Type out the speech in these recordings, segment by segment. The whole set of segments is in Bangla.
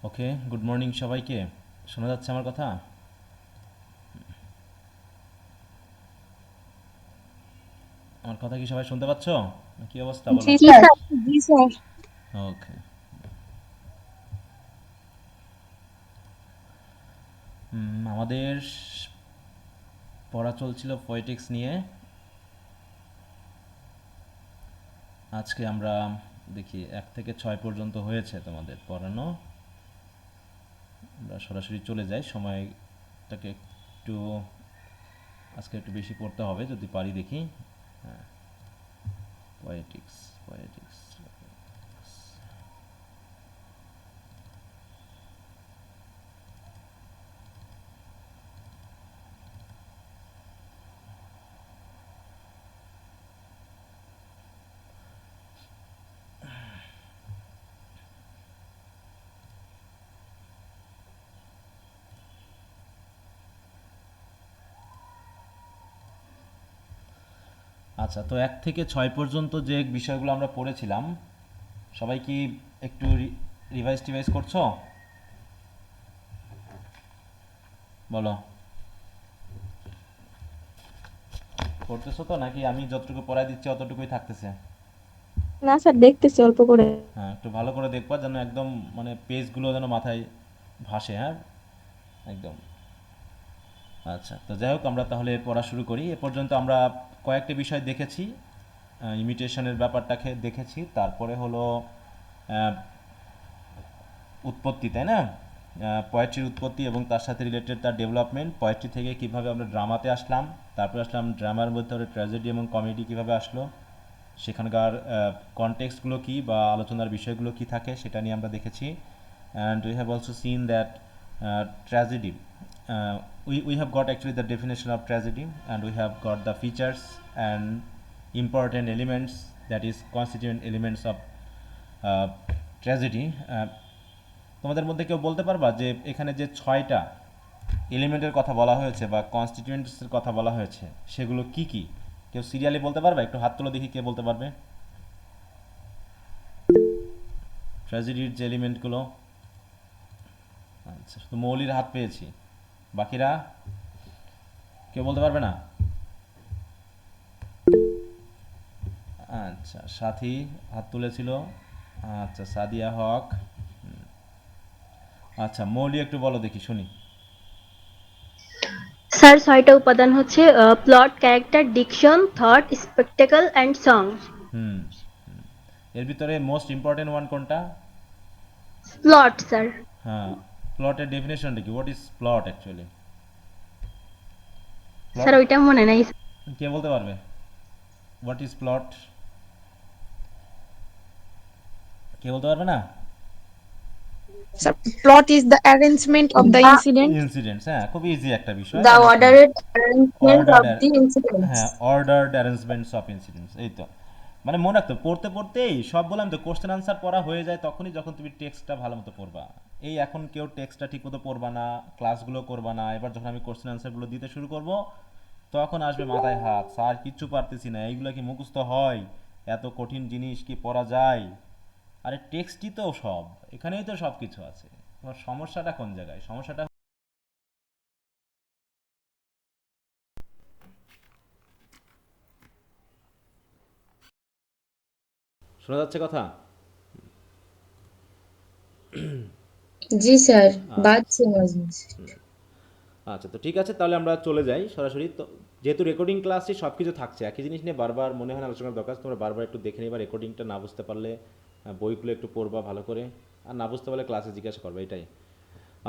ওকে, গুড মর্নিং সবাইকে। শোনা যাচ্ছে আমার কথা? আমার কথা কি সবাই শুনতে পাচ্ছ? কি অবস্থা বলো? জি স্যার। জি স্যার। ওকে। আমাদের পড়া চলছিল পোয়েটিক্স নিয়ে। আজকে আমরা দেখি 1 থেকে 6 পর্যন্ত হয়েছে তোমাদের পড়ানো। আমরা সরাসরি চলে যাই, সময়টাকে একটু আজকে একটু বেশি পড়তে হবে যদি পারি দেখি। হ্যাঁ, পোয়েটিক্স পোয়েটিক্স। আচ্ছা, তো 1 থেকে 6 পর্যন্ত যে বিষয়গুলো আমরা পড়েছিলাম, সবাই কি একটু রিভাইজ টিভাইজ করছো? বলো, করতেছো তো, নাকি আমি যতটুকু পড়াই দিচ্ছি অতটুকুই থাকতেছে? না স্যার, দেখতেছি অল্প করে। হ্যাঁ, একটু ভালো করে দেখবা যেন একদম মানে পেজগুলো যেন মাথায় ভাসে, হ্যাঁ, একদম। আচ্ছা, তো যাই হোক, আমরা তাহলে পড়া শুরু করি। এ পর্যন্ত আমরা কয়েকটি বিষয় দেখেছি। ইমিটেশনের ব্যাপারটাকে দেখেছি, তারপরে হলো আহ, উৎপত্তি, তাই না? পোয়েট্রির উৎপত্তি এবং তার সাথে রিলেটেড তার ডেভেলপমেন্ট, পোয়েট্রি থেকে কিভাবে আমরা ড্রামাতে আসলাম, তারপরে আসলাম ড্রামার মধ্যে হলো ট্র্যাজেডি এবং কমেডি কিভাবে আসলো, সেখানকার কনটেক্সটগুলো কী বা আলোচনার বিষয়গুলো কী থাকে সেটা নিয়ে আমরা দেখেছি। And we have also scene that tragedy, we have got actually the definition of tragedy, and we have got the features and important elements, that is constituent elements of tragedy. তোমাদের মধ্যে কেউ বলতে পারবা যে এখানে যে 6টা এলিমেন্টের কথা বলা হয়েছে বা কনস্টিটিউয়েন্টসের কথা বলা হয়েছে সেগুলো কি কি? কেউ সিরিয়ালি বলতে পারবে? একটু হাত তুলো দেখি কে বলতে পারবে। ট্র্যাজেডির যে এলিমেন্টগুলো। আচ্ছা, শুধু মৌলির হাত পেয়েছি, বাকিরা কেউ বলতে পারবে না? আচ্ছা, সাথী হাত তুলেছিল। আচ্ছা, সাদিয়া হক। আচ্ছা, মৌলি একটু বলো দেখি শুনি। স্যার, ৬টা উপাদান হচ্ছে plot, character, diction, thought, spectacle and song. হুম। এর ভিতরে মোস্ট ইম্পর্টেন্ট ওয়ান কোনটা? Plot sir. হ্যাঁ, প্লটের ডেফিনেশনটা কি? What is plot actually? Sir, plot ওইটা মনে নাই। কে বলতে পারবে? What is plot? কে বলতে পারবে না? Sir, plot is the arrangement of the The incident. Incidents, হ্যাঁ, খুব ইজি একটা বিষয়, the অনেক ordered arrangement ordered. of the incidents. হ্যাঁ, অর্ডার্ড অ্যারেঞ্জমেন্টস অফ ইনসিডেন্টস, এই তো। মানে মনে রাখতো, পড়তে পড়তেই সব বললাম তো, কোশ্চেন আনসার পড়া হয়ে যায় তখনই যখন তুমি টেক্সটটা ভালো মতো পড়বা। এই এখন কেউ টেক্সটটা ঠিক মতো পড়বা না, ক্লাসগুলো করবা না, এবার যখন আমি কোশ্চেন আনসারগুলো দিতে শুরু করব তখন আসবে মাথায় হাত, স্যার কিচ্ছু পারতেছি না, এইগুলো কি মুখস্থ হয়? এত কঠিন জিনিস কি পড়া যায়? আরে টেক্সটই তো সব, এখানেই তো সব কিছু আছে। তোমার সমস্যাটা কোন জায়গায়? সমস্যাটা শোনা যাচ্ছে কথা? জি স্যার, আচ্ছা। বাজছে মাঝে মাঝে। আচ্ছা, তো ঠিক আছে, তাহলে আমরা চলে যাই সরাসরি। তো যেহেতু রেকর্ডিং ক্লাসে সব কিছু থাকছে, একই জিনিস নিয়ে বারবার মনে হয় না আলোচনা করার দরকার, তোমরা বারবার একটু দেখে নিবা, রেকর্ডিংটা না বুঝতে পারলে বইগুলো একটু পড়বা ভালো করে, আর না বুঝতে পারলে ক্লাসে জিজ্ঞাসা করবে, এটাই।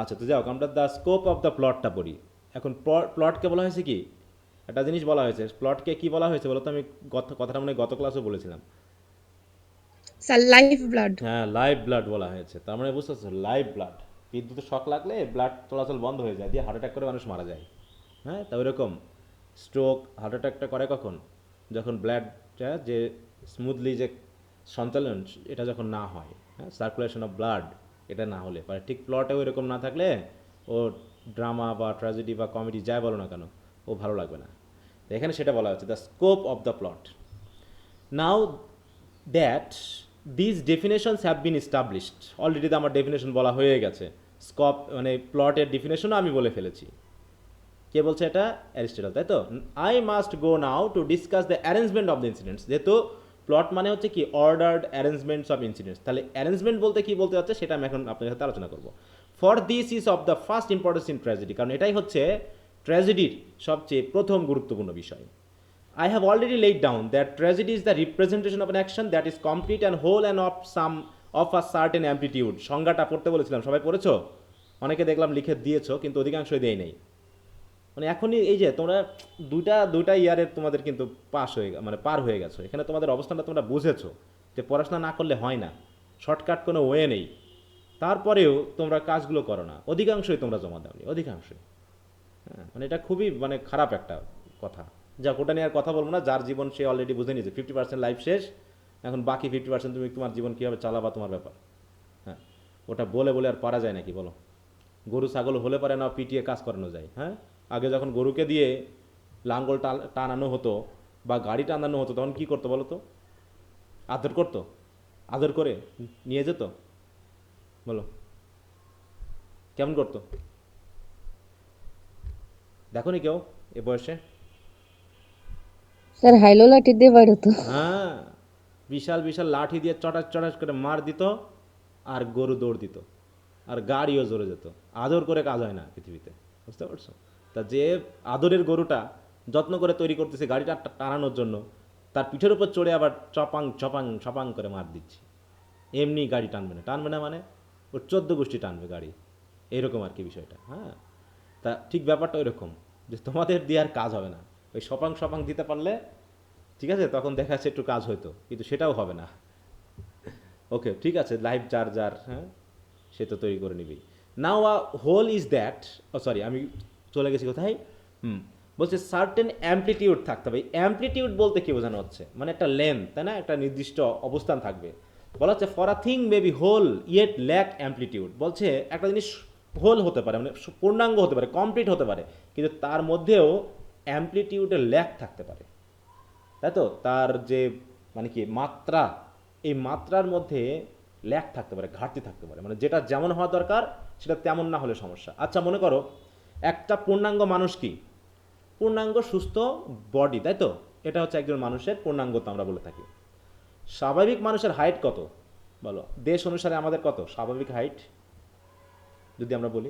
আচ্ছা, তো যাও আমরা দ্য স্কোপ অফ দ্য প্লটটা পড়ি। এখন প্লটকে বলা হয়েছে কি? একটা জিনিস বলা হয়েছে, প্লটকে কি বলা হয়েছে বলো তো? আমি কথাটা মনে হয় গত ক্লাসও বলেছিলাম। Sir, life blood. হ্যাঁ, লাইভ ব্লাড বলা হয়েছে। তার মানে বুঝতে পারছো, লাইভ ব্লাড। বিদ্যুতের শক লাগলে ব্লাড চলাচল বন্ধ হয়ে যায়, দিয়ে হার্ট অ্যাটাক করে মানুষ মারা যায়। হ্যাঁ, তা ওইরকম স্ট্রোক, হার্ট অ্যাটাকটা করে কখন? যখন ব্লাডটা যে স্মুথলি যে সঞ্চালন, এটা যখন না হয়, হ্যাঁ, সার্কুলেশন অফ ব্লাড, এটা না হলে মানে ঠিক প্লটেও এরকম না থাকলে ও ড্রামা বা ট্র্যাজেডি বা কমেডি যাই বলো না কেন, ও ভালো লাগবে না। এখানে সেটা বলা হচ্ছে, the scope of the plot. Now that this definitions have been established, already তো আমার ডেফিনেশন বলা হয়ে গেছে, স্কপ মানে প্লটের ডেফিনেশনও আমি বলে ফেলেছি। কে বলছে এটা? অ্যারিস্টটল, তাই তো। I must go now to discuss the arrangement of the incidents, যেহেতু প্লট মানে হচ্ছে কি অর্ডার্ড অ্যারেঞ্জমেন্টস অফ ইনসিডেন্টস, তাহলে অ্যারেঞ্জমেন্ট বলতে কি বলতে হচ্ছে সেটা আমি এখন আপনাদের সাথে আলোচনা করব। For this is of the first importance in tragedy, কারণ এটাই হচ্ছে ট্র্যাজেডির সবচেয়ে প্রথম গুরুত্বপূর্ণ বিষয়। I have already laid down that tragedy is the representation of an action that is complete and whole and of a certain amplitude. সংজ্ঞাটা পড়তে বলেছিলাম, সবাই পড়েছো? অনেকে দেখলাম লিখে দিয়েছো, কিন্তু অধিকাংশই দেয় নেই। মানে এখনই এই যে তোমরা দুইটা ইয়ারের তোমাদের কিন্তু পার হয়ে গেছো, এখানে তোমাদের অবস্থানটা তোমরা বুঝেছো যে পড়াশোনা না করলে হয় না, শর্টকাট কোনো ওয়ে নেই। তারপরেও তোমরা কাজগুলো করো না, অধিকাংশই তোমরা জমা দাওনি, অধিকাংশই। হ্যাঁ, মানে এটা খুবই মানে খারাপ একটা কথা। যাক, ওটা নিয়ে আর কথা বলবো না, যার জীবন সে অলরেডি বুঝে নিয়েছে 50% লাইফ শেষ, এখন বাকি 50% তুমি তোমার জীবন কীভাবে চালাবা তোমার ব্যাপার। হ্যাঁ, ওটা বলে বলে আর পারা যায় নাকি বলো? গরু ছাগল হলে পারে না পিটিয়ে কাজ করানো যায়। হ্যাঁ, আগে যখন গরুকে দিয়ে লাঙ্গল টানানো হতো বা গাড়ি টানানো হতো তখন কী করতো বলো তো? আদর করতো, আদর করে নিয়ে যেত, বলো কেমন করতো? দেখো নি কেউ এ বয়সে? স্যার হাইলো লাঠি দিয়ে বাইর হতো। হ্যাঁ, বিশাল বিশাল লাঠি দিয়ে চটাস চটাস করে মার দিত, আর গরু দৌড় দিত, আর গাড়িও জোরে যেত। আদর করে কাজ হয় না পৃথিবীতে, বুঝতে পারছো? তা যে আদরের গরুটা যত্ন করে তৈরি করতেছে গাড়িটা টানানোর জন্য, তার পিঠের উপর চড়ে আবার চপাং চপাং চপাং করে মার দিচ্ছি। এমনি গাড়ি টানবে না মানে ওর 14 গোষ্ঠী টানবে গাড়ি, এইরকম আর কি বিষয়টা। হ্যাঁ, তা ঠিক ব্যাপারটা ওই রকম, যে তোমাদের দিয়ে আর কাজ হবে না। ওই সপাং সপাং দিতে পারলে ঠিক আছে, তখন দেখা যাচ্ছে একটু কাজ হইতো, কিন্তু সেটাও হবে না। ওকে, ঠিক আছে, লাইভ চার্জার, হ্যাঁ সে তো তৈরি করে নিবি। Now a whole is that, ও সরি আমি চলে গেছি কোথায়। বলছে সার্টেন অ্যাম্পলিটিউড থাকতে হবে। অ্যাম্পলিটিউড বলতে কি বোঝানো হচ্ছে? মানে একটা লেন্থ, তাই না, একটা নির্দিষ্ট অবস্থান থাকবে। বলা হচ্ছে for a thing may be whole yet lack amplitude. বলছে একটা জিনিস হোল হতে পারে, মানে পূর্ণাঙ্গ হতে পারে, কমপ্লিট হতে পারে, কিন্তু তার মধ্যেও অ্যাম্পলিটিউডের ল্যাক থাকতে পারে, তাই তো। তার যে মানে কি মাত্রা, এই মাত্রার মধ্যে ল্যাক থাকতে পারে, ঘাটতি থাকতে পারে, মানে যেটা যেমন হওয়া দরকার সেটা তেমন না হলে সমস্যা। আচ্ছা, মনে করো একটা পূর্ণাঙ্গ মানুষ কি? পূর্ণাঙ্গ সুস্থ বডি, তাই তো। এটা হচ্ছে একজন মানুষের পূর্ণাঙ্গতা আমরা বলে থাকি। স্বাভাবিক মানুষের হাইট কত বলো? দেশ অনুসারে আমাদের কত স্বাভাবিক হাইট যদি আমরা বলি?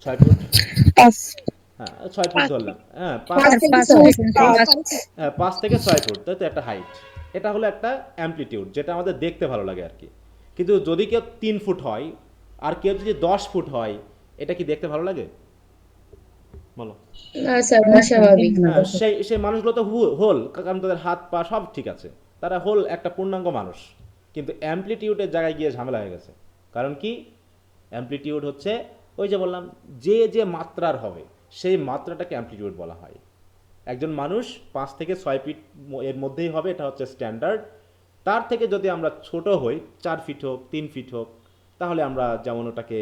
6 ফুট। হ্যাঁ, 6 ফুট ধরলাম। হ্যাঁ, 5 থেকে 6 ফুট, তাই তো একটা হাইট। এটা হলো একটা অ্যাম্পলিটিউড, যেটা আমাদের দেখতে ভালো লাগে আর কি। কিন্তু যদি কেউ 3 ফুট হয় আর কেউ যদি 10 ফুট হয়, এটা কি দেখতে ভালো লাগে বলো? না স্যার, অস্বাভাবিক। হ্যাঁ, সেই মানুষগুলো তো হোল, কারণ তাদের হাত পা সব ঠিক আছে, তারা হোল একটা পূর্ণাঙ্গ মানুষ। কিন্তু অ্যাম্পলিটিউডের জায়গায় গিয়ে ঝামেলা হয়ে গেছে। কারণ কি? অ্যাম্পলিটিউড হচ্ছে ওই যে বললাম, যে যে মাত্রার হবে সেই মাত্রাটাকে অ্যাম্পলিটিউড বলা হয়। একজন মানুষ 5 থেকে 6 ফিট এর মধ্যেই হবে, এটা হচ্ছে স্ট্যান্ডার্ড। তার থেকে যদি আমরা ছোট হই, 4 ফিট হোক, 3 ফিট হোক, তাহলে আমরা যেমন ওটাকে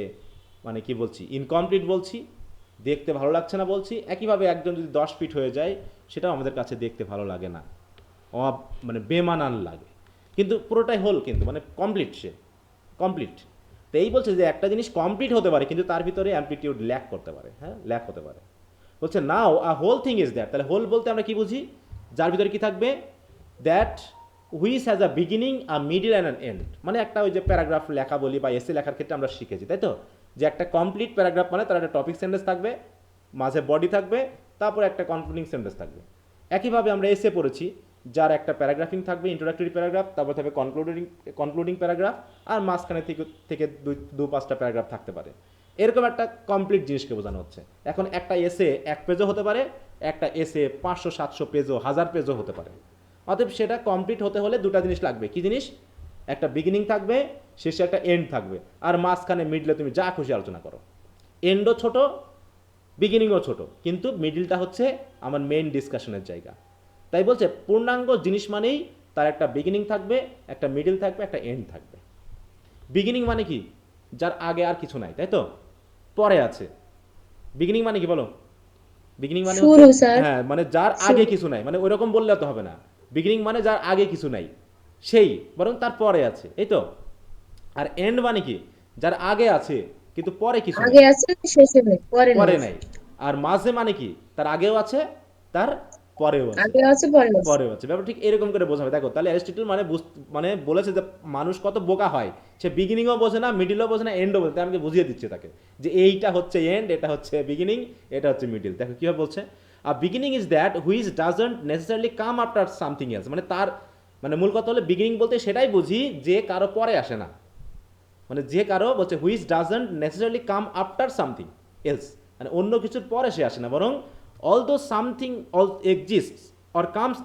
মানে কি বলছি, ইনকমপ্লিট বলছি, দেখতে ভালো লাগছে না বলছি। একইভাবে একজন যদি 10 ফিট হয়ে যায়, সেটাও আমাদের কাছে দেখতে ভালো লাগে না, মানে বেমানান লাগে। কিন্তু পুরোটাই হোল, কিন্তু মানে কমপ্লিট, সে কমপ্লিট। তো এই বলছে যে একটা জিনিস কমপ্লিট হতে পারে, কিন্তু তার ভিতরে অ্যাম্পলিটিউড ল্যাক করতে পারে। হ্যাঁ, ল্যাক হতে পারে। বলছে now a whole thing is that. তাহলে হোল বলতে আমরা কি বুঝি? যার ভিতরে কি থাকবে? That which has a beginning, a middle and an end. মানে একটা ওই যে প্যারাগ্রাফ লেখা বলি বা এসে লেখার ক্ষেত্রে আমরা শিখেছি, তাই তো, যে একটা কমপ্লিট প্যারাগ্রাফ মানে তার একটা টপিক সেন্টেন্স থাকবে, মাঝে বডি থাকবে, তারপর একটা কনক্লুডিং সেন্টেন্স থাকবে। একইভাবে আমরা এসে পড়েছি, যার একটা প্যারাগ্রাফিং থাকবে, ইন্ট্রোডাক্টরি প্যারাগ্রাফ, তারপর থাকবে কনক্লুডিং প্যারাগ্রাফ, আর মাঝখানে থেকে 2-5টা প্যারাগ্রাফ থাকতে পারে। এরকম একটা কমপ্লিট জিনিসকে বোঝানো হচ্ছে। এখন একটা এসে 1 পেজও হতে পারে, একটা এসে 500-700 পেজও, 1000 পেজও হতে পারে। অতএব সেটা কমপ্লিট হতে হলে দুটা জিনিস লাগবে। কি জিনিস? একটা বিগিনিং থাকবে, শেষে একটা এন্ড থাকবে, আর মাঝখানে মিডলে তুমি যা খুশি আলোচনা করো। এন্ডও ছোট, বিগিনিংও ছোট, কিন্তু মিডিলটা হচ্ছে আমার মেইন ডিসকাশনের জায়গা। তাই বলছে পূর্ণাঙ্গ জিনিস মানেই তার একটা বিগিনিং থাকবে, একটা মিডিল থাকবে, একটা এন্ড থাকবে। বিগিনিং মানে কি? যার আগে আর কিছু নাই, তাই তো, পরে আছে। বিগিনিং মানে কি বলো? বিগিনিং মানে শুরু হচ্ছে স্যার। হ্যাঁ, মানে যার আগে কিছু নাই, মানে ওইরকম বললে তো হবে না। বিগিনিং মানে যার আগে কিছু নাই, সেই, বরং তার পরে আছে, এই তো। আর এন্ড মানে কি, যার আগে আছে কিন্তু পরে কিছু নেই, আগে আছে শেষে নেই, পরে পরে নেই। নাই। আর মাঝে মানে কি, তার আগেও আছে, তার পরেও আছে, আগে আছে পরে আছে। পরেও আছে। ব্যাপার ঠিক এরকম করে বোঝাবে। দেখো তাহলে অ্যারিস্টটল মানে মানে বলেছে যে মানুষ কত বোকা হয়, সে বিগিনিংও বোঝে না, মিডিলও বোঝে না, এন্ডও বোঝে না। তাই আমাকে বুঝিয়ে দিচ্ছে তাকে যে এইটা হচ্ছে এন্ড, এটা হচ্ছে বিগিনিং, এটা হচ্ছে মিডিল। দেখো কীভাবে বলছে, আর beginning is that which doesn't necessarily come after something else. মানে তার মানে মূল কথা হলো বিগিনিং বলতে সেটাই বুঝি যে কারো পরে আসে না, মানে যে কারো বলছে which doesn't necessarily come after something else, মানে অন্য কিছুর পরে সে আসে না, বরং অল দো something all exists or comes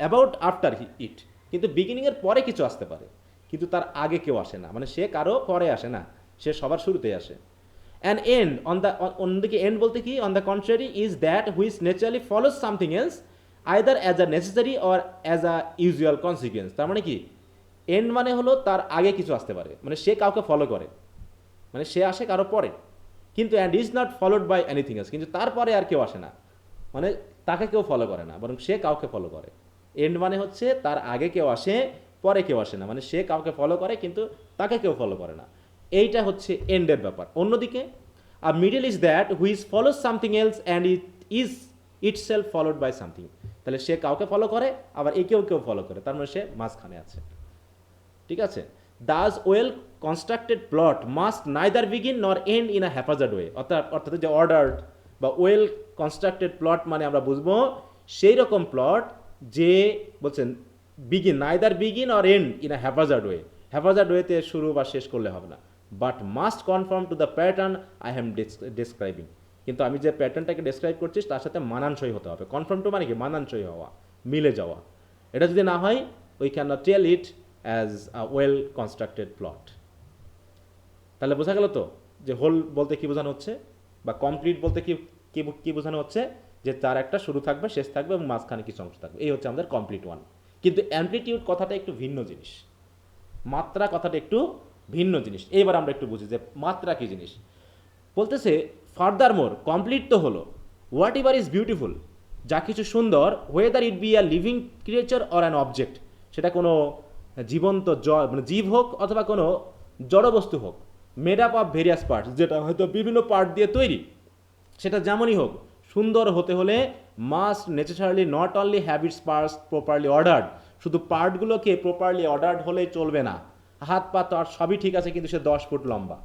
about after it. কিন্তু বিগিনিংয়ের পরে কিছু আসতে পারে, কিন্তু তার আগে কেউ আসে না, মানে সে কারো পরে আসে না, সে সবার শুরুতেই আসে। অ্যান্ড এন্ড অন্যদিকে এন্ড বলতে কি, on the contrary is that which naturally follows something else either as a necessary or as a usual consequence. তার মানে কি, এন্ড মানে হলো তার আগে কিছু আসতে পারে, মানে সে কাউকে ফলো করে, মানে সে আসে কারো পরে, কিন্তু and is not followed by anything else, কিন্তু তারপরে আর কেউ আসে না, মানে তাকে কেউ ফলো করে না, বরং সে কাউকে ফলো করে। এন্ড মানে হচ্ছে তার আগে কেউ আসে, পরে কেউ আসে না, মানে সে কাউকে ফলো করে কিন্তু তাকে কেউ ফলো করে না। এইটা হচ্ছে এন্ডের ব্যাপার। অন্যদিকে আর middle is that which follows something else and it is itself followed by something. তাহলে সে কাউকে ফলো করে, আবার একেও কেউ ফলো করে, তার মানে সে মাঝখানে আছে। ঠিক আছে, thus well constructed plot must neither begin nor end in a haphazard way. অর্থাৎ যে অর্ডার্ড বা ওয়েল কনস্ট্রাক্টেড প্লট মানে আমরা বুঝবো সেই রকম প্লট যে বলছেন begin neither begin or end in a haphazard way, haphazard ওয়েতে শুরু বা শেষ করলে হবে না, but must confirm to the pattern I am describing. কিন্তু আমি যে প্যাটার্নটাকে ডিসক্রাইব করছি তার সাথে মানানসই হতে হবে। কনফার্ম টু মানে কি, মানানসই হওয়া, মিলে যাওয়া। এটা যদি না হয়, we can not tell it as a well constructed plot. তাহলে বোঝা গেল তো যে হোল বলতে কি বোঝানো হচ্ছে, বা কমপ্লিট বলতে কি কি বোঝানো হচ্ছে, যে তার একটা শুরু থাকবে, শেষ থাকবে এবং মাঝখানে কিছু অংশ থাকবে, এই হচ্ছে আমাদের কমপ্লিট ওয়ান। কিন্তু অ্যামপ্লিটিউড কথাটা একটু ভিন্ন জিনিস, মাত্রা কথাটা একটু ভিন্ন জিনিস। এইবার আমরা একটু বুঝি যে মাত্রা কি জিনিস। বলতেছে ফার্দার মোর, কমপ্লিট তো হলো, হোয়াট এভার ইজ বিউটিফুল, যা কিছু সুন্দর, weather it be a living creature or an object, সেটা কোনো জীবন্ত মানে জীব হোক অথবা কোনো জড়বস্তু হোক, made up of various parts, যেটা হয়তো বিভিন্ন পার্ট দিয়ে তৈরি, সেটা যেমনই হোক, সুন্দর হতে হলে must necessarily not only have it's parts properly ordered, শুধু পার্টগুলোকে প্রপারলি অর্ডার্ড হলেই চলবে না, হাত পা তো আর সবই ঠিক আছে কিন্তু সে 10 ফুট লম্বা,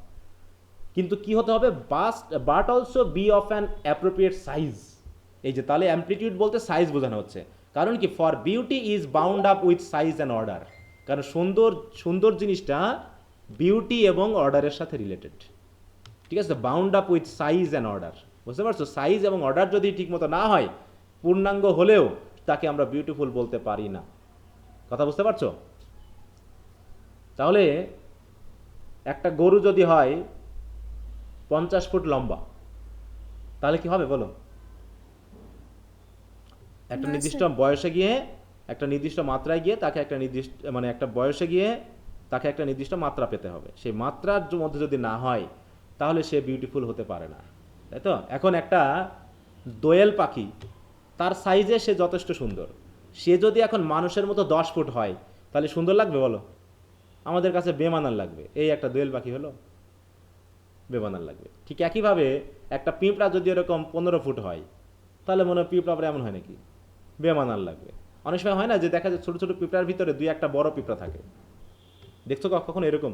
কিন্তু কি হতে হবে, but also be of an appropriate size. এই যে তাহলে অ্যামপ্লিটিউড বলতে সাইজ বোঝানো হচ্ছে, কারণ কি, for beauty is bound up with size and order, কারণ সুন্দর জিনিসটা বিউটি এবং অর্ডারের সাথে রিলেটেড। ঠিক আছে, bound up with size and order, বুঝতে পারছো? সাইজ এবং অর্ডার যদি ঠিকমতো না হয়, পূর্ণাঙ্গ হলেও তাকে আমরা বিউটিফুল বলতে পারি না। কথা বুঝতে পারছো? তাহলে একটা গরু যদি হয় 50 ফুট লম্বা, তাহলে কি হবে বলো? একটা নির্দিষ্ট বয়সে গিয়ে, একটা নির্দিষ্ট মাত্রায় গিয়ে তাকে একটা নির্দিষ্ট মানে একটা বয়সে গিয়ে তাকে একটা নির্দিষ্ট মাত্রা পেতে হবে, সেই মাত্রার মধ্যে যদি না হয় তাহলে সে বিউটিফুল হতে পারে না, তাই তো? এখন একটা দোয়েল পাখি, তার সাইজে সে যথেষ্ট সুন্দর, সে যদি এখন মানুষের মতো 10 ফুট হয় তাহলে সুন্দর লাগবে বলো? আমাদের কাছে বেমানান লাগবে। এই একটা দোয়েল পাখি হলো, বেমানান লাগবে। ঠিক একইভাবে একটা পিঁপড়া যদি এরকম 15 ফুট হয় তাহলে মনে হয় পিঁপড়া আবার এমন হয় নাকি, বেমানান লাগবে। অনেক সময় হয় না যে দেখা যায় ছোটো ছোটো পিঁপড়ার ভিতরে 2-1টা বড় পিঁপড়া থাকে, দেখছো কখন এরকম?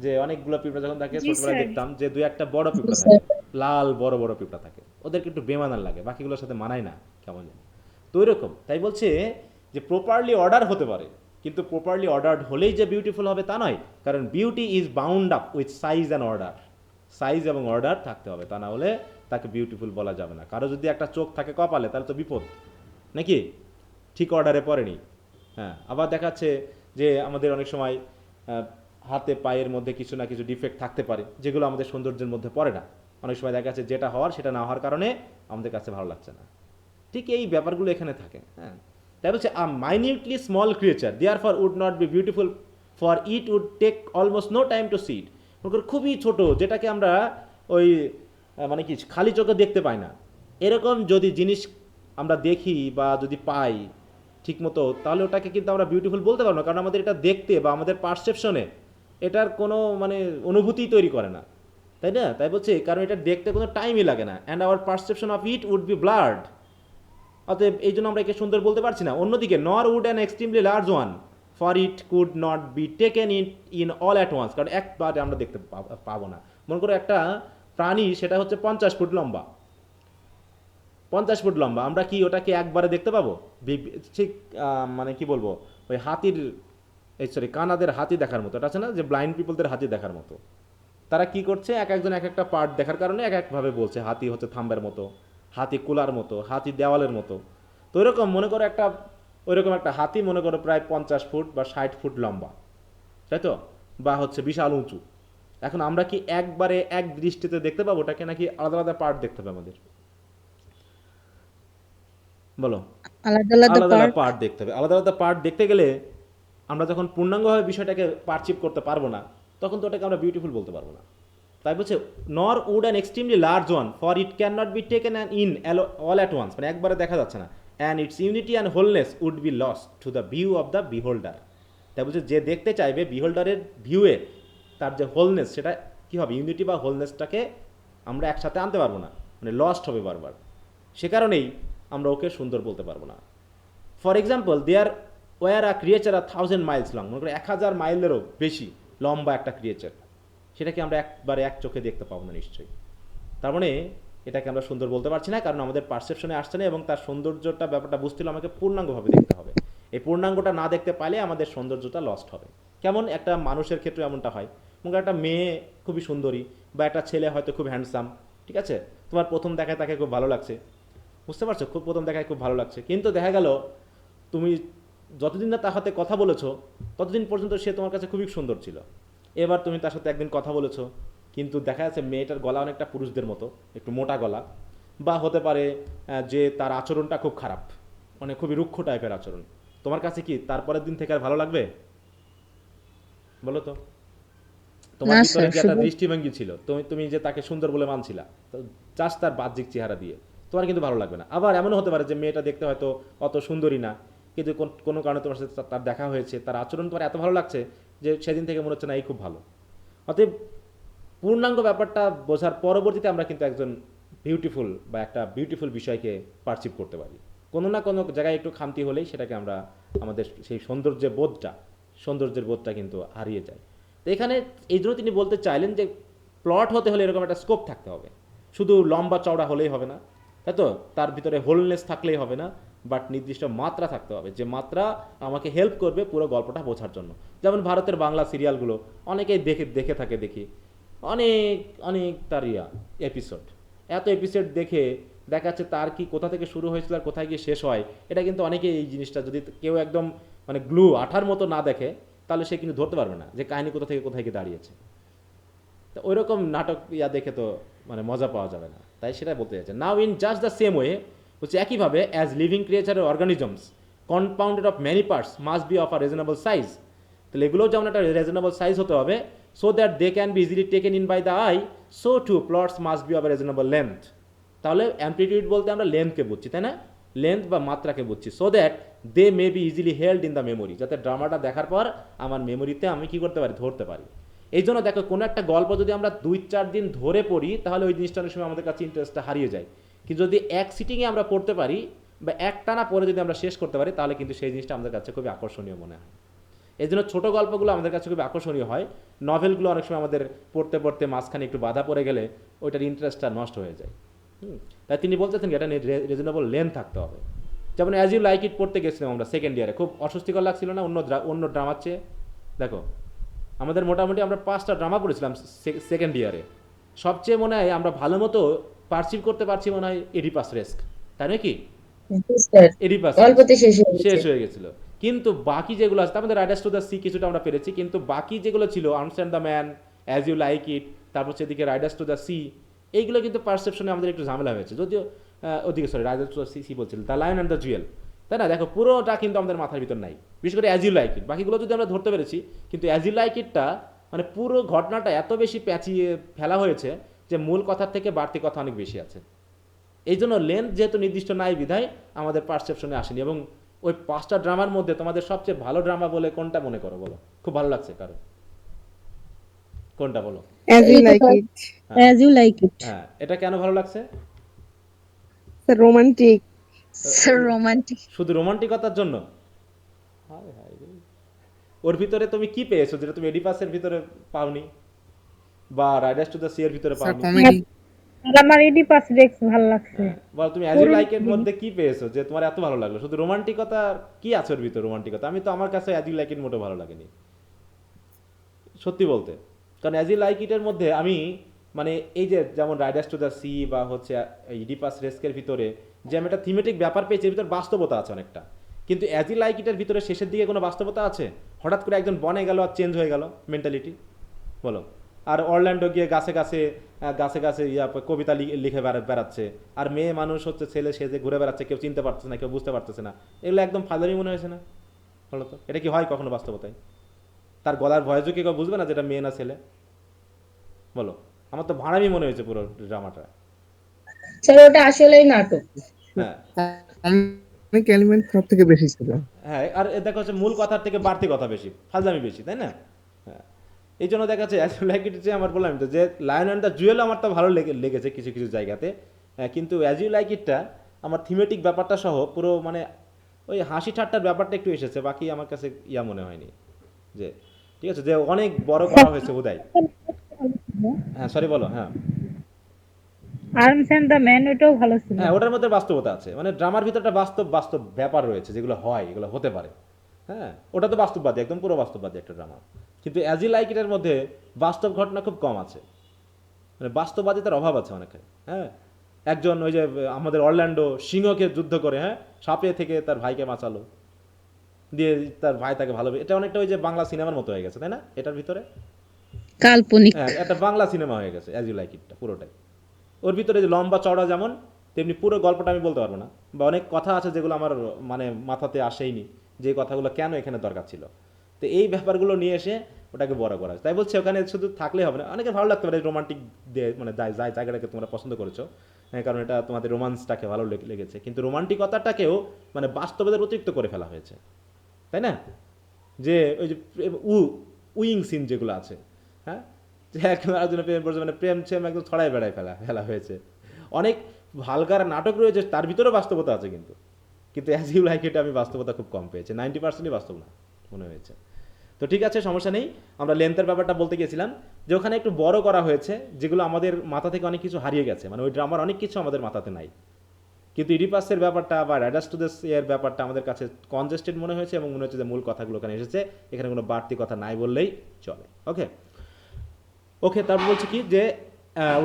যে অনেকগুলো পিঁপড়া যখন থাকে, ছোটবেলায় দেখতাম যে 2-1টা বড় পিঁপড়া থাকে, লাল বড় বড় পিঁপড়া থাকে, ওদেরকে একটু বেমানান লাগে, বাকিগুলোর সাথে মানায় না কেমন জানি। তো এরকম তাই বলছে যে প্রপারলি অর্ডার হতে পারে, কিন্তু প্রপারলি অর্ডার্ড হলেই যে বিউটিফুল হবে তা নয়, কারণ beauty is bound up with size and order, size এবং অর্ডার থাকতে হবে, তা না হলে তাকে বিউটিফুল বলা যাবে না। কারো যদি একটা চোখ থাকে কপালে তাহলে তো বিপদ নাকি, ঠিক অর্ডারে পড়েনি। হ্যাঁ, আবার দেখাচ্ছে যে আমাদের অনেক সময় হাতে পায়ের মধ্যে কিছু না কিছু ডিফেক্ট থাকতে পারে, যেগুলো আমাদের সৌন্দর্যের মধ্যে পড়ে না। অনেক সময় দেখা যাচ্ছে যেটা হওয়ার সেটা না হওয়ার কারণে আমাদের কাছে ভালো লাগছে না। ঠিক এই ব্যাপারগুলো এখানে থাকে। হ্যাঁ, তাই বলছে a minutely small creature therefore would not be beautiful, for it would take almost no time to see it. খুবই ছোট, যেটাকে আমরা ওই মানে কি খালি চোখে দেখতে পাই না, এরকম যদি জিনিস আমরা দেখি বা যদি পাই, ঠিক মতো, তাহলে ওটাকে কিন্তু আমরা বিউটিফুল বলতে পারবো না, কারণ আমাদের এটা দেখতে বা আমাদের পারসেপশনে এটার কোনো মানে অনুভূতি তৈরি করে না, তাই না? তাই বলছে কারণ এটা দেখতে কোনো টাইমই লাগে না, and our perception of it would be blurred. অতএব এই জন্য আমরা একে সুন্দর বলতে পারছি না। অন্যদিকে nor would an extremely large one for it could not be taken in all at once, কারণ একবারে আমরা দেখতে পাবো না। মনে করো একটা প্রাণী, সেটা হচ্ছে 50 ফুট লম্বা, 50 ফুট লম্বা, আমরা কি ওটাকে একবারে দেখতে পাবো? ঠিক মানে কি বলবো, ওই হাতির, এই সরি কানাদের হাতি দেখার মতো, এটা আছে না যে ব্লাইন্ড পিপলদের হাতি দেখার মতো। তারা কি করছে, এক একজন এক একটা পার্ট দেখার কারণে এক একভাবে বলছে, হাতি হচ্ছে থাম্বের মতো, হাতি কুলার মতো, হাতি দেওয়ালের মতো। তো ওইরকম মনে করো একটা, ওইরকম একটা হাতি মনে করো প্রায় 50 ফুট বা 60 ফুট লম্বা, তাই তো, বা হচ্ছে বিশাল উঁচু। এখন আমরা কি একবারে এক দৃষ্টিতে দেখতে পাবো ওটাকে, নাকি আলাদা আলাদা পার্ট দেখতে হবে আমাদের? বলো। আলাদা আলাদা আলাদা আলাদা পার্ট। পার্ট দেখতে হবে। আলাদা আলাদা পার্ট দেখতে গেলে আমরা যখন পূর্ণাঙ্গভাবে বিষয়টাকে পারচিভ করতে পারবো না, তখন তো ওটাকে আমরা বিউটিফুল বলতে পারবো না। তাই বলছে nor would an extremely large one for it can not be taken an in all at once, মানে একবারে দেখা যাচ্ছে না, and its unity and wholeness would be lost to the view of the beholder. তাই বলছে যে দেখতে চাইবে, বিহোল্ডারের ভিউয়ে তার যে হোলনেস, সেটা কী হবে, ইউনিটি বা হোলনেসটাকে আমরা একসাথে আনতে পারবো না, মানে লস্ট হবে বারবার। সে কারণেই আমরা ওকে সুন্দর বলতে পারবো না। For example, there were a creature 1000 miles long, মনে করো 1000 মাইলেরও বেশি লম্বা একটা ক্রিয়েচার, সেটাকে আমরা একবারে এক চোখে দেখতে পাবো না নিশ্চয়ই। তার মানে এটাকে আমরা সুন্দর বলতে পারছি না, কারণ আমাদের পারসেপশনে আসছে না, এবং তার সৌন্দর্যটা ব্যাপারটা বুঝতে হলে আমাকে পূর্ণাঙ্গভাবে দেখতে হবে। এই পূর্ণাঙ্গটা না দেখতে পাইলে আমাদের সৌন্দর্যটা লস্ট হবে। কেমন একটা মানুষের ক্ষেত্রে এমনটা হয়, মনে করো একটা মেয়ে খুবই সুন্দরী, বা একটা ছেলে হয়তো খুব হ্যান্ডসাম, ঠিক আছে, তোমার প্রথম দেখায় তাকে খুব ভালো লাগছে, বুঝতে পারছো, খুব প্রথম দেখায় খুব ভালো লাগছে, কিন্তু দেখা গেল তুমি যতদিন না তার সাথে কথা বলেছো ততদিন পর্যন্ত সে তোমার কাছে খুবই সুন্দর ছিল। এবার তুমি তার সাথে একদিন কথা বলেছো, কিন্তু দেখা যাচ্ছে মেয়েটার গলা অনেকটা পুরুষদের মতো, একটু মোটা গলা, বা হতে পারে যে তার আচরণটা খুব খারাপ, মানে খুবই রুক্ষ টাইপের আচরণ। তোমার কাছে কি তারপরের দিন থেকে আর ভালো লাগবে? বলো তো। তোমার না ভিতরে স্যার, যে একটা শুধু দৃষ্টিভঙ্গি ছিল, তুমি যে তাকে সুন্দর বলে মানছিলা, তো জাস্ট তার বাহ্যিক চেহারা দিয়ে তোমার কিন্তু ভালো লাগবে না। আবার এমনও হতে পারে যে মেয়েটা দেখতে হয়তো অত সুন্দরী না, কিন্তু কোনো কারণে তোমার সাথে তার দেখা হয়েছে, তার আচরণ তোমার এত ভালো লাগছে যে সেদিন থেকে মনে হচ্ছে না এই খুব ভালো। অতএব পূর্ণাঙ্গ ব্যাপারটা বোঝার পরবর্তীতে আমরা কিন্তু একজন বিউটিফুল বা একটা বিউটিফুল বিষয়কে পারসিভ করতে পারি। কোনো না কোনো জায়গায় একটু খামতি হলেই সেটাকে আমরা আমাদের সেই সৌন্দর্যের বোধটা কিন্তু হারিয়ে যায়। তো এখানে এই জন্য তিনি বলতে চাইলেন যে প্লট হতে হলে এরকম একটা স্কোপ থাকতে হবে, শুধু লম্বা চওড়া হলেই হবে না, তাই তো, তার ভিতরে হোলনেস থাকলেই হবে না, বাট নির্দিষ্ট মাত্রা থাকতে হবে, যে মাত্রা আমাকে হেল্প করবে পুরো গল্পটা বোঝার জন্য। যেমন ভারতের বাংলা সিরিয়ালগুলো অনেকেই দেখে থাকে, দেখি অনেক অনেক তার এপিসোড, এত এপিসোড দেখে দেখা যাচ্ছে তার কি কোথা থেকে শুরু হয়েছিল আর কোথায় গিয়ে শেষ হয়, এটা কিন্তু অনেকেই এই জিনিসটা যদি কেউ একদম মানে গ্লু আঠার মতো না দেখে, তাহলে সে কিন্তু ধরতে পারবে না যে কাহিনী কোথা থেকে কোথায় গিয়ে দাঁড়িয়েছে। তো ওই রকম নাটক দেখে তো মানে মজা পাওয়া যাবে না, তাই সেটা বলতে চাইছে। Now in just the same way, হচ্ছে একইভাবে as living creature organisms compounded of many parts must be of a reasonable size, তাহলে এগুলোও যেমন একটা রিজনেবল সাইজ হতে হবে, so that they can be easily taken in by the eye, so too plots must be of a reasonable length. তাহলে অ্যাম্পলিটিউড বলতে আমরা লেন্থকে বুঝছি, তাই না, লেন্থ বা মাত্রাকে বুঝছি, so that they may be easily held in the memory, যাতে ড্রামাটা দেখার পর আমার মেমোরিতে আমি কী করতে পারি, ধরতে পারি। এই জন্য দেখো কোনো একটা গল্প যদি আমরা 2-4 দিন ধরে পড়ি, তাহলে ওই জিনিসটা অনেক সময় আমাদের কাছে ইন্টারেস্টটা হারিয়ে যায়, কিন্তু যদি এক সিটিংয়ে আমরা পড়তে পারি বা একটানা পড়ে যদি আমরা শেষ করতে পারি, তাহলে কিন্তু সেই জিনিসটা আমাদের কাছে খুবই আকর্ষণীয় মনে হয়। এই জন্য ছোটো গল্পগুলো আমাদের কাছে খুবই আকর্ষণীয় হয়, নভেলগুলো অনেক সময় আমাদের পড়তে পড়তে মাঝখানে একটু বাধা পড়ে গেলে ওইটার ইন্টারেস্টটা নষ্ট হয়ে যায়। তাই তিনি বলতেছেন এটা রিজনেবল লেন্থ থাকতে হবে। যেমন অ্যাজ ইউ লাইক ইট পড়তে গেছিলাম আমরা সেকেন্ড ইয়ারে, খুব অস্বস্তিকর লাগছিল না অন্য ড্রামার চেয়ে? দেখো আমাদের মোটামুটি আমরা 5টা ড্রামা পড়েছিলাম সেকেন্ড ইয়ারে, সবচেয়ে মনে হয় আমরা ভালো মতো পারসিভ করতে পারছি মনে হয় এডিপাস রেস্ক, তাই নয় কি? এডিপাস অল্পতে শেষ হয়ে গেছে। শেষ হয়ে গেছিল, কিন্তু বাকি যেগুলো আছে আমাদের রাইডার্স টু দ্য সি কিছুটা আমরা পেরেছি, কিন্তু বাকি যেগুলো ছিল understand the man, as you like it, তারপর সেদিকে রাইডার্স টু দ্য সি, এইগুলো কিন্তু পারসেপশনে আমাদের একটু ঝামেলা হয়েছে, যদিও ওদিকে sorry riders to the sea বলছিল, the lion and the jewel, তাই না? দেখো পুরোটা কিন্তু আমাদের মাথার ভিতর নাই, বিশেষ করে অ্যাজ ইউ লাইক ইট, বাকিগুলো যদি আমরা ধরতে পেরেছি, কিন্তু অ্যাজ ইউ লাইক ইটটা মানে পুরো ঘটনাটা এত বেশি প্যাঁচিয়ে ফেলা হয়েছে যে মূল কথার থেকে বাড়তি কথা অনেক বেশি আছে। এই জন্য লেন্থ যেহেতু নির্দিষ্ট নাই বিধায় আমাদের পারসেপশনে আসেনি, এবং ওই 5টা ড্রামার মধ্যে তোমাদের সবচেয়ে ভালো ড্রামা বলে কোনটা মনে করো, বলো খুব ভালো লাগছে কারো, কোনটা বলো? As you এটা like তো- it. হ্যাঁ as you like it. হ্যাঁ, এটা কেন ভালো লাগছে? The romantic. So romantic. শুধু রোমান্টিকতার জন্য? হায় হায় রে। ওর ভিতরে তুমি কি পেয়েছো যেটা তুমি এডিপাসের ভিতরে পাওনি বা রাইডার্স টু দ্য সি এর ভিতরে স্যার পাওনি? কমেডি। আর আমার এডি পাস দেখতে ভালো লাগছে। বল তুমি অ্যাজ ইউ লাইক এর মধ্যে কি পেয়েছো যে তোমার এত ভালো লাগলো? শুধু রোমান্টিকতা কি আছে ওর ভিতরে? রোমান্টিকতা আমি তো, আমার কাছে অ্যাজ ইউ লাইক ইট মোটেও ভালো লাগেনি সত্যি বলতে। কারণ অ্যাজ ইউ লাইক ইটের মধ্যে আমি মানে এই যে যেমন রাইডার্স টু দ্য সি বা হচ্ছে ইডিপাস রেস্কের ভিতরে যে আমি একটা থিমেটিক ব্যাপার পেয়েছি, এর ভিতরে বাস্তবতা আছে অনেকটা, কিন্তু অ্যাজ ইউ লাইক ইটের ভিতরে শেষের দিকে কোনো বাস্তবতা আছে? হঠাৎ করে একজন বনে গেল আর চেঞ্জ হয়ে গেল মেন্টালিটি, বলো। আর অরল্যান্ডো গিয়ে গাছে গাছে গাছে গাছে কবিতা লিখে বেড়াচ্ছে, আর মেয়ে মানুষ হচ্ছে ছেলে সেজে ঘুরে বেড়াচ্ছে, কেউ চিনতে পারতেছে না, কেউ বুঝতে পারতেছে না। এগুলো একদম ফাজলামি মনে হয়েছে না? বলো তো, এটা কি হয় কখনো বাস্তবতায়? তার গলার ভয়েসও কি কেউ বুঝবে না যেটা মেয়ে না ছেলে? বলো। আমার তো ভাড়ামি মনে হয়েছে পুরো ড্রামাটা। স্যার ওটা আসলেই নাটক। হ্যাঁ অনেক এলিমেন্ট সব থেকে বেশি ছিল। হ্যাঁ, আর দেখো হচ্ছে মূল কথার থেকে বাড়তি কথা বেশি, ফাজলামি বেশি, তাই না? হ্যাঁ, এই জন্য দেখা যাচ্ছে লাইক ইট যে আমার বললাম তো যে লায়ন অ্যান্ড দ্য জুয়েল আমার তো ভালো লেগেছে কিছু কিছু জায়গাতে, কিন্তু অ্যাজ ইউ লাইক ইটটা আমার থিমেটিক ব্যাপারটা সহ পুরো মানে ওই হাসি ঠাট্টার ব্যাপারটা একটু এসেছে, বাকি আমার কাছে ইয়া মনে হয়নি যে ঠিক আছে যে অনেক বড় করা হয়েছে বোধহয়। হ্যাঁ সরি বলো। হ্যাঁ আর্মস এন্ড দ্য ম্যান ওটাও ভালো ছিল। হ্যাঁ, ওটার মধ্যে বাস্তবতা আছে, মানে ড্রামার ভিতরে একটা বাস্তব বাস্তব ব্যাপার রয়েছে যেগুলো হয়, এগুলো হতে পারে। হ্যাঁ, ওটা তো বাস্তববাদী, একদম পুরো বাস্তববাদী একটা ড্রামা। কিন্তু অ্যাজ ই লাইক ইটের মধ্যে বাস্তব ঘটনা খুব কম আছে, মানে বাস্তববাদিতার অভাব আছে অনেকে। হ্যাঁ, একজন ওই যে আমাদের অরল্যান্ডো সিংহকে যুদ্ধ করে, হ্যাঁ, সাপে থেকে তার ভাইকে বাঁচালো, দিয়ে তার ভাই তাকে ভালো, এটা অনেকটা ওই যে বাংলা সিনেমার মতো হয়ে গেছে, তাই না? এটার ভিতরে কাল্পনিক। হ্যাঁ একটা বাংলা সিনেমা হয়ে গেছে অ্যাজ ইউ লাইক ইটটা পুরোটাই। ওর ভিতরে যে লম্বা চওড়া যেমন, তেমনি পুরো গল্পটা আমি বলতে পারবো না, বা অনেক কথা আছে যেগুলো আমার মানে মাথাতে আসেইনি, যে কথাগুলো কেন এখানে দরকার ছিল। তো এই ব্যাপারগুলো নিয়ে এসে ওটাকে বড় করা হয়। তাই বলছি ওখানে শুধু থাকলে হবে না, অনেকের ভালো লাগতে পারে রোমান্টিক মানে জায়গাটাকে তোমরা পছন্দ করেছো, হ্যাঁ, কারণ এটা তোমাদের রোমান্সটাকে ভালো লেগেছে, কিন্তু রোমান্টিকতাটাকেও মানে বাস্তবতার অতিরিক্ত করে ফেলা হয়েছে, তাই না? যে ওই যে উইং সিন যেগুলো আছে, হ্যাঁ, যে একজন আরেকজনের প্রেম পড়ছে, মানে প্রেম ছেম একদম ছড়াই বেড়ায় ফেলা হয়েছে। অনেক ভালগার নাটক রয়েছে, তার ভিতরেও বাস্তবতা আছে, কিন্তু কিন্তু অ্যাজ ইউ লাইক এটা আমি বাস্তবতা খুব কম পেয়েছি, 90%ই বাস্তব না মনে হয়েছে। তো ঠিক আছে, সমস্যা নেই। আমরা লেন্থের ব্যাপারটা বলতে গেছিলাম যে ওখানে একটু বড় করা হয়েছে, যেগুলো আমাদের মাথা থেকে অনেক কিছু হারিয়ে গেছে, মানে ওই ড্রামার অনেক কিছু আমাদের মাথাতে নাই, কিন্তু ইডিপাসের ব্যাপারটা বা রাইডার্স টু দ্য সি এর ব্যাপারটা আমাদের কাছে কনজেস্টেড মনে হয়েছে, এবং মনে হচ্ছে যে মূল কথাগুলো ওখানে এসেছে, এখানে কোনো বাড়তি কথা নাই বললেই চলে। ওকে ওকে, তারপর বলছি কি যে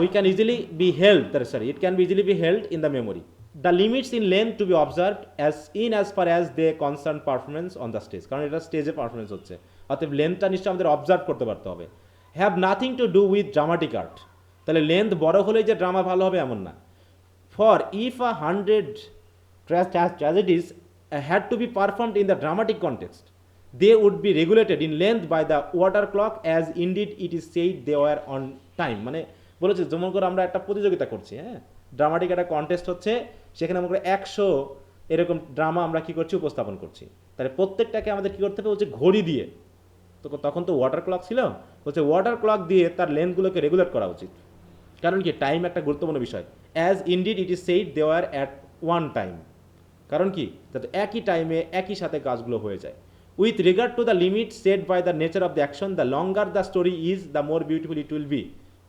we can easily be held, sorry, it can be easily be held in the memory, the limits in length to be observed as far as they concern performance on the stage, কারণ এটা স্টেজে পারফরমেন্স হচ্ছে, অতএব লেন্থটা নিশ্চয়ই আমাদের অবজার্ভ করতে পারতে হবে। Have nothing to do with dramatic art, তাহলে লেন্থ বড় হলেই যে ড্রামা ভালো হবে এমন না। For if 100 tragedies had to be performed in the dramatic context, they would be regulated in length by the water clock, as indeed it is said they were on time. মানে বলেছে যেমন করে আমরা একটা প্রতিযোগিতা করছি, হ্যাঁ, ড্রামাটিক একটা কন্টেস্ট হচ্ছে, সেখানে আমরা 100 এরকম ড্রামা আমরা কি করছি, উপস্থাপন করছি, তাহলে প্রত্যেকটাকে আমাদের কি করতে হবে হচ্ছে ঘড়ি দিয়ে, তো তখন তো ওয়াটার ক্লক ছিল, হচ্ছে ওয়াটার ক্লক দিয়ে তার লেন্থগুলোকে রেগুলেট করা উচিত, কারণ কি টাইম একটা গুরুত্বপূর্ণ বিষয়। As indeed it is said they are at one time, কারণ কি যাতে একই টাইমে একই সাথে কাজগুলো হয়ে যায়। With regard to the limit set by the nature of the action, the longer the story is the more beautiful it will be,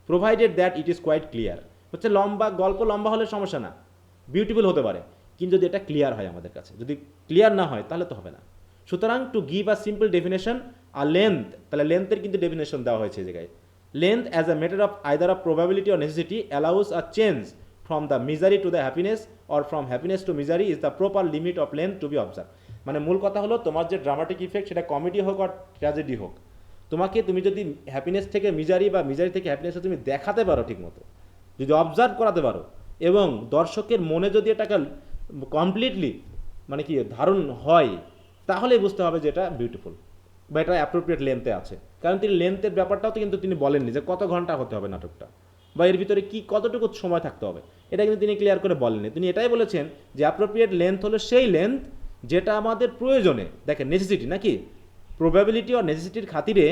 provided that it is quite clear. হচ্ছে গল্প লম্বা হলে সমস্যা না, বিউটিফুল হতে পারে, কিন্তু যদি এটা ক্লিয়ার হয় আমাদের কাছে, যদি ক্লিয়ার না হয় তাহলে তো হবে না। সুতরাং to give a simple definition are length, তাহলে লেন্থের কিন্তু ডেফিনেশন দেওয়া হয়েছে এই জায়গায়। Length as a matter of either of probability or necessity allows a change from the misery to the happiness or from happiness to misery is the proper limit of length to be observed. মানে মূল কথা হলো তোমার যে ড্রামাটিক ইফেক্ট সেটা কমেডি হোক আর ট্র্যাজেডি হোক, তুমি যদি হ্যাপিনেস থেকে মিজারি বা মিজারি থেকে হ্যাপিনেসে তুমি দেখাতে পারো ঠিকমতো, যদি অবজার্ভ করাতে পারো, এবং দর্শকের মনে যদি এটাকে কমপ্লিটলি মানে কি ধারণ হয়, তাহলে বুঝতে হবে যে এটা বিউটিফুল বা এটা অ্যাপ্রোপ্রিয়েট লেন্থে আছে। কারণ তিনি লেন্থের ব্যাপারটাও তো কিন্তু তিনি বলেননি যে কত ঘন্টা হতে হবে নাটকটা, বা এর ভিতরে কি কতটুকু সময় থাকতে হবে, এটা কিন্তু তিনি ক্লিয়ার করে বলেননি। তিনি এটাই বলেছেন যে অ্যাপ্রোপ্রিয়েট লেন্থ হলো সেই লেন্থ যেটা আমাদের প্রয়োজনে, দেখেন নেসেসিটি নাকি, প্রবাবিলিটি আর নেসেসিটির খাতিরে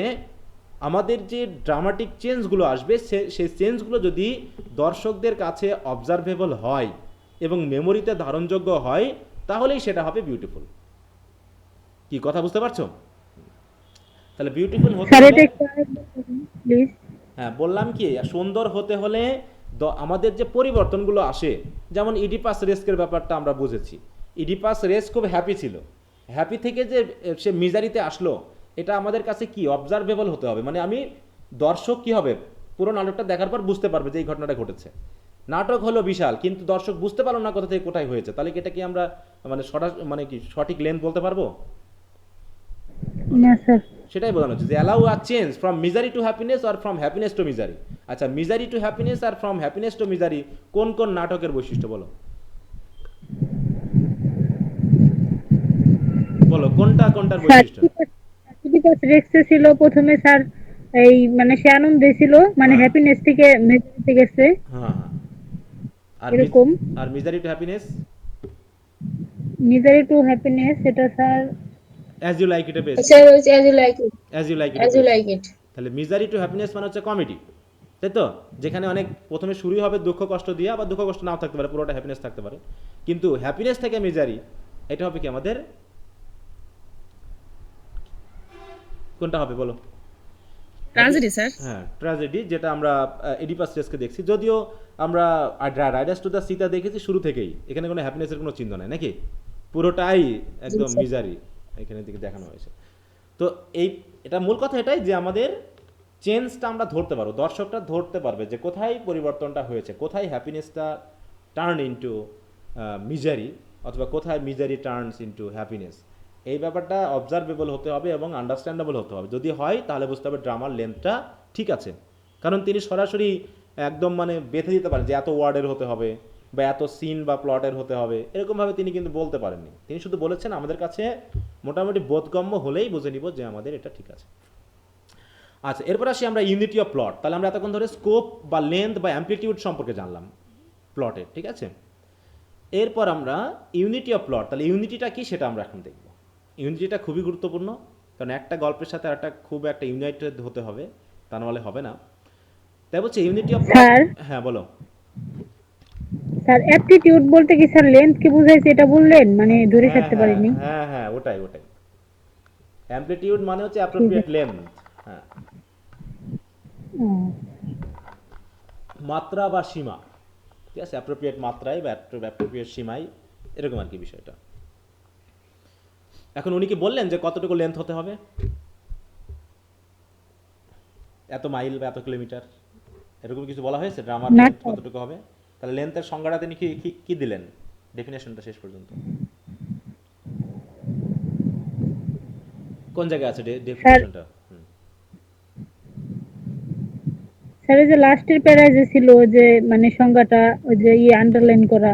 আমাদের যে ড্রামাটিক চেঞ্জগুলো আসবে সেই চেঞ্জগুলো যদি দর্শকদের কাছে অবজারভেবল হয় এবং মেমোরিতে ধারণযোগ্য হয়, তাহলেই সেটা হবে বিউটিফুল। কি কথা বুঝতে পারছো? তাহলে বিউটিফুল হতে স্যার হলে, এটা একটু প্লিজ। হ্যাঁ বললাম কি, সুন্দর হতে হলে আমাদের যে পরিবর্তনগুলো আসে, যেমন ইডিপাস রেস্কের ব্যাপারটা আমরা বুঝেছি। ইডিপাস রেস খুব হ্যাপি ছিল, হ্যাপি থেকে যে সে মিজারিতে আসলো, এটা আমাদের কাছে কি অবজারভেবল হতে হবে, মানে আমি দর্শক কি হবে পুরো নাটকটা দেখার পর বুঝতে পারবে যে এই ঘটনাটা ঘটেছে। নাটক হলো বিশাল, কিন্তু দর্শক বুঝতে পারলো না কোথা থেকে কোথায় হয়েছে, তাহলে কি এটা কি আমরা মানে মানে কি সঠিক লেন্থ বলতে পারবো? না স্যার। সেটাই বোঝানো হচ্ছে যে allow a change from misery to happiness আর ফ্রম হ্যাপিনেস টু মিজারি। আচ্ছা, মিজারি টু হ্যাপিনেস আর ফ্রম হ্যাপিনেস টু মিজারি কোন কোন নাটকের বৈশিষ্ট্য বলো, বলো কোনটা কোনটার স্যার বৈশিষ্ট্য? ইডিপাস রেক্সে ছিল প্রথমে স্যার, এই মানে সে আনন্দে ছিল, মানে হ্যাঁ। হ্যাপিনেস থেকে মেজারিতে গেছে হ্যাঁ হ্যাঁ। আর এরকম। আর misery to happiness, misery to happiness এটা sir as you like it a best, Sir, as you like it. As you like it a As you best. like it. তাহলে মিজারি টু হ্যাপিনেস মানে হচ্ছে কমেডি, তাই তো, যেখানে অনেক প্রথমে শুরুই হবে দুঃখ কষ্ট দিয়ে, আবার দুঃখ কষ্ট নাও থাকতে পারে, পুরোটা হ্যাপিনেস থাকতে পারে। কিন্তু হ্যাপিনেস থেকে মিজারি, এটা হবে কি আমাদের, কোনটা হবে বলো? Tragedy sir. হ্যাঁ, ট্র্যাজেডি, যেটা আমরা এডিপাস রেসকে দেখছি, যদিও আমরা রাইডার্স টু দ্য সিটা দেখেছি শুরু থেকেই, এখানে কোনো হ্যাপিনেসের কোনো চিহ্ন নাই নাকি, পুরোটাই একদম মিজারি এখানে দিকে দেখানো হয়েছে। তো এটা মূল কথা এটাই যে আমাদের চেঞ্জটা আমরা ধরতে পারবো, দর্শকটা ধরতে পারবে যে কোথায় পরিবর্তনটা হয়েছে, কোথায় হ্যাপিনেসটা টার্ন ইনটু মিজারি, অথবা কোথায় মিজারি টার্নস ইনটু হ্যাপিনেস। এই ব্যাপারটা অবজারভেবল হতে হবে এবং আন্ডারস্ট্যান্ডেবল হতে হবে। যদি হয় তাহলে বুঝতে হবে ড্রামার লেন্থটা ঠিক আছে, কারণ তিনি সরাসরি একদম মানে বেঁধে দিতে পারেন যে এত ওয়ার্ডের হতে হবে বা এত সিন বা প্লটের হতে হবে, এরকমভাবে তিনি কিন্তু বলতে পারেননি। তিনি শুধু বলেছেন আমাদের কাছে মোটামুটি বোধগম্য হলেই বুঝে নিব যে আমাদের এটা ঠিক আছে। আচ্ছা, এরপর আসি আমরা ইউনিটি অফ প্লট। তাহলে আমরা এতক্ষণ ধরে স্কোপ বা লেন্থ বা অ্যাম্পলিটিউড সম্পর্কে জানলাম প্লটের, ঠিক আছে। এরপর আমরা ইউনিটি অফ প্লট, তাহলে ইউনিটিটা কি সেটা আমরা এখন দেখব। ইউনিটিটা খুবই গুরুত্বপূর্ণ, কারণ একটা গল্পের সাথে একটা খুব একটা ইউনাইটেড হতে হবে, তা নাহলে হবে না। তাই বলছে ইউনিটি অফ প্লট। স্যার। হ্যাঁ বলো। স্যার অ্যাপটিটিউড বলতে কি স্যার লেন্থ কি বুঝাইছে এটা বললেন, মানে ধরে হ্যাঁ থাকতে হ্যাঁ পারিনি। হ্যাঁ হ্যাঁ, ওটাই ওটাই। অ্যাম্পলিটিউড মানে হচ্ছে অ্যাপ্রোপ্রিয়েট লেন্থ, হ্যাঁ, ও, মাত্রা বা সীমা, ঠিক আছে, অ্যাপ্রোপ্রিয়েট মাত্রায় বা অ্যাপ্রোপ্রিয়েট সীমায়, এরকম আর কি বিষয়টা। এখন উনি কি বললেন যে কতটুকু লেন্থ হতে হবে, এত মাইল বা এত কিলোমিটার, এরকম কিছু বলা হয়েছে ড্রামার না। লেন্থ কতটুকু হবে? তাহলে লেন্থের সংজ্ঞাটা তিনি কি দিলেন, ডেফিনেশনটা শেষ পর্যন্ত কোন জায়গায় আছে ডেফিনেশনটা? স্যার এই যে লাস্টের প্যারায় যে ছিল যে মানে সংজ্ঞাটা ওই যে আন্ডারলাইন করা।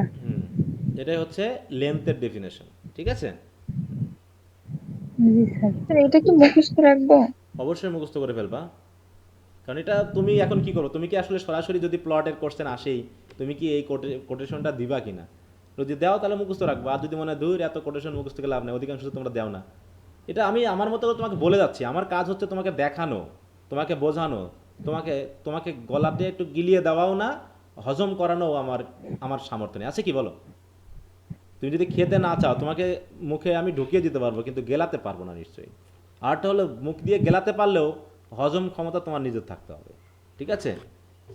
এটাই হচ্ছে লেন্থের ডেফিনেশন, ঠিক আছে। জি স্যার। স্যার এটা কি মুখস্থ রাখবো? অবশ্যই মুখস্থ করে ফেলবা, কারণ এটা তুমি এখন কি করো, তুমি কি আসলে সরাসরি যদি প্লটের কোশ্চেন আসেই তুমি কি এই কোটেশনটা দিবা কিনা, যদি দাও তাহলে মুখস্থ রাখবা, আর যদি মনে হয় দূর এত কোটেশন মুখস্থ করে লাভ নেই, অধিকাংশ তোমরা দাও না। এটা আমি আমার মতো করে তোমাকে বলে যাচ্ছি, আমার কাজ হচ্ছে তোমাকে দেখানো, তোমাকে বোঝানো, তোমাকে তোমাকে গলাতে একটু গিলিয়ে দেওয়াও না, হজম করানো আমার সামর্থ্য নেই, আছে কি বলো? তুমি যদি খেতে না চাও, তোমাকে মুখে আমি ঢুকিয়ে দিতে পারবো, কিন্তু গেলাতে পারবো না নিশ্চয়ই। আরটা হলো মুখ দিয়ে গেলাতে পারলেও হজম ক্ষমতা তোমার নিজের থাকতে হবে, ঠিক আছে।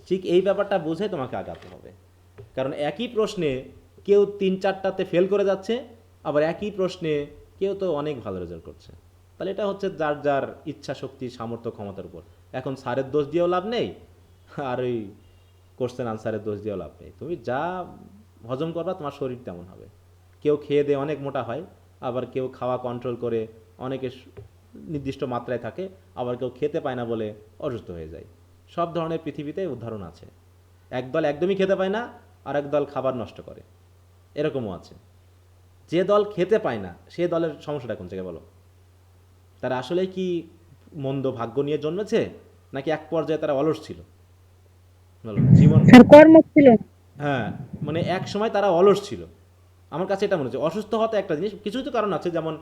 ঠিক এই ব্যাপারটা বুঝে তোমাকে আগাতে হবে, কারণ একই প্রশ্নে কেউ 3-4টাতে ফেল করে যাচ্ছে, আবার একই প্রশ্নে কেউ তো অনেক ভালো রেজাল্ট করছে। তাহলে এটা হচ্ছে যার যার ইচ্ছা শক্তি সামর্থ্য ক্ষমতার উপর। এখন স্যারের দোষ দিয়েও লাভ নেই, আর ওই কোশ্চেন আনসারের দোষ দিয়েও লাভ নেই। তুমি যা হজম করবা তোমার শরীর তেমন হবে। কেউ খেয়ে দিয়ে অনেক মোটা হয়, আবার কেউ খাওয়া কন্ট্রোল করে অনেকে নির্দিষ্ট মাত্রায় থাকে, আবার কেউ খেতে পায় না বলে অসুস্থ হয়ে যায়। সব ধরনের পৃথিবীতে উদাহরণ আছে। একদল একদমই খেতে পায় না, আর একদল খাবার নষ্ট করে, এরকমও আছে। যে দল খেতে পায় না সে দলের সমস্যাটা কোন জায়গায় বলো? তারা আসলে কি মন্দ ভাগ্য নিয়ে জন্মেছে, নাকি এক পর্যায়ে তারা অলস ছিল বলো? জীবন, স্যার কর্ম ছিল। হ্যাঁ, মানে এক সময় তারা অলস ছিল, আমার কাছে এটা মনে হচ্ছে অসুস্থ হওয়াতে একটা জিনিস, কিছু কিছু কারণ আছে, যেমন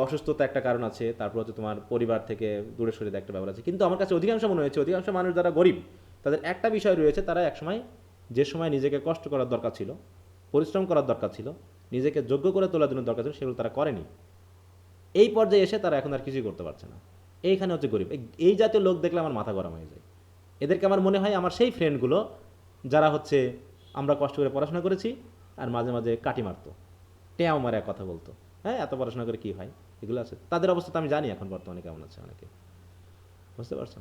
অসুস্থতা একটা কারণ আছে, তারপর হচ্ছে তোমার পরিবার থেকে দূরে সরে একটা ব্যাপার আছে, কিন্তু আমার কাছে অধিকাংশ মনে হয়েছে অধিকাংশ মানুষ যারা গরিব তাদের একটা বিষয় রয়েছে, তারা একসময় যে সময় নিজেকে কষ্ট করার দরকার ছিল, পরিশ্রম করার দরকার ছিল, নিজেকে যোগ্য করে তোলার জন্য দরকার ছিল, সেগুলো তারা করেনি। এই পর্যায়ে এসে তারা এখন আর কিছুই করতে পারছে না। এইখানে হচ্ছে গরিব। এই জাতীয় লোক দেখলে আমার মাথা গরম হয়ে যায়। এদেরকে আমার মনে হয় আমার সেই ফ্রেন্ডগুলো যারা হচ্ছে আমরা কষ্ট করে পড়াশোনা করেছি আর মাঝে মাঝে কাটি মারতো, টেয়াও মারে কথা বলতো, হ্যাঁ এত পড়াশোনা করে কী হয়, এগুলো আছে। তাদের অবস্থা তো আমি জানি এখন বর্তমানে কেমন আছে অনেকে, বুঝতে পারছো?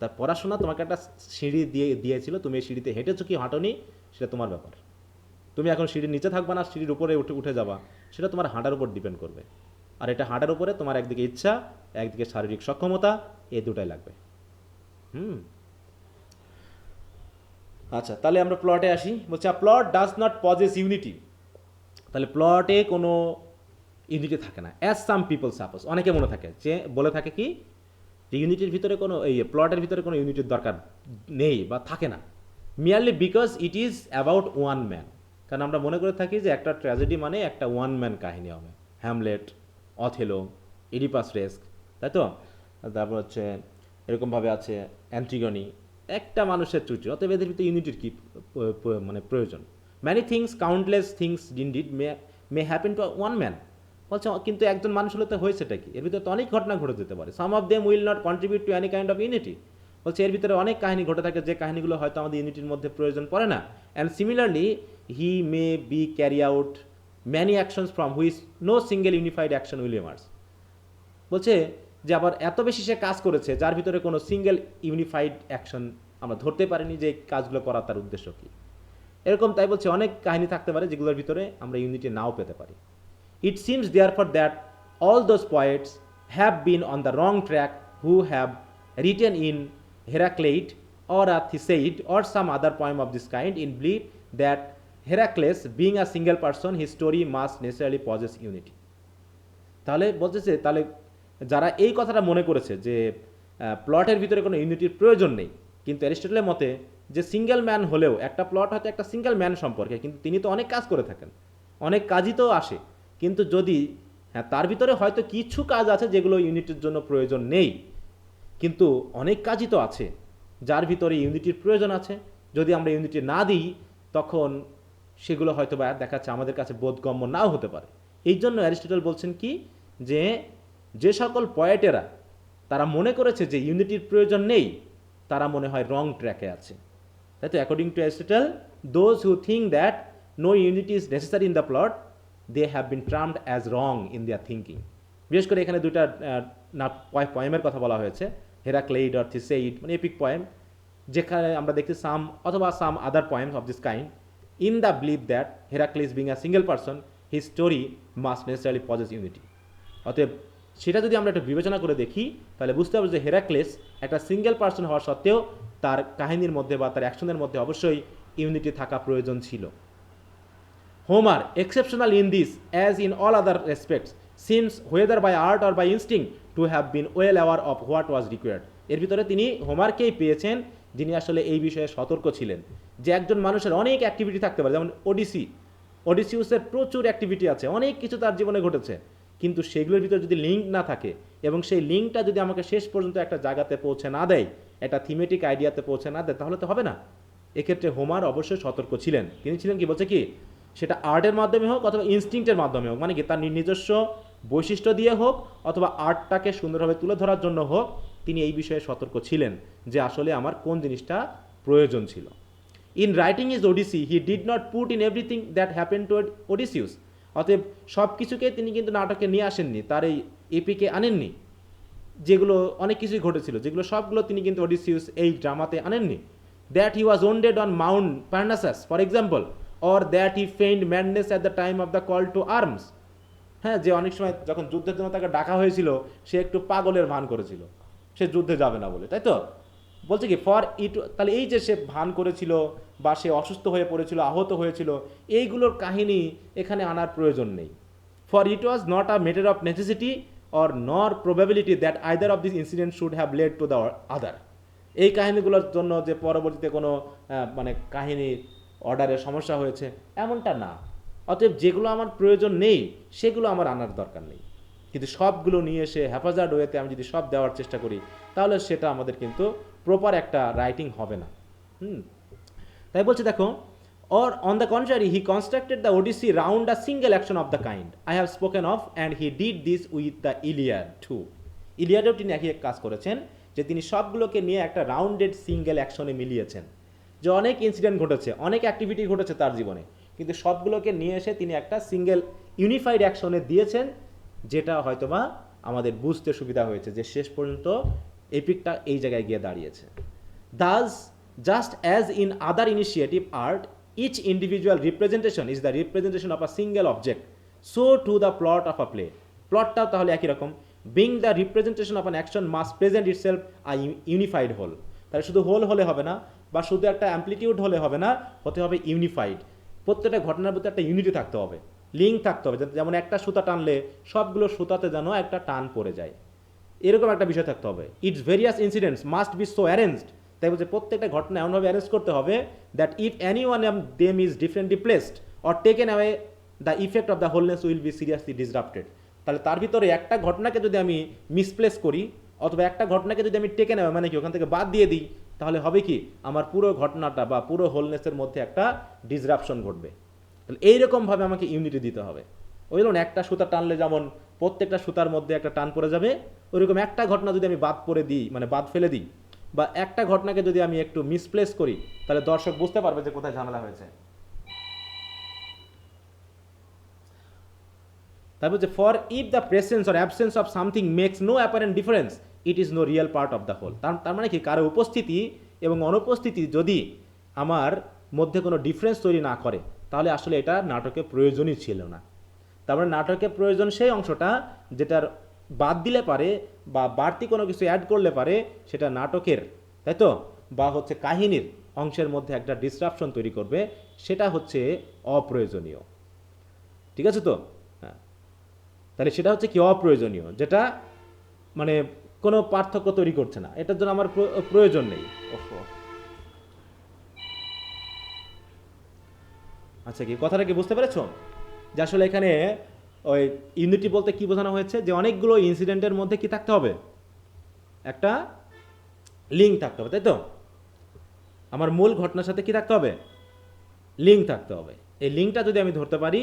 তার পড়াশোনা তোমাকে একটা সিঁড়ি দিয়েছিল, তুমি এই সিঁড়িতে হেঁটেছো কি হাঁটোনি সেটা তোমার ব্যাপার। তুমি এখন সিঁড়ির নিচে থাকবা না সিঁড়ির উপরে উঠে যাবা, সেটা তোমার হাঁটার উপর ডিপেন্ড করবে। আর এটা হাঁটার উপরে তোমার একদিকে ইচ্ছা, একদিকে শারীরিক সক্ষমতা, এই দুটাই লাগবে। আচ্ছা, তাহলে আমরা প্লটে আসি। বলছে plot does not pauses unity. তাহলে প্লটে কোনো ইউনিটি থাকে না, অ্যাজ সাম পিপল সাপোজ। অনেকে মনে থাকে যে বলে থাকে কি যে ইউনিটির ভিতরে কোনো প্লটের ভিতরে কোনো ইউনিটির দরকার নেই বা থাকে না, merely because it is about one man. কারণ আমরা মনে করে থাকি যে একটা ট্র্যাজেডি মানে একটা ওয়ান ম্যান কাহিনী হবে, হ্যামলেট, অথেলো, ইডিপাস রেস্ক, তাই তো? তারপর হচ্ছে এরকমভাবে আছে অ্যান্টিগনি, একটা মানুষের চরিত্র। অতএব এদের ভিতরে ইউনিটির কি মানে প্রয়োজন? Many things, countless things indeed may happen to one man. বলছে কিন্তু একজন মানুষ হলে তো হয়েছেটা কি? এর ভিতরে তো অনেক ঘটনা ঘটে যেতে পারে। Some of them will not contribute to any kind of unity. বলছে এর ভিতরে অনেক কাহিনী ঘটে থাকে যে কাহিনীগুলো হয়তো আমাদের ইউনিটির মধ্যে প্রয়োজন পড়ে না। And similarly he may be carry out many actions from which no single unified action will emerge. বলছে যে আবার এত বেশি সে কাজ করেছে যার ভিতরে কোনো সিঙ্গেল ইউনিফাইড অ্যাকশন আমরা ধরতে পারিনি যে কাজগুলো করার তার উদ্দেশ্য কী। এরকম তাই বলছে অনেক কাহিনী থাকতে পারে যেগুলোর ভিতরে আমরা ইউনিটি নাও পেতে পারি। It seems therefore that all those poets have been on the wrong track who have written in Heraclite or a Theseid or some other poem of this kind in belief that Heracles, being a single person, his story must necessarily possess unity. তাহলে বলতেছে তাহলে যারা এই কথাটা মনে করেছে যে প্লটের ভিতরে কোনো ইউনিটির প্রয়োজন নেই, কিন্তু অ্যারিস্টটলের মতে যে সিঙ্গেল ম্যান হলেও একটা প্লট হয়তো একটা সিঙ্গেল ম্যান সম্পর্কে, কিন্তু তিনি তো অনেক কাজ করে থাকেন, অনেক কাজই তো আসে, কিন্তু যদি তার ভিতরে হয়তো কিছু কাজ আছে যেগুলো ইউনিটির জন্য প্রয়োজন নেই, কিন্তু অনেক কাজই তো আছে যার ভিতরে ইউনিটির প্রয়োজন আছে। যদি আমরা ইউনিটি না দিই তখন সেগুলো হয়তো বা দেখাচ্ছে আমাদের কাছে বোধগম্য নাও হতে পারে। এই জন্য অ্যারিস্টটল বলছেন কি যে যে সকল পয়েটেরা তারা মনে করেছে যে ইউনিটির প্রয়োজন নেই, তারা মনে হয় রং ট্র্যাকে আছে, তাই তো? According to Aristotle, those who think that no unity is necessary in the plot, they have been termed as wrong in their thinking. বিশেষ করে এখানে দুইটা পয়েমের কথা বলা হয়েছে, হেরাক্লেইড অর থিসেইড, মানে এপিক পয়েম, যেখানে আমরা দেখছি সাম অথবা some other poems of this kind in the believe that Heracles being a single person his story must necessarily possess unity. অতএব সেটা যদি আমরা একটু বিবেচনা করে দেখি তাহলে বুঝতে হবে যে হেরাক্লিস একটা সিঙ্গেল পার্সন হওয়া সত্ত্বেও তার কাহিনীর মধ্যে বা তার অ্যাকশনের মধ্যে অবশ্যই ইউনিটি থাকা প্রয়োজন ছিল। Homer, exceptional in this as in all other respects, seems whether by art or by instinct to have been well aware of what was required. এর ভিতরে তিনি হোমারকেই পেয়েছেন যিনি আসলে এই বিষয়ে সতর্ক ছিলেন যে একজন মানুষের অনেক অ্যাক্টিভিটি থাকতে পারে, যেমন ওডিসিউসের প্রচুর অ্যাক্টিভিটি আছে, অনেক কিছু তার জীবনে ঘটেছে, কিন্তু সেগুলোর ভিতরে যদি লিঙ্ক না থাকে এবং সেই লিঙ্কটা যদি আমাকে শেষ পর্যন্ত একটা জায়গাতে পৌঁছে না দেয়, একটা থিমেটিক আইডিয়াতে পৌঁছে না দেয়, তাহলে তো হবে না। এক্ষেত্রে হোমার অবশ্যই সতর্ক ছিলেন। তিনি ছিলেন কি বলছে কি, সেটা আর্টের মাধ্যমে হোক অথবা ইনস্টিংক্টের মাধ্যমে হোক, মানে কি তার নিজস্ব বৈশিষ্ট্য দিয়ে হোক অথবা আর্টটাকে সুন্দরভাবে তুলে ধরার জন্য হোক, তিনি এই বিষয়ে সতর্ক ছিলেন যে আসলে আমার কোন জিনিসটা প্রয়োজন ছিল। In writing is Odyssey he did not put in everything that happen to Odysseus. অতএব সব কিছুকে তিনি কিন্তু নাটকে নিয়ে আসেননি, তার এই এপিকে আনেননি, যেগুলো অনেক কিছুই ঘটেছিল, যেগুলো সবগুলো তিনি কিন্তু ওডিসিউস এই ড্রামাতে আনেননি। That he was wounded on Mount Parnassus for example, or that he feigned madness at the time of the call to arms. হ্যাঁ, যে অনেক সময় যখন যুদ্ধের জন্য তাকে ডাকা হয়েছিল সে একটু পাগলের ভান করেছিল, সে যুদ্ধে যাবে না বলে, তাই তো? বলছে কি ফর ইট, তাহলে এই যে সে ভান করেছিল বা সে অসুস্থ হয়ে পড়েছিল, আহত হয়েছিল, এইগুলোর কাহিনী এখানে আনার প্রয়োজন নেই। For it was not a matter of necessity or নর probability that either of this incident should have lead to the other. এই কাহিনীগুলোর জন্য যে পরবর্তীতে কোনো মানে কাহিনী অর্ডারের সমস্যা হয়েছে এমনটা না, অতএব যেগুলো আমার প্রয়োজন নেই সেগুলো আমার আনার দরকার নেই, কিন্তু সবগুলো নিয়ে এসে হ্যাফাজার্ড ওয়েতে আমি যদি সব দেওয়ার চেষ্টা করি তাহলে সেটা আমাদের কিন্তু প্রপার একটা রাইটিং হবে না। তাই বলছে দেখো, or on the contrary he constructed the Odyssey round a single action of the kind I have spoken of and he did this with the Iliad too. ইলিয়াডেও তিনি একই এক কাজ করেছেন, যে তিনি সবগুলোকে নিয়ে একটা রাউন্ডেড সিঙ্গেল অ্যাকশনে মিলিয়েছেন, যে অনেক ইনসিডেন্ট ঘটেছে, অনেক অ্যাক্টিভিটি ঘটেছে তার জীবনে, কিন্তু সবগুলোকে নিয়ে এসে তিনি একটা সিঙ্গেল ইউনিফাইড অ্যাকশনে দিয়েছেন, যেটা হয়তোবা আমাদের বুঝতে সুবিধা হয়েছে যে শেষ পর্যন্ত এপিকটা এই জায়গায় গিয়ে দাঁড়িয়েছে। Thus, just as in other initiative art, each individual representation is the representation of a single object, so too the plot of a play. প্লটটাও তাহলে একই রকম, being the representation of an action must present itself a unified whole. তাহলে শুধু হোল হলে হবে না, বা শুধু একটা অ্যাম্পলিটিউড হলে হবে না, হতে হবে ইউনিফাইড। প্রত্যেকটা ঘটনার প্রতি একটা ইউনিটি থাকতে হবে, লিঙ্ক থাকতে হবে, যেমন একটা সুতা টানলে সবগুলো সুতাতে যেন একটা টান পড়ে যায়, এরকম একটা বিষয় থাকতে হবে। Its various incidents must be so arranged, তাই বলছে প্রত্যেকটা ঘটনা এমনভাবে অ্যারেঞ্জ করতে হবে that if any one of them is differently placed or taken away the effect of the wholeness will be seriously disrupted. তাহলে তার ভিতরে একটা ঘটনাকে যদি আমি মিসপ্লেস করি, অথবা একটা ঘটনাকে যদি আমি টেকেন অ্যাওয়ে মানে কি ওখান থেকে বাদ দিয়ে দিই, তাহলে হবে কি আমার পুরো ঘটনাটা বা পুরো হোলনেসের মধ্যে একটা ডিসরাপশন ঘটবে। তাহলে এইরকমভাবে আমাকে ইউনিটি দিতে হবে। ওই ধরুন একটা সুতা টানলে যেমন প্রত্যেকটা সুতার মধ্যে একটা টান পড়ে যাবে, ওইরকম একটা ঘটনা যদি আমি বাদ পড়ে দিই, মানে বাদ ফেলে দিই, বা একটা ঘটনাকে যদি আমি একটু মিসপ্লেস করি, তাহলে দর্শক বুঝতে পারবে যে কোথায় ঝামেলা হয়েছে। তারপর যে for if the presence or absence of something makes no apparent difference it is no real part of the whole. তার মানে কি কারো উপস্থিতি এবং অনুপস্থিতি যদি আমার মধ্যে কোনো ডিফারেন্স তৈরি না করে, তাহলে আসলে এটা নাটকের প্রয়োজনই ছিল না। তারপরে নাটকের প্রয়োজন সেই অংশটা যেটার বাদ দিলে পারে বা বাড়তি কোনো কিছু অ্যাড করলে পারে সেটা নাটকের, তাই তো, বা হচ্ছে কাহিনীর অংশের মধ্যে একটা ডিসরাপশন তৈরি করবে, সেটা হচ্ছে অপ্রয়োজনীয়। ঠিক আছে তো? হ্যাঁ, তাহলে সেটা হচ্ছে কি অপ্রয়োজনীয়, যেটা মানে কোনো পার্থক্য তৈরি করছে না, এটার জন্য আমার প্রয়োজন নেই। আচ্ছা, কি কথাটা কি বুঝতে পেরেছো? যে আসলে এখানে ওই ইউনিটি বলতে কি বোঝানো হয়েছে, যে অনেকগুলো ইনসিডেন্টের মধ্যে কি থাকতে হবে, একটা লিঙ্ক থাকতে হবে, তাই তো? আমার মূল ঘটনার সাথে কি থাকতে হবে, লিঙ্ক থাকতে হবে। এই লিঙ্কটা যদি আমি ধরতে পারি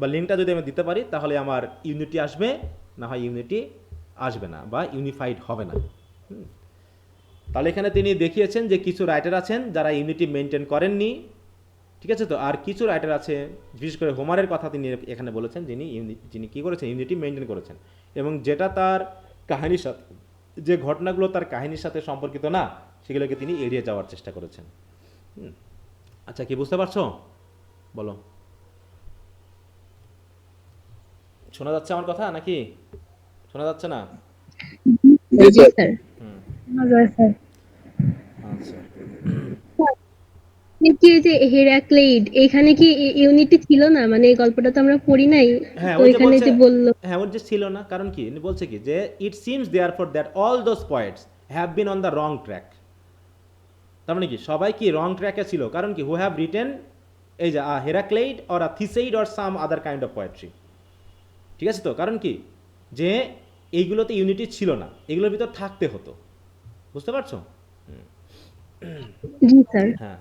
বা লিঙ্কটা যদি আমি দিতে পারি, তাহলে আমার ইউনিটি আসবে, না হয় ইউনিটি আসবে না বা ইউনিফাইড হবে না। তাহলে এখানে তিনি দেখিয়েছেন যে কিছু রাইটার আছেন যারা ইউনিটি মেনটেন করেননি, ঠিক আছে তো, আর কিছু রাইটার আছে, বিশেষ করে হোমারের কথা তিনি এখানে বলেছেন, যিনি কী করেছেন, ইউনিটি মেনটেন করেছেন, এবং যেটা তার কাহিনীর সাথে, যে ঘটনাগুলো তার কাহিনীর সাথে সম্পর্কিত না, সেগুলোকে তিনি এড়িয়ে যাওয়ার চেষ্টা করেছেন। আচ্ছা, কি বুঝতে পারছো? বলো, শোনা যাচ্ছে আমার কথা নাকি শোনা যাচ্ছে না? জি স্যার। স্যার আচ্ছা, কি এই যে হেরাক্লেইড, এখানে কি ইউনিটি ছিল না? মানে এই গল্পটা তো আমরা পড়ি নাই, হ্যাঁ তো ওই যে এখানে বলছে, যে বললো হ্যাঁ ওর যে ছিল না, কারণ কি বলছে কি, যে it seems therefore that all those points have been on the wrong track. তার মানে কি সবাই কি রং ট্র্যাকে ছিল, কারণ কি হু হ্যাভ রিটেন এই যে Heracleid or a Theseid or some other kind of poetry. ঠিক আছে তো, কারণ কি যে এইগুলোতে ইউনিটি ছিল না, এগুলোর ভিতর থাকতে হতো, বুঝতে পারছো? জি স্যার। হ্যাঁ,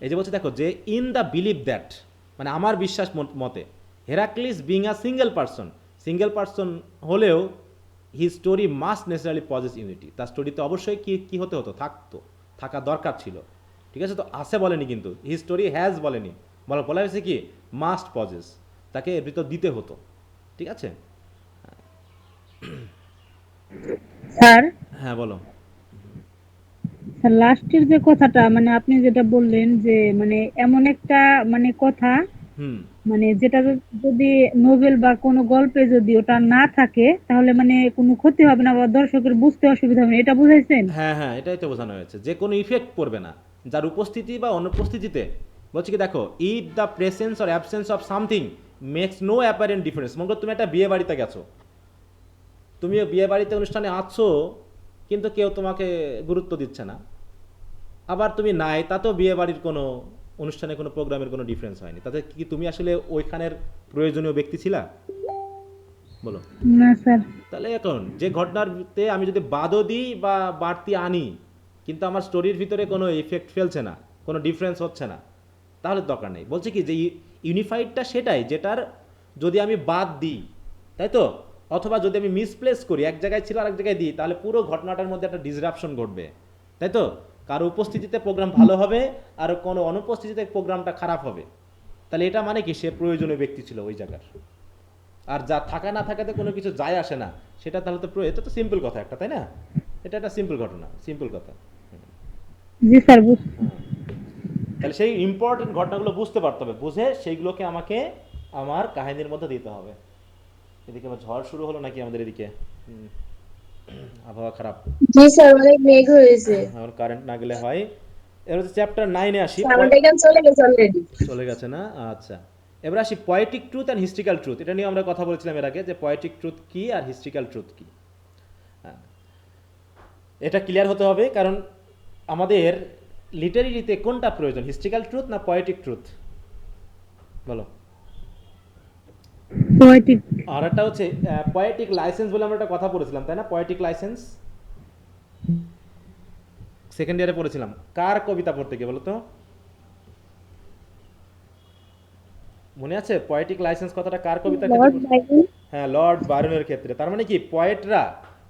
এই যে বলছে দেখো, যে ইন দ্য বিলিভ দ্যাট, মানে আমার বিশ্বাস মতে, Heracles being a single person হলেও হি স্টোরি মাস্ট নেসারালি পজেস ইউনিটি, তার স্টোরিতে অবশ্যই কি হতে হতো, থাকা দরকার ছিল। ঠিক আছে তো, আছে বলেনি, কিন্তু হি স্টোরি হ্যাজ বলেনি, বলা হয়েছে কি মাস্ট পজেস, তাকে এর ভিতর দিতে হতো। ঠিক আছে স্যার। হ্যাঁ বলো। স্যার লাস্টের যে কথাটা, মানে আপনি যেটা বললেন যে মানে এমন একটা মানে কথা, মানে যেটা যদি নোবেল বা কোনো গল্পে যদি ওটা না থাকে, তাহলে মানে কোনো ক্ষতি হবে না বা দর্শকের বুঝতে অসুবিধা হবে না, এটা বুঝাইছেন? হ্যাঁ হ্যাঁ, এটাই তো বোঝানো হয়েছে, যে কোনো ইফেক্ট পড়বে না যার উপস্থিতি বা অনুপস্থিতিতে। বলছি কি দেখো, if the presence or absence of something makes no apparent difference. মনে করো তুমি একটা বিয়ে বাড়িতে গেছো, তুমিও বিয়ে বাড়িতে অনুষ্ঠানে আছো, কিন্তু কেউ তোমাকে গুরুত্ব দিচ্ছে না, আবার তুমি নাই, তাতেও বিয়ে বাড়ির কোনো অনুষ্ঠানে কোনো প্রোগ্রামের কোনো ডিফারেন্স হয়নি, তাতে কি তুমি আসলে ওইখানের প্রয়োজনীয় ব্যক্তি ছিলা? বলো। না স্যার। তাহলে এখন যে ঘটনাতে আমি যদি বাদও দিই বা বাড়তি আনি, কিন্তু আমার স্টোরির ভিতরে কোনো ইফেক্ট ফেলছে না, কোনো ডিফারেন্স হচ্ছে না, তাহলে দরকার নেই। বলছে কি যে ইউনিফাইডটা সেটাই যেটার যদি আমি বাদ দিই, তাই তো, অথবা যদি আমি মিসপ্লেস করি, এক জায়গায় ছিল আর এক জায়গায় দিই, তাহলে পুরো ঘটনাটার মধ্যে একটা ডিসরাপশন ঘটবে, তাই তো। কারো উপস্থিতিতে প্রোগ্রাম ভালো হবে আর কোনো অনুপস্থিতিতে প্রোগ্রামটা খারাপ হবে। তাহলে এটা মানে কি সে প্রয়োজনীয় ব্যক্তি ছিল ওই জায়গার। আর যা থাকা না থাকাতে কোনো কিছু যায় আসে না, সেটা তাহলে তো এটা তো সিম্পল কথা একটা, তাই না? এটা একটা সিম্পল ঘটনা, সিম্পল কথা। জি স্যার। তাহলে সেই ইম্পর্টেন্ট ঘটনাগুলো বুঝতে পারতে হবে, বুঝে সেইগুলোকে আমাকে আমার কাহিনীর মধ্যে দিতে হবে। এদিকে আবার ঝড় শুরু হলো নাকি আমাদের এদিকে? আবহাওয়া খারাপ। জি স্যার, অনেক মেঘ হয়েছে। আমার কারেন্ট না গেলে হয়। এবার হচ্ছে চ্যাপ্টার 9-এ আসি। আমাদের এখানে চলে গেছে অলরেডি। চলে গেছে না? আচ্ছা, এবার আসি poetic truth and historical truth. এটা নিয়ে আমরা কথা বলেছিলাম এর আগে, যে পয়েটিক ট্রুথ কি আর হিস্ট্রিক্যাল ট্রুথ কি। হ্যাঁ, এটা ক্লিয়ার হতে হবে, কারণ আমাদের লিটারেরিতে কোনটা প্রয়োজন, হিস্ট্রিক্যাল ট্রুথ না পয়েটিক ট্রুথ? বলো। পোয়েটিক। আর একটা হচ্ছে পয়েটিক লাইসেন্স বলে আমরা একটা কথা পড়েছিলাম, তাই না? পয়েটিক লাইসেন্স সেকেন্ড ইয়ারে পড়েছিলাম। কার কবিতা পড়তে গিয়ে বলো তো? মনে আছে পয়েটিক লাইসেন্স কথাটা কার কবিতার ক্ষেত্রে? হ্যাঁ, লর্ড বায়রনের ক্ষেত্রে। তার মানে কি পয়েটরা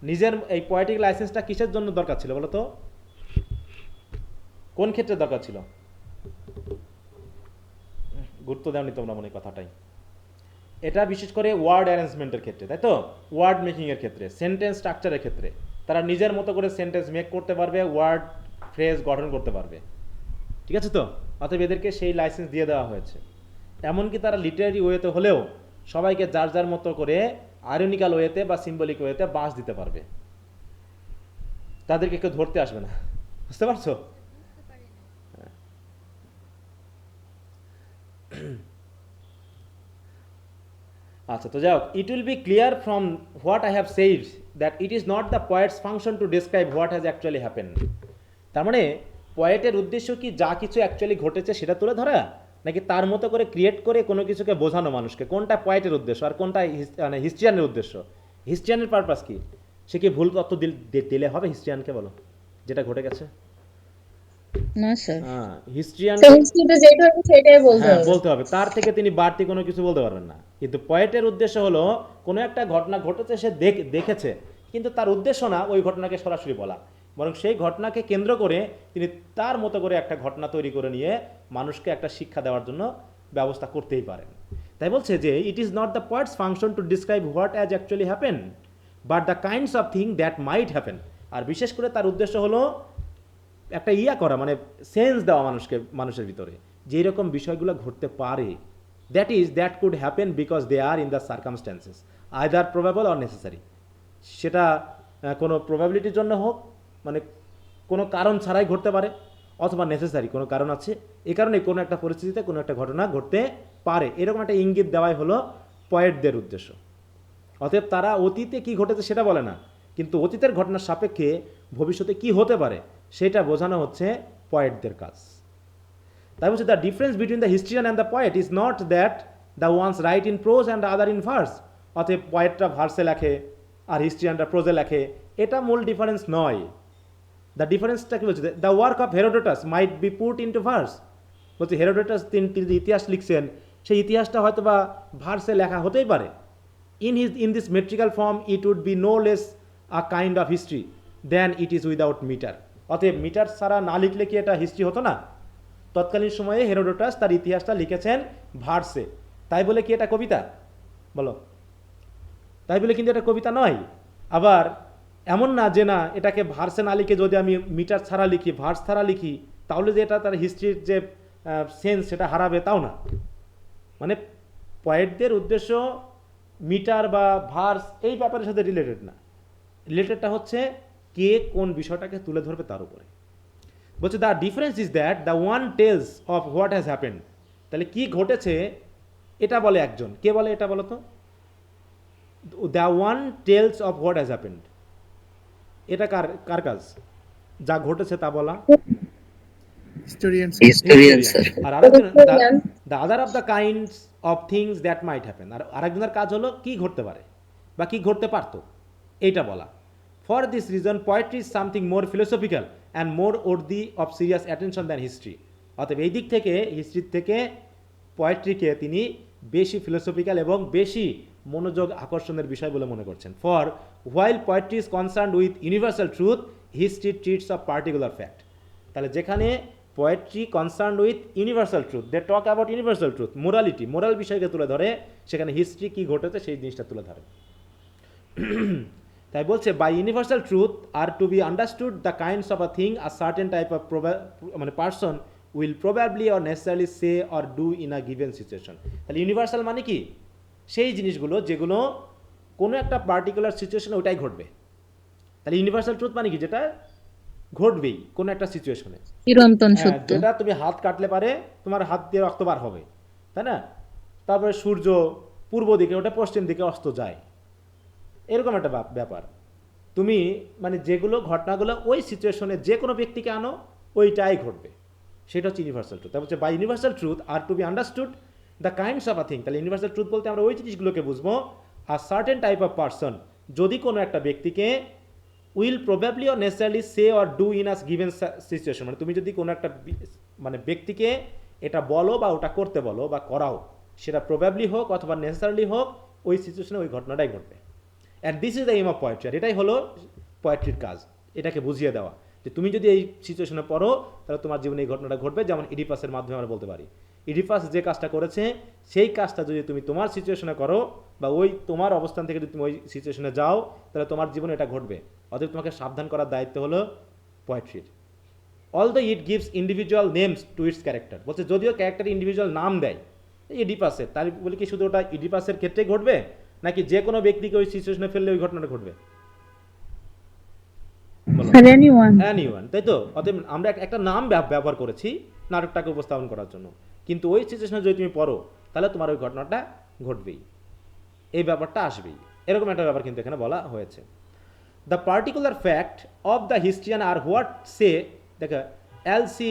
নিজের এই পয়েটিক লাইসেন্সটা কিসের জন্য দরকার ছিল বলো তো? কোন ক্ষেত্রে দরকার ছিল? গুরুত্ব দেওনি তোমরা মনে কথাটাই। এটা বিশেষ করে ওয়ার্ড অ্যারেঞ্জমেন্টের ক্ষেত্রে, তাই তো, ওয়ার্ড মেকিং এর ক্ষেত্রে, সেন্টেন্স স্ট্রাকচারের ক্ষেত্রে তারা নিজের মতো করে সেন্টেন্স মেক করতে পারবে, ওয়ার্ড ফ্রেজ গঠন করতে পারবে, ঠিক আছে তো। অতএব এদেরকে সেই লাইসেন্স দিয়ে দেওয়া হয়েছে। এমনকি তারা লিটারারি ওয়েতে হলেও সবাইকে যার যার মতো করে আইরনিক্যাল ওয়েতে বা সিম্বলিক ওয়েতে বাঁশ দিতে পারবে, তাদেরকে কেউ ধরতে আসবে না। বুঝতে পারছো? আচ্ছা, তো যাও, ইট will be clear from what I have said that it is not the poet's function to describe what has actually happen. তার মানে পয়েটের উদ্দেশ্য কি যা কিছু অ্যাকচুয়ালি ঘটেছে সেটা তুলে ধরা, নাকি তার মতো করে ক্রিয়েট করে কোনো কিছুকে বোঝানো মানুষকে? কোনটা পয়েটের উদ্দেশ্য আর কোনটা মানে হিস্ট্রিয়ানের উদ্দেশ্য? হিস্ট্রিয়ানের পারপাস কি? সে কি ভুল তথ্য দিলে হবে হিস্ট্রিয়ানকে? বলো, যেটা ঘটে গেছে। না স্যার, হিস্ট্রিয়ান হিস্ট্রিতে যেটা হবে সেটাই বলতে হ্যাঁ হবে। বলতে হবে, তার থেকে তিনি বাড়তি কোনো কিছু বলতে পারবেন না। কিন্তু পয়েটের উদ্দেশ্য হলো কোনো একটা ঘটনা ঘটেছে, সে দেখেছে, কিন্তু তার উদ্দেশ্য না ওই ঘটনাকে সরাসরি বলা, বরং সেই ঘটনাকে কেন্দ্র করে তিনি তার মতো করে একটা ঘটনা তৈরি করে নিয়ে মানুষকে একটা শিক্ষা দেওয়ার জন্য ব্যবস্থা করতেই পারেন। তাই বলছে যে it is not the poet's function to describe what has actually happen but the kinds of thing that might happen. আর বিশেষ করে তার উদ্দেশ্য হলো একটা করা, মানে সেন্স দেওয়া মানুষের ভিতরে যে এরকম বিষয়গুলো ঘটতে পারে, that could happen because they are in the circumstances either probable or necessary. সেটা কোনো প্রবাবিলিটির জন্য হোক, মানে কোনো কারণ ছাড়াই ঘটতে পারে, অথবা নেসেসারি কোনো কারণ আছে, এই কারণে কোনো একটা পরিস্থিতিতে কোনো একটা ঘটনা ঘটতে পারে, এরকম একটা ইঙ্গিত দেওয়াই হলো পয়েটদের উদ্দেশ্য। অতএব তারা অতীতে কি ঘটেছে সেটা বলে না, কিন্তু অতীতের ঘটনার সাপেক্ষে ভবিষ্যতে কি হতে পারে সেটা বোঝানো হচ্ছে পয়েটদের কাজ। তাই বলছে the difference between the historian and the poet is not that the ones write in prose and other in verse. অতএব পয়েটরা ভার্সে লেখে আর হিস্ট্রিয়ানরা প্রোজে লেখে, এটা মূল ডিফারেন্স নয়। দ্য ডিফারেন্সটা কি বলছে? The work of Herodotus might be put into verse. বলছে হেরোডোটাস তিনি যে ইতিহাস লিখছেন সেই ইতিহাসটা হয়তো বা ভার্সে লেখা হতেই পারে। In this metrical form it would be no less a kind of history than it is without meter. অতএব মিটার ছাড়া না লিখলে কি এটা হিস্ট্রি হতো না? তৎকালীন সময়ে হেরোডোটাস তার ইতিহাসটা লিখেছেন ভার্সে, তাই বলে কি এটা কবিতা? বলো, তাই বলে কিন্তু এটা কবিতা নয়। আবার এমন না যে না, এটাকে ভার্সে না লিখে যদি আমি মিটার ছাড়া লিখি, ভার্স ছাড়া লিখি, তাহলে যে এটা তার হিস্ট্রির যে সেন্স সেটা হারাবে, তাও না। মানে পয়েটদের উদ্দেশ্য মিটার বা ভার্স এই ব্যাপারের সাথে রিলেটেড না, রিলেটেডটা হচ্ছে কে কোন বিষয়টাকে তুলে ধরবে তার উপরে। বলছে the difference is that the one tells of what has happened. তাহলে কি ঘটেছে এটা বলে একজন, কে বলে এটা বলো তো? The one tells of what has happened, এটা কার কাজ? যা ঘটেছে তা বলা। Historian. Historian sir. আর আরেকজন Historian. The other of the kinds of things that might happen, আর আরেকজনের কাজ হলো কি ঘটতে পারে বা কি ঘটতে পারতো এইটা বলা। For this reason poetry is something more philosophical and more worthy of serious attention than history. অতএব এই দিক থেকে হিস্ট্রির থেকে পোয়েট্রিকে তিনি বেশি ফিলোসফিক্যাল এবং বেশি মনোযোগ আকর্ষণের বিষয় বলে মনে করছেন। For while poetry is concern with universal truth, history treats of particular fact. তাহলে যেখানে poetry concern with universal truth, they talk about universal truth, morality, moral বিষয়কে তুলে ধরে, সেখানে হিস্ট্রি কী ঘটেছে সেই জিনিসটা তুলে ধরে। তাই বলছে by universal truth are to be understood the kinds of a thing a certain type of মানে person will probably or necessarily say or do in a given situation. তাহলে ইউনিভার্সাল মানে কি? সেই জিনিসগুলো যেগুলো কোনো একটা পার্টিকুলার সিচুয়েশনে ওটাই ঘটবে। তাহলে ইউনিভার্সাল ট্রুথ মানে কি? যেটা ঘটবেই কোনো একটা সিচুয়েশনে, চিরন্তন সত্য। যেটা তুমি হাত কাটলে পারে তোমার হাত দিয়ে রক্ত বার হবে, তাই না? তারপরে সূর্য পূর্ব দিকে ওটা পশ্চিম দিকে অস্ত যায়, এরকম একটা ব্যাপার। তুমি মানে যেগুলো ঘটনাগুলো ওই সিচুয়েশনে যে কোনো ব্যক্তিকে আনো ওইটাই ঘটবে, সেটা হচ্ছে ইউনিভার্সাল ট্রুথ। তারপর হচ্ছে by universal truth are to be understood the kinds of a thing. তাহলে ইউনিভার্সাল ট্রুথ বলতে আমরা ওই জিনিসগুলোকে বুঝবো। আর সার্টেন টাইপ অফ পার্সন, যদি কোনো একটা ব্যক্তিকে will probably or necessarily say or do in us given situation, মানে তুমি যদি কোনো একটা মানে ব্যক্তিকে এটা বলো বা ওটা করতে বলো বা করাও, সেটা প্রবাবলি হোক অথবা নেসেসারিলি হোক, ওই সিচুয়েশনে ওই ঘটনাটাই ঘটবে। And this is the aim of poetry. আর এটাই হলো পোয়েট্রির কাজ, এটাকে বুঝিয়ে দেওয়া যে তুমি যদি এই সিচুয়েশনে পড়ো তাহলে তোমার জীবনে এই ঘটনাটা ঘটবে। যেমন ইডিপাসের মাধ্যমে আমরা বলতে পারি, ইডিপাস যে কাজটা করেছে সেই কাজটা যদি তুমি তোমার সিচুয়েশনে করো বা ওই তোমার অবস্থান থেকে যদি তুমি ওই সিচুয়েশনে যাও তাহলে তোমার জীবনে এটা ঘটবে। অতএব তোমাকে সাবধান করার দায়িত্ব হলো পোয়েট্রির। Although it gives individual names to its character. বলছে যদিও ক্যারেক্টার ইন্ডিভিজুয়াল নাম দেয় ইডিপাসের, তাই বলে কি শুধু ওটা ইডিপাসের ক্ষেত্রেই ঘটবে, নাকি যে কোনো ব্যক্তিকে ওই সিচুয়েশনে ফেললে ওই ঘটনাটা ঘটবে? এনিওয়ান, তাই তো? অতএব আমরা একটা নাম ব্যবহার করেছি নাটকটাকে উপস্থাপন করার জন্য, কিন্তু ওই সিচুয়েশনে যদি তুমি পড়ো তাহলে তোমার ওই ঘটনাটা ঘটবেই, এই ব্যাপারটা আসবেই। এরকম একটা ব্যাপার কিন্তু এখানে বলা হয়েছে। The particular fact of the historian are what say, দেখো LC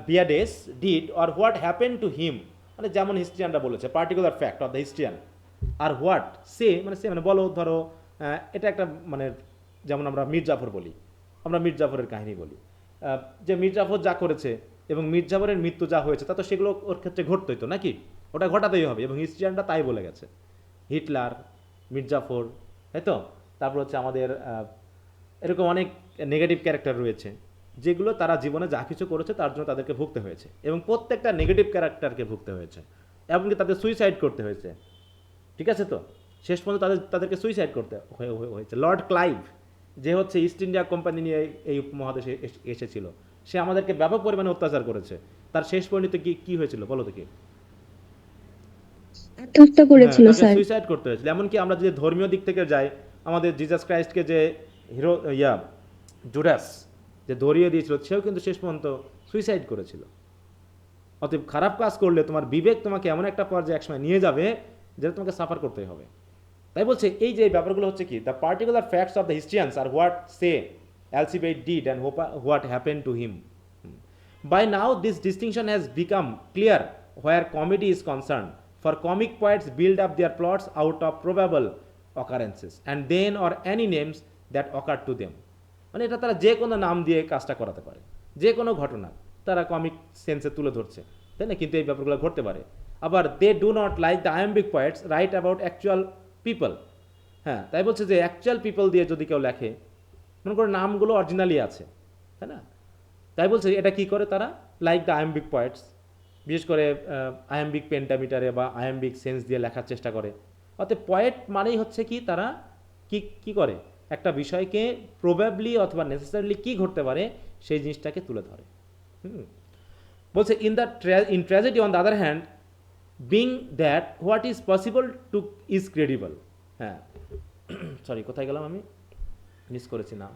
বিয়াডেস did or what happen to him, মানে যেমন হিস্ট্রিয়ানরা বলেছে particular fact of the historian, are what say মানে বলো, ধরো এটা একটা মানে যেমন আমরা মীর জাফর বলি, আমরা মীর জাফরের কাহিনী বলি, যে মীর জাফর যা করেছে এবং মীর জাফরের মৃত্যু যা হয়েছে তা তো সেগুলো ওর ক্ষেত্রে ঘটতই তো, নাকি? ওটা ঘটাতেই হবে, এবং হিস্ট্রিয়ানরা তাই বলে গেছে। হিটলার, মীর জাফর, তাই তো? তারপর হচ্ছে আমাদের এরকম অনেক নেগেটিভ ক্যারেক্টার রয়েছে যেগুলো তারা জীবনে যা কিছু করেছে তার জন্য তাদেরকে ভুগতে হয়েছে, এবং প্রত্যেকটা নেগেটিভ ক্যারেক্টারকে ভুগতে হয়েছে, এমনকি তাদের সুইসাইড করতে হয়েছে। ঠিক আছে তো? শেষ পর্যন্ত তাদেরকে সুইসাইড করতে হয়েছে। লর্ড ক্লাইভ, যে হচ্ছে ইস্ট ইন্ডিয়া কোম্পানি নিয়ে এই উপমহাদেশে এসেছিল, সে আমাদেরকে ব্যাপক পরিমাণে অত্যাচার করেছে। তার শেষ পরিণতি কি হয়েছিল বলো তো? কি আত্মহত্যা করেছিল স্যার। সুইসাইড করতে হয়েছিল। এমনকি আমরা যদি ধর্মীয় দিক থেকে যাই, আমাদের জিজাস ক্রাইস্টকে যে হিরো জুডাস যে ধরিয়ে দিয়েছিল, সেও কিন্তু শেষ পর্যন্ত সুইসাইড করেছিল। অতএব খারাপ কাজ করলে তোমার বিবেক তোমাকে এমন একটা পর্যায়ে একসময় নিয়ে যাবে যেটা তোমাকে সাফার করতেই হবে। তাই বলছে এই যে ব্যাপারগুলো হচ্ছে কি, the particular facts of the historians are what say Alcibiades did and what happen to him. By now, this distinction has become clear where comedy is concerned, for comic poets build up their plots out of probable occurrences and then or any names that occur to them. মানে এটা তারা যে কোনো নাম দিয়ে কাজটা করাতে পারে, যে কোনো ঘটনা তারা কমিক সেন্সে তুলে ধরছে, তাই না? কিন্তু এই ব্যাপারগুলো ঘটতে পারে। আবার they do not like the iambic poets write about actual people. হ্যাঁ, তাই বলছে যে অ্যাকচুয়াল পিপল দিয়ে যদি কেউ লেখে, মনে করে নামগুলো অরিজিনালি আছে, তাই না? তাই বলছে এটা কি করে তারা, লাইক দ্য আয়াম্বিক পোয়েটস, বিশেষ করে আয়াম্বিক পেন্টামিটারে বা আয়াম্বিক সেন্স দিয়ে লেখার চেষ্টা করে। অর্থাৎ পয়েট মানেই হচ্ছে কি, তারা কি করে, একটা বিষয়কে প্রবাবলি অথবা নেসেসারিলি কি ঘটতে পারে সেই জিনিসটাকে তুলে ধরে। বলছে in tragedy on the other hand being that what is possible to is credible. হ্যাঁ, সরি, কোথায় গেলাম আমি, মিস করেছি নাম।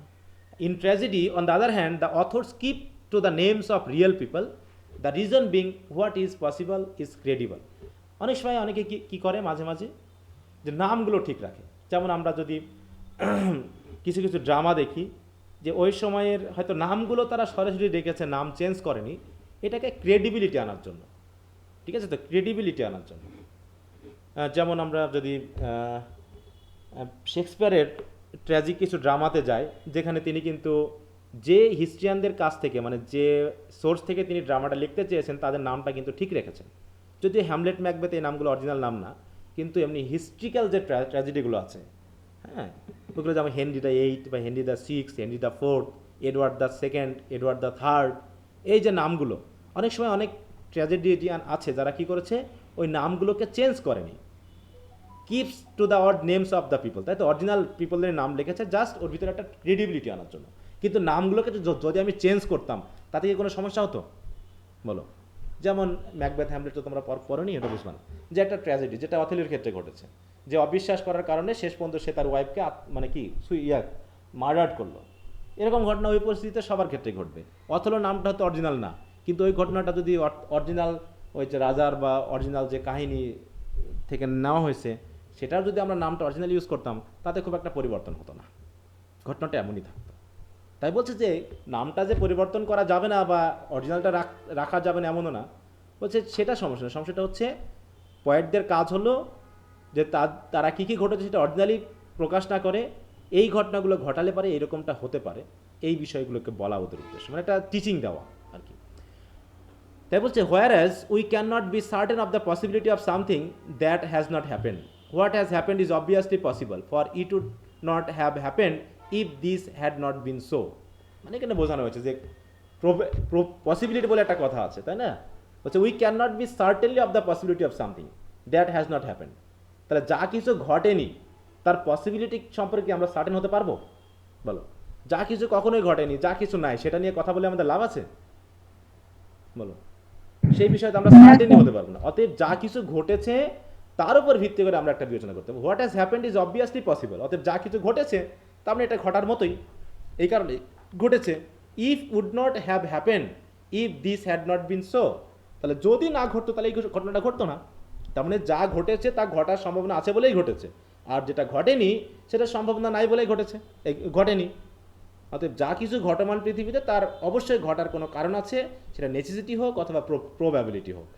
In tragedy, on the other hand, the authors keep to the names of real people, the reason being what is possible is credible. অনেক সময় অনেকে কি করে মাঝে মাঝে যে নামগুলো ঠিক রাখে। যেমন আমরা যদি কিছু ড্রামা দেখি, যে ওই সময়ের হয়তো নামগুলো তারা সরাসরি রেখেছে, নাম চেঞ্জ করেনি, এটাকে ক্রেডিবিলিটি আনার জন্য। ঠিক আছে, তো ক্রেডিবিলিটি আনার জন্য যেমন আমরা যদি শেক্সপিয়ারের ট্র্যাজিক কিছু ড্রামাতে যাই, যেখানে তিনি কিন্তু যে হিস্ট্রিয়ানদের কাছ থেকে, মানে যে সোর্স থেকে তিনি ড্রামাটা লিখতে চেয়েছেন তাদের নামটা কিন্তু ঠিক রেখেছেন। যদিও হ্যামলেট, ম্যাকবেথ এই নামগুলো অরিজিনাল নাম না, কিন্তু এমনি হিস্ট্রিক্যাল যে ট্র্যাজেডিগুলো আছে, হ্যাঁ, ওগুলো যেমন হেনরি দ্য 8 বা Henry the 6, Henry the 4, Edward the 2, Edward the 3, এই যে নামগুলো, অনেক সময় অনেক ট্র্যাজেডিয়ান আছে যারা কি করেছে, ওই নামগুলোকে চেঞ্জ করেনি, keeps to the odd names of the people, তাই তো অরিজিনাল পিপলের নাম লিখেছে জাস্ট ওর ভিতরে একটা ক্রেডিবিলিটি আনার জন্য। কিন্তু নামগুলোকে যদি আমি চেঞ্জ করতাম তাতে কি কোনো সমস্যা হতো বলো? যেমন ম্যাকবেথ, হ্যামলেট তো তোমরা পড়োনি, এটা বুঝবা না, যে একটা ট্র্যাজেডি যেটা অথেলির ক্ষেত্রে ঘটেছে, যে অবিশ্বাস করার কারণে শেষ পর্যন্ত সে তার ওয়াইফকে মানে কি মার্ডার করলো। এরকম ঘটনা ওই পরিস্থিতিতে সবার ক্ষেত্রে ঘটবে। অথলো নামটা হয়তো অরিজিনাল না, কিন্তু ওই ঘটনাটা যদি অরিজিনাল ওই যে রাজার বা অরিজিনাল যে কাহিনী থেকে নেওয়া হয়েছে সেটার যদি আমরা নামটা অরিজিনাল ইউজ করতাম তাতে খুব একটা পরিবর্তন হতো না, ঘটনাটা এমনই থাকতো। তাই বলছে যে নামটা যে পরিবর্তন করা যাবে না বা অরিজিনালটা রাখা যাবে না এমনও না, বলছে সেটা সমস্যা না। সমস্যাটা হচ্ছে পয়েন্টদের কাজ হলো যে তারা কী কী ঘটেছে সেটা অরিজিনালি প্রকাশ না করে এই ঘটনাগুলো ঘটালে পারে এরকমটা হতে পারে, এই বিষয়গুলোকে বলা ওদের উদ্দেশ্য, মানে একটা টিচিং দেওয়া আর কি। তাই বলছে whereas we cannot be certain of the possibility of something that has not happened, what has happened is obviously possible for it to not have happened if this had not been so। মানে এখানে বোঝানো হয়েছে যে পসিবিলিটি বলে একটা কথা আছে, তাই না? বলছে we can not be certainly of the possibility of something that has not happened. তাহলে যা কিছু ঘটেনি তার পসিবিলিটি সম্পর্কে আমরা সার্টেন হতে পারবো বলো? যা কিছু কখনোই ঘটেনি, যা কিছু নাই, সেটা নিয়ে কথা বলে আমাদের লাভ আছে বলো? সেই বিষয়ে আমরা সার্টেনই হতে পারবো না। অতএব যা কিছু ঘটেছে তার উপর ভিত্তি করে আমরা একটা বিবেচনা করতে হবে। What has happened is obviously possible. অতএব যা কিছু ঘটেছে তার মানে এটা ঘটার মতোই, এই কারণে ঘটেছে। If would not have happened if this had not been so, তাহলে যদি না ঘটতো তাহলে এই ঘটনাটা ঘটতো না। তার মানে যা ঘটেছে তা ঘটার সম্ভাবনা আছে বলেই ঘটেছে, আর যেটা ঘটেনি সেটা সম্ভাবনা নাই বলেই ঘটেনি। অতএব যা কিছু ঘটমান পৃথিবীতে তার অবশ্যই ঘটার কোনো কারণ আছে, সেটা নেসেসিটি হোক অথবা প্রবাবিলিটি হোক।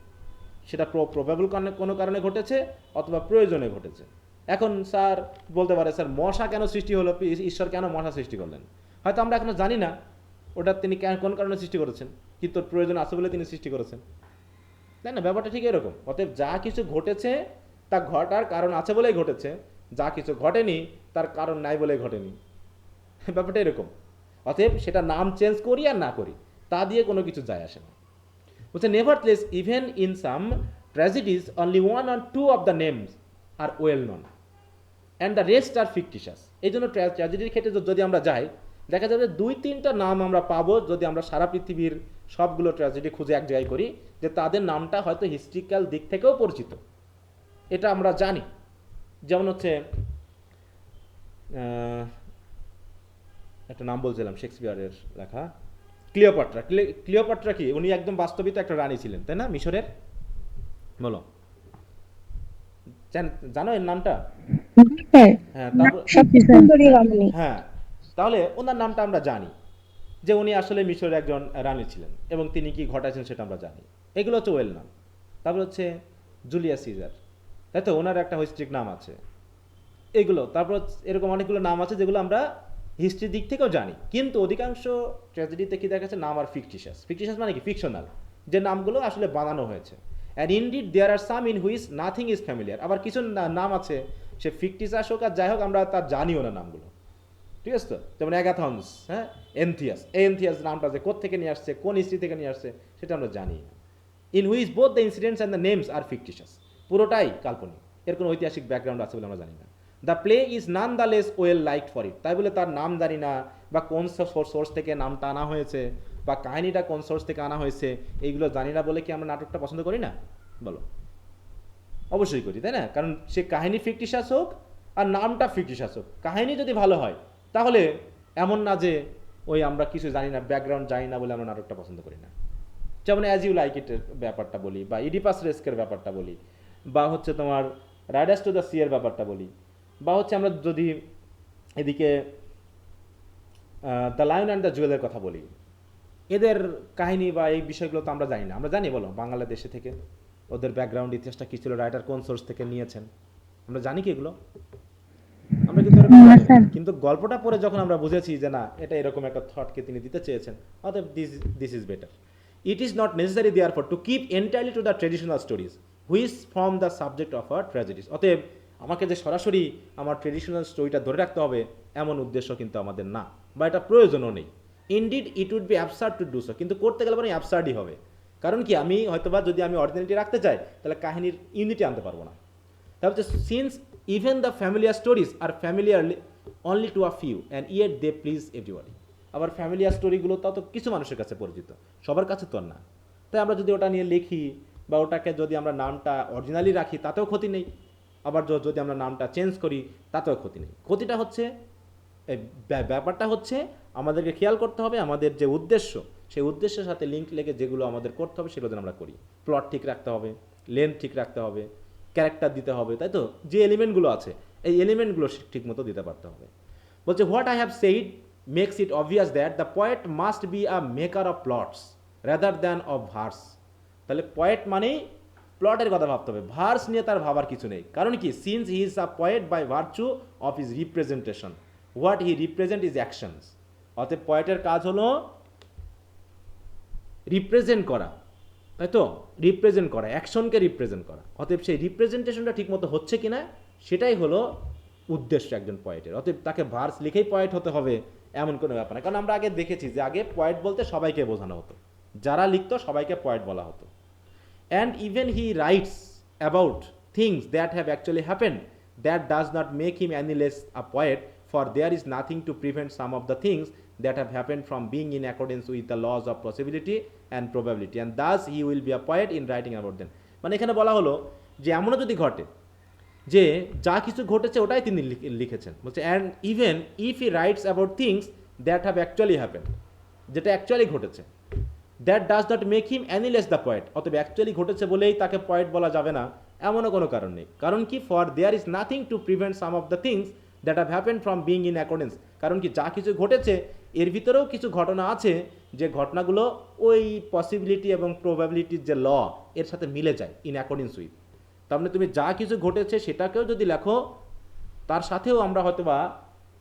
সেটা প্রবাবল কোনো কারণে ঘটেছে অথবা প্রয়োজনে ঘটেছে। এখন স্যার বলতে পারে, স্যার মশা কেন সৃষ্টি হলো, ঈশ্বর কেন মশা সৃষ্টি করলেন? হয়তো আমরা এখনো জানি না ওটা তিনি কোন কারণে সৃষ্টি করেছেন, কিন্তু প্রয়োজন আছে বলে তিনি সৃষ্টি করেছেন, তাই না? ব্যাপারটা ঠিক এরকম। অতএব যা কিছু ঘটেছে তা ঘটার কারণ আছে বলেই ঘটেছে, যা কিছু ঘটেনি তার কারণ নাই বলেই ঘটেনি। ব্যাপারটা এরকম। অতএব সেটা নাম চেঞ্জ করি আর না করি তা দিয়ে কোনো কিছু যায় আসে না। বলছে nevertheless even in some tragedies only 1 or 2 of the names are well known and the rest are fictitious. এই জন্য ট্র্যাজেডির ক্ষেত্রে যদি আমরা যাই, দেখা যাবে 2-3টা নাম আমরা পাবো যদি আমরা সারা পৃথিবীর সবগুলো ট্র্যাজেডি খুঁজে এক জায়গায় করি, যে তাদের নামটা হয়তো হিস্ট্রিক্যাল দিক থেকেও পরিচিত, এটা আমরা জানি। যেমন হচ্ছে একটা নাম বলছিলাম শেক্সপিয়ারের লেখা, ক্লিওপাট্রা। ক্লিওপাট্রা কি, উনি একদম বাস্তবিত একটা রানী ছিলেন, তাই না, মিশরের? বলো, জানো এর নামটা? হ্যাঁ, হ্যাঁ, তাহলে ওনার নামটা আমরা জানি যে উনি আসলে মিশরের একজন রানী ছিলেন এবং তিনি কি ঘটাইছেন সেটা আমরা জানি। এগুলো হচ্ছে ওয়েল নাম। তারপর হচ্ছে জুলিয়াস সিজার, তাই তো, ওনার একটা হিস্ট্রিক নাম আছে। এগুলো তারপর এরকম অনেকগুলো নাম আছে যেগুলো আমরা হিস্ট্রির দিক থেকেও জানি, কিন্তু অধিকাংশ ট্র্যাজেডিতে কি দেখা যাচ্ছে নাম আর ফিকটিশাস। ফিকটিশাস মানে কি, ফিকশনাল, যে নামগুলো আসলে বানানো হয়েছে। And indeed there are some in which nothing is familiar. আবার কিছু নাম আছে সে ফিকটিশাস হোক আর যাই হোক আমরা তার জানিও না নামগুলো, ঠিক আছে তো? যেমন অ্যাগাথনস, হ্যাঁ, এনথিয়াস। এই এনথিয়াস নামটা যে কোত্থেকে নিয়ে আসছে, কোন হিস্ট্রি থেকে নিয়ে আসছে সেটা আমরা জানি না। In which both the incidents and the names are fictitious, পুরোটাই কাল্পনিক, এর কোনো ঐতিহাসিক ব্যাকগ্রাউন্ড আছে বলে আমরা জানি না। The play is none the less well liked for it, তাই বলে তার নাম জানি না বা কোন সোর্স থেকে নামটা আনা হয়েছে বা কাহিনীটা কোন সোর্স থেকে আনা হয়েছে এইগুলো জানি না বলে কি আমরা নাটকটা পছন্দ করি না? বলো, অবশ্যই করি, তাই না? কারণ সে কাহিনী ফিকটিশাস হোক আর নামটা ফিকটিশাস হোক, কাহিনী যদি ভালো হয় তাহলে এমন না যে ওই আমরা কিছু জানি না, ব্যাকগ্রাউন্ড জানি না বলে আমরা নাটকটা পছন্দ করি না। যেমন অ্যাজ ইউ লাইক ইটের ব্যাপারটা বলি, বা ইডিপাস রেস্কের ব্যাপারটা বলি, বা হচ্ছে তোমার রাইডার্স টু দ্য সিয়ের ব্যাপারটা বলি, বা হচ্ছে আমরা যদি এদিকে দ্য লায়ন অ্যান্ড দ্য জুয়েলের কথা বলি, এদের কাহিনী বা এই বিষয়গুলো তো আমরা জানি না। আমরা জানি বলো বাংলাদেশে থেকে ওদের ব্যাকগ্রাউন্ড ইতিহাসটা কী ছিল, রাইটার কোন সোর্স থেকে নিয়েছেন, আমরা জানি কি এগুলো? আমরা কিন্তু এরকম না, জানি না। স্যার। কিন্তু গল্পটা পড়ে যখন আমরা বুঝেছি যে না এটা এরকম একটা থটকে তিনি দিতে চেয়েছেন, অতএব this is better. It is not necessary therefore to keep entirely to the traditional stories which form the subject of our tragedies. অতএব আমাকে যে সরাসরি আমার ট্রেডিশনাল স্টোরিটা ধরে রাখতে হবে এমন উদ্দেশ্য কিন্তু আমাদের না, বা এটা প্রয়োজনও নেই। Indeed it would be absurd to do so, কিন্তু করতে গেলে মানে অ্যাবসার্ডই হবে। কারণ কি, আমি হয়তোবা যদি আমি অরিজিনালিটি রাখতে চাই তাহলে কাহিনীর ইউনিটি আনতে পারবো না। তারপর since even the familiar stories are familiarly only to a few and yet they please everybody. আবার ফ্যামিলিয়ার স্টোরিগুলো তাও তো কিছু মানুষের কাছে পরিচিত, সবার কাছে তো আর না। তাই আমরা যদি ওটা নিয়ে লিখি বা ওটাকে যদি আমরা নামটা অরিজিনালি রাখি তাতেও ক্ষতি নেই, আবার যদি আমরা নামটা চেঞ্জ করি তাতেও ক্ষতি নেই। ক্ষতিটা হচ্ছে ব্যাপারটা হচ্ছে আমাদেরকে খেয়াল করতে হবে আমাদের যে উদ্দেশ্য, সেই উদ্দেশ্যের সাথে লিঙ্ক লেগে যেগুলো আমাদের করতে হবে সেগুলো যেন আমরা করি। প্লট ঠিক রাখতে হবে, লেন্থ ঠিক রাখতে হবে, ক্যারেক্টার দিতে হবে, তাই তো? যে এলিমেন্টগুলো আছে এই এলিমেন্টগুলো ঠিক মতো দিতে পারতে হবে। বলছে what I have said makes it obvious that the poet must be a maker of plots rather than of verse. তাহলে পয়েট মানেই প্লটের কথা ভাবতে হবে, ভার্স নিয়ে তার ভাবার কিছু নেই। কারণ কি, since he is a poet by virtue of his representation, what he represent is actions. অতএব পয়েটের কাজ হলো রিপ্রেজেন্ট করা, তাই তো? রিপ্রেজেন্ট করা, অ্যাকশনকে রিপ্রেজেন্ট করা। অতএব সেই রিপ্রেজেন্টেশনটা ঠিকমতো হচ্ছে কিনা সেটাই হলো উদ্দেশ্য একজন পয়েটের। অতএব তাকে ভার্স লিখেই পয়েট হতে হবে এমন কোনো ব্যাপার না। কারণ আমরা আগে দেখেছি যে আগে পয়েট বলতে সবাইকে বোঝানো হতো, যারা লিখতো সবাইকে পয়েট বলা হতো। And even he writes about things that have actually happened, that does not make him any less a poet, for there is nothing to prevent some of the things that have happened from being in accordance with the laws of possibility and probability, and thus he will be a poet in writing about them. মানে এখানে বলা হলো যে এমনও যদি ঘটে যে যা কিছু ঘটেছে ওটাই তিনি লিখেছেন। বলছে and even if he writes about things that have actually happen, যেটা অ্যাকচুয়ালি ঘটেছে, that does not make him any less the poet. অতএব অ্যাকচুয়ালি ঘটেছে বলেই তাকে পয়েট বলা যাবে না এমনও কোনো কারণ নেই। কারণ কি, for there is nothing to prevent some of the things that have happen from being in accordance. কারণ কি, যা কিছু ঘটেছে এর ভিতরেও কিছু ঘটনা আছে যে ঘটনাগুলো ওই পসিবিলিটি এবং প্রবাবিলিটির যে ল এর সাথে মিলে যায়, ইন অ্যাকর্ডেন্স উইথ। তার মানে তুমি যা কিছু ঘটেছে সেটাকেও যদি লেখো তার সাথেও আমরা হয়তো বা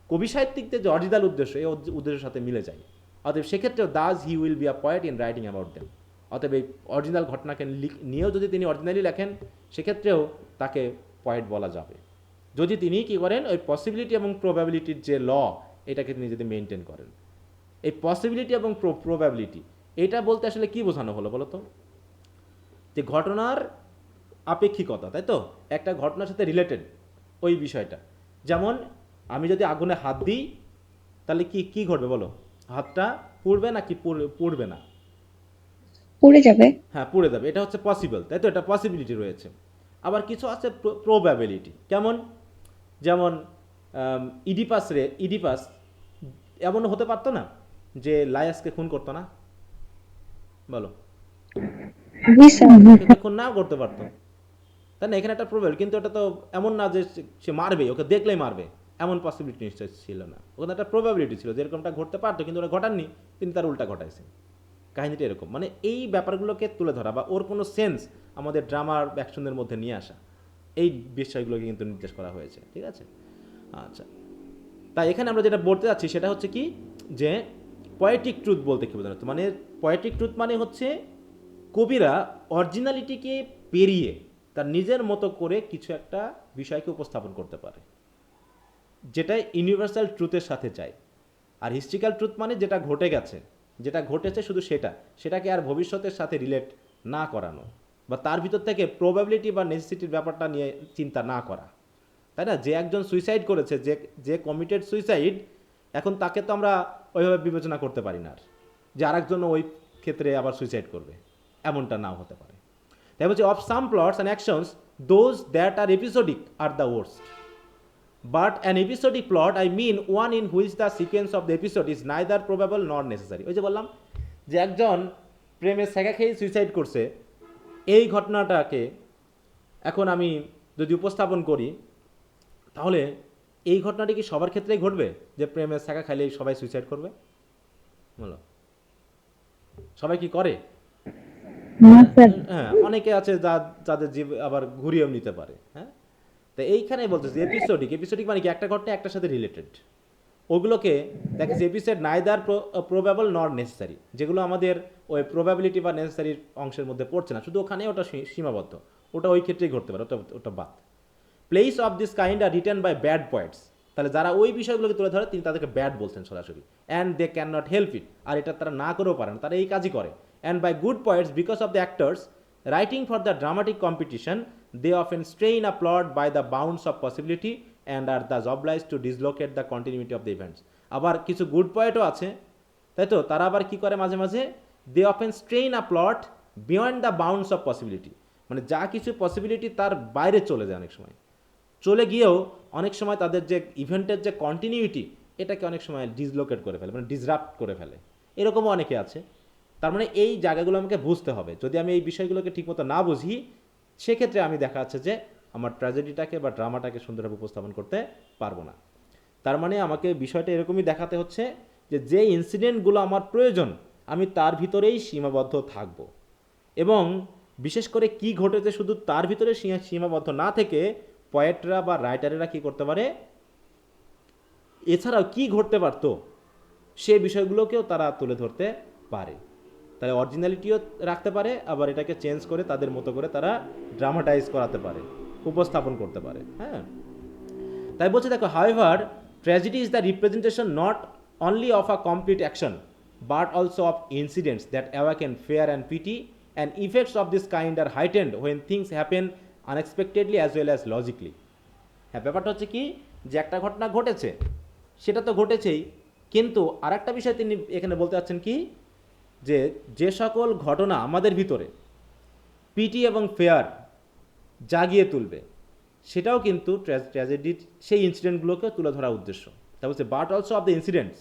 কবি সাহিত্যিকদের যে অরিজিনাল উদ্দেশ্য এই উদ্দেশ্যের সাথে মিলে যায়। অতএব সেক্ষেত্রেও Das he will be a poet in writing about them. অতএব এই অরিজিনাল ঘটনাকে নিয়েও যদি তিনি অরিজিনালি লেখেন সেক্ষেত্রেও তাকে পয়েট বলা যাবে, যদি তিনি কী করেন ওই পসিবিলিটি এবং প্রবাবিলিটির যে ল এটাকে তিনি যদি মেনটেন করেন। এই পসিবিলিটি এবং প্রবাবিলিটি এটা বলতে আসলে কি বোঝানো হলো বলো তো? যে ঘটনার আপেক্ষিকতা, তাই তো? একটা ঘটনার সাথে রিলেটেড ওই বিষয়টা। যেমন আমি যদি আগুনে হাত দিই তাহলে কি কি ঘটবে বলো? হাতটা পুড়বে না কি পুড়বে না? পুড়ে যাবে। হ্যাঁ, পুড়ে যাবে। এটা হচ্ছে পসিবল, তাই তো? এটা পসিবিলিটি রয়েছে। আবার কিছু আছে প্রবাবিলিটি। কেমন? যেমন ইডিপাস এমনও হতে পারতো না যে লায়াসকে খুন করতো না, বলো? জি স্যার। ওকে খুন নাও করতে পারতো, তাই না? এখানে একটা প্রবাবিলিটি, কিন্তু এটা তো এমন না যে সে মারবে, ওকে দেখলেই মারবে, এমন পসিবিলিটি নিশ্চয় ছিল না। ওখানে একটা প্রবাবিলিটি ছিল যে এরকমটা ঘটতে পারতো, কিন্তু ওরা ঘটাননি, তিনি তার উল্টা ঘটাইছেন। কাহিনীটা এরকম, মানে এই ব্যাপারগুলোকে তুলে ধরা বা ওর কোনো সেন্স আমাদের ড্রামার অ্যাকশনের মধ্যে নিয়ে আসা, এই বিষয়গুলোকে কিন্তু নির্দেশ করা হয়েছে। ঠিক আছে, আচ্ছা। তাই এখানে আমরা যেটা বলতে যাচ্ছি সেটা হচ্ছে কি, যে পয়েটিক ট্রুথ বলতে কী বোঝানো হচ্ছে? মানে পয়েটিক ট্রুথ মানে হচ্ছে কবিরা অরিজিনালিটিকে পেরিয়ে তার নিজের মতো করে কিছু একটা বিষয়কে উপস্থাপন করতে পারে যেটা ইউনিভার্সাল ট্রুথের সাথে যায়। আর হিস্ট্রিক্যাল ট্রুথ মানে যেটা ঘটে গেছে, যেটা ঘটেছে শুধু সেটাকে আর ভবিষ্যতের সাথে রিলেট না করানো, বা তার ভিতর থেকে প্রবাবিলিটি বা নেসেসিটির ব্যাপারটা নিয়ে চিন্তা না করা, তাই না? যে একজন সুইসাইড করেছে, যে কমিটেড সুইসাইড, এখন তাকে তো আমরা ওইভাবে বিবেচনা করতে পারি না আর যে আরেকজন ওই ক্ষেত্রে আবার সুইসাইড করবে, এমনটা নাও হতে পারে। তাই বলছে of some plots and actions those that are episodic are the worst, but an episodic plot I mean one in which the sequence of the episode is neither probable not necessary. ওই যে বললাম যে একজন প্রেমে সেকা খেয়ে সুইসাইড করছে, এই ঘটনাটাকে এখন আমি যদি উপস্থাপন করি তাহলে এই ঘটনাটি কি সবার ক্ষেত্রেই ঘটবে যে প্রেমের শাখা খাইলেই সবাই সুইসাইড করবে? বলো, সবাই কি করে? না স্যার। হ্যাঁ, অনেকে আছে যাদের জীব আবার ঘুরিয়েও নিতে পারে। হ্যাঁ, তো এইখানেই বলতেছি এপিসোডিক মানে কি একটা ঘটনা একটার সাথে রিলেটেড। ওগুলোকে দেখেছি episode neither probable not necessary, যেগুলো আমাদের ওই প্রবাবিলিটি বা নেসেসারির অংশের মধ্যে পড়ছে না, শুধু ওখানে ওটা সীমাবদ্ধ, ওটা ওই ক্ষেত্রেই ঘটতে পারে, ওটা বাদ। Place of this kind are written by bad points, তাহলে যারা ওই বিষয়গুলোকে তুলে ধরে তিনি তাদেরকে ব্যাড বলছেন সরাসরি। And they can not help it, আর এটা তারা না করেও পারেন, তারা এই কাজই করে। And by good points because of the actors writing for the dramatic competition they often strain a plot by the bounds of possibility and are the obliged to dislocate the continuity of the events. আবার কিছু গুড পয়েন্টও আছে, তাই তো, তারা আবার কি করে মাঝে মাঝে they often strain a plot beyond the bounds of possibility, মানে যা কিছু পসিবিলিটি তার বাইরে চলে যায়, অনেক সময় চলে গিয়েও অনেক সময় তাদের যে ইভেন্টের যে কন্টিনিউটি এটাকে অনেক সময় ডিসলোকেট করে ফেলে, মানে ডিসরাপ্ট করে ফেলে, এরকমও অনেকে আছে। তার মানে এই জায়গাগুলো আমাকে বুঝতে হবে। যদি আমি এই বিষয়গুলোকে ঠিকমতো না বুঝি, সেক্ষেত্রে আমি দেখা যাচ্ছে যে আমার ট্র্যাজেডিটাকে বা ড্রামাটাকে সুন্দরভাবে উপস্থাপন করতে পারবো না। তার মানে আমাকে বিষয়টা এরকমই দেখাতে হচ্ছে যে ইনসিডেন্টগুলো আমার প্রয়োজন আমি তার ভিতরেই সীমাবদ্ধ থাকব, এবং বিশেষ করে কি ঘটেছে শুধু তার ভিতরে সীমাবদ্ধ না থেকে পোয়েটরা বা রাইটারেরা কি করতে পারে, এছাড়াও কি ঘটতে পারতো সে বিষয়গুলোকেও তারা তুলে ধরতে পারে। তাহলে অরিজিনালিটিও রাখতে পারে, আবার এটাকে চেঞ্জ করে তাদের মতো করে তারা ড্রামাটাইজ করাতে পারে, উপস্থাপন করতে পারে। হ্যাঁ, তাই বলছে দেখো, however tragedy is the representation not only of a complete action but also of incidents that awaken fear and pity and effects of this kind are heightened when things happen unexpectedly as well as logically. হ্যাঁ, ব্যাপারটা হচ্ছে কি যে একটা ঘটনা ঘটেছে, সেটা তো ঘটেছেই, কিন্তু আরেকটা বিষয় তিনি এখানে বলতে চাচ্ছেন কি, যে সকল ঘটনা আমাদের ভিতরে পিটি এবং ফেয়ার জাগিয়ে তুলবে, সেটাও কিন্তু ট্র্যাজেডির সেই ইনসিডেন্টগুলোকে তুলে ধরার উদ্দেশ্য। তা বলছে but also of the incidents,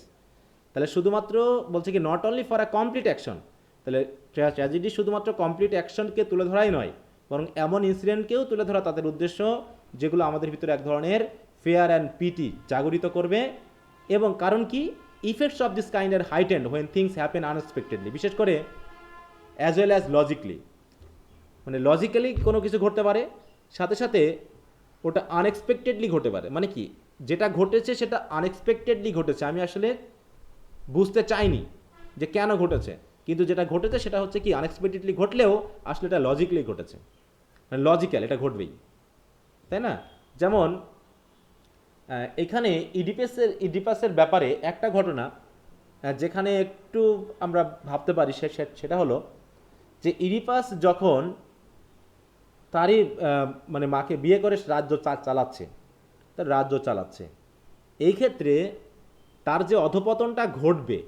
তাহলে শুধুমাত্র বলছে কি not only for a complete action, তাহলে ট্র্যাজেডি শুধুমাত্র কমপ্লিট অ্যাকশনকে তুলে ধরাই নয়, বরং এমন ইনসিডেন্টকেও তুলে ধরা তাদের উদ্দেশ্য যেগুলো আমাদের ভিতরে এক ধরনের ফেয়ার অ্যান্ড পিটি জাগরিত করবে। এবং কারণ কি, effects of this kind are heightened when things happen unexpectedly, বিশেষ করে অ্যাজ ওয়েল অ্যাজ লজিকলি, মানে লজিক্যালি কোনো কিছু ঘটতে পারে, সাথে সাথে ওটা আনএক্সপেক্টেডলি ঘটে পারে। মানে কি, যেটা ঘটেছে সেটা আনএক্সপেক্টেডলি ঘটেছে, আমি আসলে বুঝতে চাইনি যে কেন ঘটেছে, কিন্তু যেটা ঘটেছে সেটা হচ্ছে কি আনএক্সপেক্টেডলি ঘটলেও আসলে এটা লজিক্যালি ঘটেছে, মানে লজিক্যাল, এটা ঘটবেই, তাই না? যেমন এখানে ইডিপাসের ব্যাপারে একটা ঘটনা যেখানে একটু আমরা ভাবতে পারি, সেটা হলো যে ইডিপাস যখন তারই মানে মাকে বিয়ে করে রাজ্য চালাচ্ছে, তার রাজ্য চালাচ্ছে, এই ক্ষেত্রে তার যে অধপতনটা ঘটবে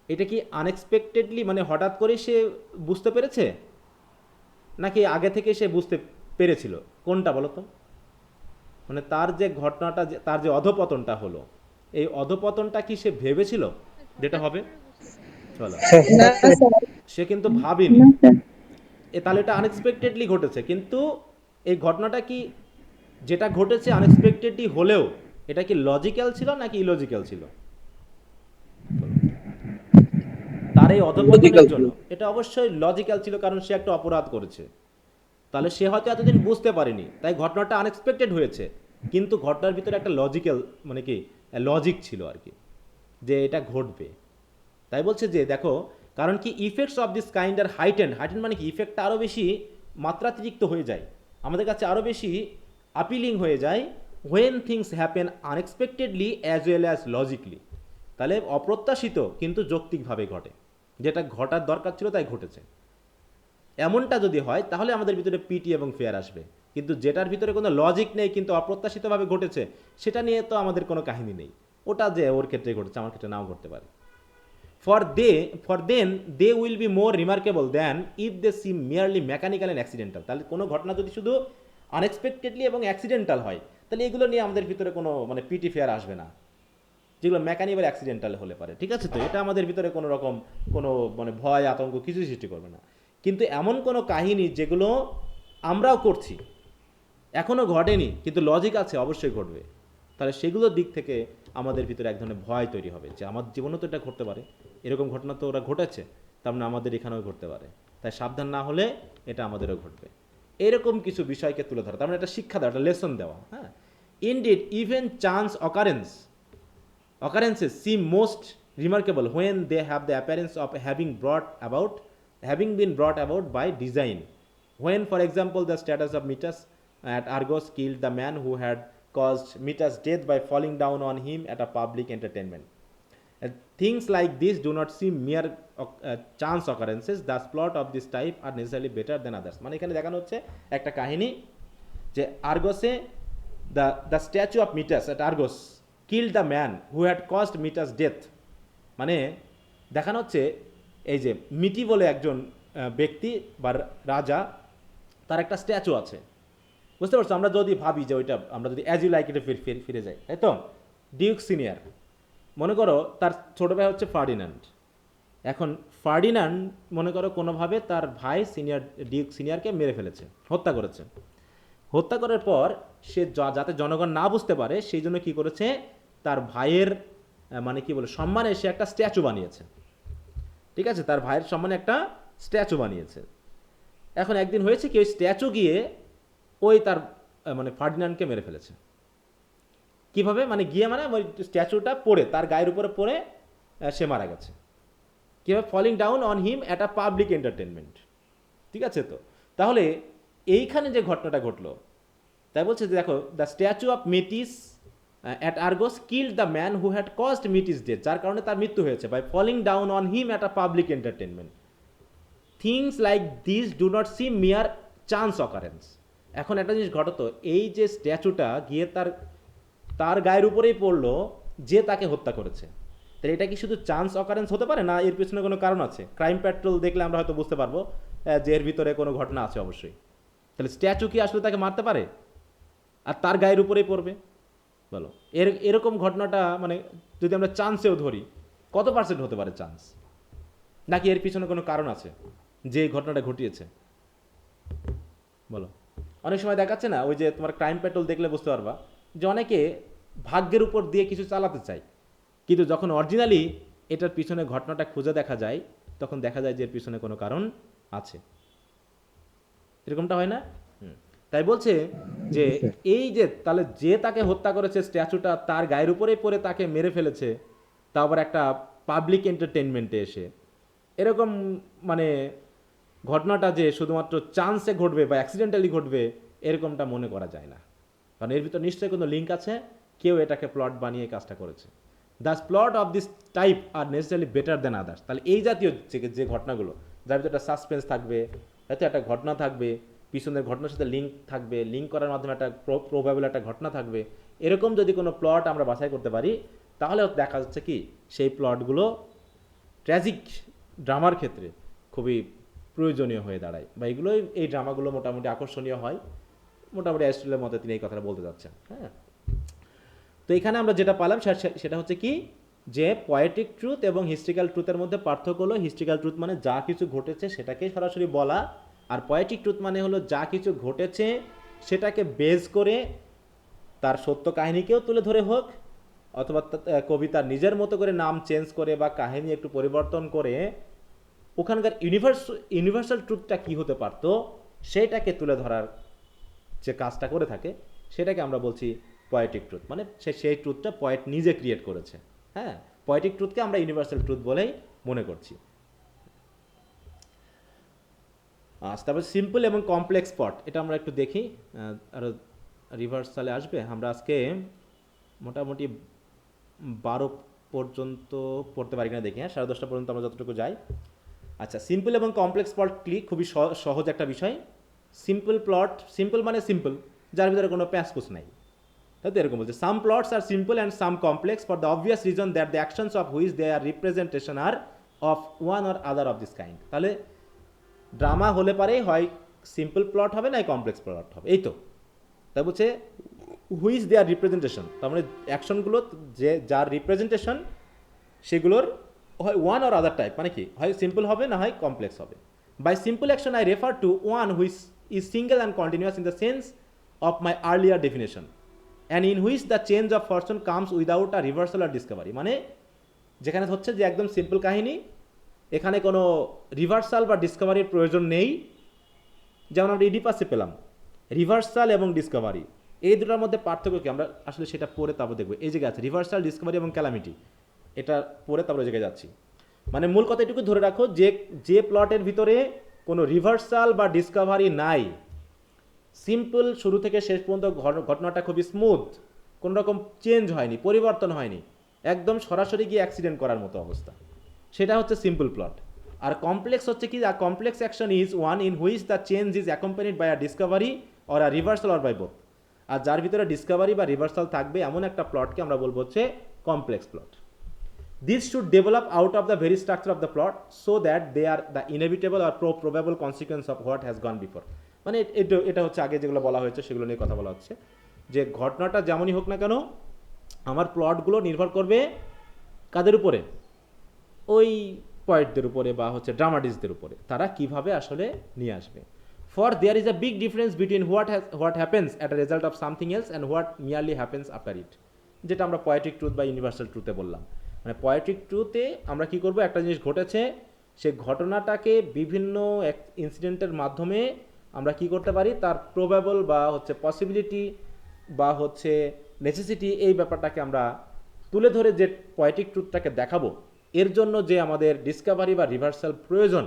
এটা কি আনএক্সপেক্টেডলি, মানে হঠাৎ করে সে বুঝতে পেরেছে, নাকি আগে থেকে সে বুঝতে পেরেছিল? কোনটা বলো তো? মানে তার যে ঘটনাটা, তার যে অধপতনটা হলো, এই অধপতনটা কি সে ভেবেছিল যেটা হবে? চলো, না স্যার, সে কিন্তু ভাবেনি, না স্যার। তাহলে এটা আনএক্সপেক্টেডলি ঘটেছে। কিন্তু এই ঘটনাটা কি, যেটা ঘটেছে আনএক্সপেক্টেডলি হলেও এটা কি লজিক্যাল ছিল নাকি ইলজিক্যাল ছিল? তার এই অধপতনের জন্য এটা অবশ্যই লজিক্যাল ছিল, কারণ সে একটা অপরাধ করেছে। তাহলে সে হয়তো এতদিন বুঝতে পারেনি, তাই ঘটনাটা আনএক্সপেক্টেড হয়েছে, কিন্তু ঘটনার ভিতরে একটা লজিক্যাল, মানে কি লজিক ছিল আর কি, যে এটা ঘটবে। তাই বলছে যে দেখো, কারণ কি effects of this kind are heightened মানে কি ইফেক্টটা আরও বেশি মাত্রাতিরিক্ত হয়ে যায়, আমাদের কাছে আরও বেশি আপিলিং হয়ে যায় when things happen unexpectedly as well as logically. তাহলে অপ্রত্যাশিত কিন্তু যৌক্তিকভাবে ঘটে, যেটা ঘটার দরকার ছিল তাই ঘটেছে, এমনটা যদি হয় তাহলে আমাদের ভিতরে পিটি এবং ফেয়ার আসবে। কিন্তু যেটার ভিতরে কোনো লজিক নেই কিন্তু অপ্রত্যাশিতভাবে ঘটেছে, সেটা নিয়ে তো আমাদের কোনো কাহিনী নেই, ওটা যে ওর ক্ষেত্রে ঘটেছে আমার ক্ষেত্রে নাও ঘটতে পারে। For then they will be more remarkable than if they seem merely mechanical and accidental. তাহলে কোনো ঘটনা যদি শুধু আনএক্সপেক্টেডলি এবং অ্যাক্সিডেন্টাল হয়, তাহলে এগুলো নিয়ে আমাদের ভিতরে কোনো মানে পিটি ফেয়ার আসবে না, যেগুলো মেকানিক্যাল অ্যাক্সিডেন্টাল হলে পারে। ঠিক আছে, তো এটা আমাদের ভিতরে কোনো রকম কোনো মানে ভয় আতঙ্ক কিছুই সৃষ্টি করবে না। কিন্তু এমন কোনো কাহিনী যেগুলো আমরাও করছি, এখনও ঘটেনি কিন্তু লজিক আছে, অবশ্যই ঘটবে। তাহলে সেগুলোর দিক থেকে আমাদের ভিতরে এক ধরনের ভয় তৈরি হবে যে আমার জীবনেও তো এটা ঘটতে পারে, এরকম ঘটনা তো ওরা ঘটেছে, তার মানে আমাদের এখানেও ঘটতে পারে, তাই সাবধান না হলে এটা আমাদেরও ঘটবে। এরকম কিছু বিষয়কে তুলে ধরা, তার মানে একটা শিক্ষা দেওয়া, একটা লেসন দেওয়া। হ্যাঁ, indeed even chance occurrences seem most remarkable when they have the appearance of having been brought about by design. When, for example, the status of Midas at Argos killed the man who had caused Midas' death by falling down on him at a public entertainment. Things like this do not seem mere chance occurrences. The plot of this type are necessarily better than others. মানে এখানে দেখানো হচ্ছে একটা কাহিনী যে আর্গসে the statue of Midas at Argos killed the man who had caused Midas' death. মানে দেখানো হচ্ছে এই যে মিটি বলে একজন ব্যক্তি বা রাজা, তার একটা স্ট্যাচু আছে, বুঝতে পারছো? আমরা যদি ভাবি যে ওইটা আমরা যদি অ্যাজ ইউ লাইক এটা ফিরে যাই, তাই তো, ডিউক সিনিয়র, মনে করো তার ছোটো ভাই হচ্ছে ফার্ডিনান্ড। এখন ফার্ডিনান্ড মনে করো কোনোভাবে তার ভাই ডিউক সিনিয়রকে মেরে ফেলেছে, হত্যা করেছে। হত্যা করার পর সে যাতে জনগণ না বুঝতে পারে সেই জন্য কী করেছে, তার ভাইয়ের মানে কি বলে সম্মানে সে একটা স্ট্যাচু বানিয়েছে। ঠিক আছে, তার ভাইয়ের সম্মানে একটা স্ট্যাচু বানিয়েছে। এখন একদিন হয়েছে কি, ওই স্ট্যাচু গিয়ে ওই তার মানে ফার্ডিনান্ডকে মেরে ফেলেছে। কিভাবে? মানে গিয়ে মানে ওই স্ট্যাচুটা পড়ে তার গায়ের উপরে পড়ে সে মারা গেছে। কীভাবে? Falling down on him at a public entertainment. ঠিক আছে, তো তাহলে এইখানে যে ঘটনাটা ঘটলো, তাই বলছে যে দেখো, the statue of Mitys at Argos killed the man who had caused Mitys death, যার কারণে তার মৃত্যু হয়েছে, by falling down on him at a public entertainment. Things like this do not seem mere chance occurrence. এখন একটা জিনিস ঘটতো, এই যে স্ট্যাচুটা গিয়ে তার গায়ের উপরেই পড়লো যে তাকে হত্যা করেছে, তাহলে এটা কি শুধু চান্স অকারেন্স হতে পারে, না এর পিছনে কোনো কারণ আছে? ক্রাইম পেট্রোল দেখলে আমরা হয়তো বুঝতে পারবো যে এর ভিতরে কোনো ঘটনা আছে অবশ্যই। তাহলে স্ট্যাচু কি আসলে তাকে মারতে পারে আর তার গায়ের উপরেই পড়বে? বলো, এরকম ঘটনাটা মানে যদি আমরা চান্সেও ধরি, কত পার্সেন্ট হতে পারে চান্স? নাকি এর পিছনে কোনো কারণ আছে যে ঘটনাটা ঘটিয়েছে? বলো। অনেক সময় দেখাচ্ছে না, ওই যে তোমার ক্রাইম পেট্রোল দেখলে বুঝতে পারবা যে অনেকে ভাগ্যের উপর দিয়ে কিছু চালাতে চায়, কিন্তু যখন অরিজিনালি এটার পিছনে ঘটনাটা খুঁজে দেখা যায়, তখন দেখা যায় যে এর পিছনে কোনো কারণ আছে। এরকমটা হয় না? তাই বলছে যে এই যে তাহলে যে তাকে হত্যা করেছে, স্ট্যাচুটা তার গায়ের উপরেই পড়ে তাকে মেরে ফেলেছে, তা আবার একটা পাবলিক এন্টারটেনমেন্টে এসে, এরকম মানে ঘটনাটা যে শুধুমাত্র চান্সে ঘটবে বা অ্যাক্সিডেন্টালি ঘটবে এরকমটা মনে করা যায় না, কারণ এর ভিতর নিশ্চয়ই কোনো লিঙ্ক আছে, কেউ এটাকে প্লট বানিয়ে কাজটা করেছে। The plot of this type are necessarily better than others. তাহলে এই জাতীয় যে ঘটনাগুলো, যার ভিতরে একটা সাসপেন্স থাকবে, হয়তো একটা ঘটনা থাকবে, পিছনের ঘটনার সাথে লিঙ্ক থাকবে, লিঙ্ক করার মাধ্যমে একটা প্রবাবল একটা ঘটনা থাকবে, এরকম যদি কোনো প্লট আমরা বাছাই করতে পারি, তাহলে দেখা যাচ্ছে কি সেই প্লটগুলো ট্র্যাজিক ড্রামার ক্ষেত্রে খুবই প্রয়োজনীয় হয়ে দাঁড়ায়, বা এগুলোই এই ড্রামাগুলো মোটামুটি আকর্ষণীয় হয়। মোটামুটি অ্যারিস্টটলের মতে তিনি এই কথাটা বলতে যাচ্ছেন। হ্যাঁ, তো এখানে আমরা যেটা পেলাম সেটা হচ্ছে কি, যে পোয়েটিক ট্রুথ এবং হিস্ট্রিক্যাল ট্রুথের মধ্যে পার্থক্য হলো, হিস্ট্রিক্যাল ট্রুথ মানে যা কিছু ঘটেছে সেটাকে সরাসরি বলা, আর পোয়েটিক ট্রুথ মানে হলো যা কিছু ঘটেছে সেটাকে বেজ করে তার সত্য কাহিনীকেও তুলে ধরে হোক, অথবা কবিতার নিজের মতো করে নাম চেঞ্জ করে বা কাহিনী একটু পরিবর্তন করে ওখানকার ইউনিভার্সাল ট্রুথটা কী হতে পারত সেইটাকে তুলে ধরার যে কাজটা করে থাকে, সেটাকে আমরা বলছি পোয়েটিক ট্রুথ। মানে সেই ট্রুথটা পয়েট নিজে ক্রিয়েট করেছে। হ্যাঁ, পোয়েটিক ট্রুথকে আমরা ইউনিভার্সাল ট্রুথ বলেই মনে করছি। তারপর সিম্পল এবং কমপ্লেক্স প্লট, এটা আমরা একটু দেখি, আরও রিভার্সালে আসবে। আমরা আজকে মোটামুটি 12 পর্যন্ত পড়তে পারি কিনা দেখি। হ্যাঁ, 10:30 পর্যন্ত আমরা যতটুকু যাই। আচ্ছা, সিম্পল এবং কমপ্লেক্স প্লট খুবই সহজ একটা বিষয়। সিম্পল প্লট, সিম্পল মানে সিম্পল, যার ভিতরে কোনো প্যাঁচকুচ নাই, তাই তো এরকম বলছে। Some plots are simple and some complex for the obvious reason that the actions of which they are representation are of one or other of this kind. তাহলে ড্রামা হলে পারেই হয় সিম্পল প্লট হবে, না কমপ্লেক্স প্লট হবে, এই তো। তাই বলছে হুইচ দে আর রিপ্রেজেন্টেশন, তার মানে অ্যাকশনগুলো যে যার রিপ্রেজেন্টেশন সেগুলোর হয় ওয়ান অর আদার টাইপ, মানে কি হয় সিম্পল হবে না হয় কমপ্লেক্স হবে। By simple action I refer to one which is single and continuous in the sense of my earlier definition. And in which the change of fortune comes without a reversal or discovery, মানে যেখানে হচ্ছে যে একদম সিম্পল কাহিনী, এখানে কোনো রিভার্সাল বা ডিসকভারির প্রয়োজন নেই। যেমন আমরা ইডিপাসে পেলাম রিভার্সাল এবং ডিসকভারি, এই দুটোর মধ্যে পার্থক্য কি আমরা আসলে সেটা পরে তারপর দেখবো। এই জায়গায় আছে রিভার্সাল, ডিসকভারি এবং ক্যালামিটি, এটা পরে তারপর জায়গায় যাচ্ছি। মানে মূল কথা এটুকু ধরে রাখো যে প্লটের ভিতরে কোনো রিভার্সাল বা ডিসকভারি নাই, সিম্পল শুরু থেকে শেষ পর্যন্ত ঘটনাটা খুবই স্মুথ, কোনো রকম চেঞ্জ হয়নি, পরিবর্তন হয়নি, একদম সরাসরি গিয়ে অ্যাক্সিডেন্ট করার মতো অবস্থা, সেটা হচ্ছে সিম্পল প্লট। আর কমপ্লেক্স হচ্ছে কি, a complex action is one in which the change is accompanied by a discovery or a reversal or by both. আর যার ভিতরে ডিসকভারি বা রিভার্সাল থাকবে এমন একটা প্লটকে আমরা বলবো হচ্ছে complex plot. This should develop out of the very structure of the plot so that they are the inevitable or probable consequence of what has gone before. মানে এটা হচ্ছে আগে যেগুলো বলা হয়েছে সেগুলো নিয়ে কথা বলা হচ্ছে, যে ঘটনাটা যেমনই হোক না কেন আমার প্লটগুলো নির্ভর করবে কাদের উপরে, ওই পয়েন্টদের উপরে বা হচ্ছে ড্রামাটিস্টদের উপরে, তারা কিভাবে আসলে নিয়ে আসবে। For there is a big difference between what happens at a result of something else and what merely happens after it, যেটা আমরা পোয়েট্রিক ট্রুথ বা ইউনিভার্সাল ট্রুথে বললাম। মানে পোয়েট্রিক ট্রুথে আমরা কি করব, একটা জিনিস ঘটেছে, সে ঘটনাটাকে বিভিন্ন ইনসিডেন্টের মাধ্যমে আমরা কি করতে পারি, তার প্রবাবল বা হচ্ছে পসিবিলিটি বা হচ্ছে নেসেসিটি, এই ব্যাপারটাকে আমরা তুলে ধরে যে পোয়েটিক ট্রুথটাকে দেখাবো, এর জন্য যে আমাদের ডিসকভারি বা রিভার্সাল প্রয়োজন,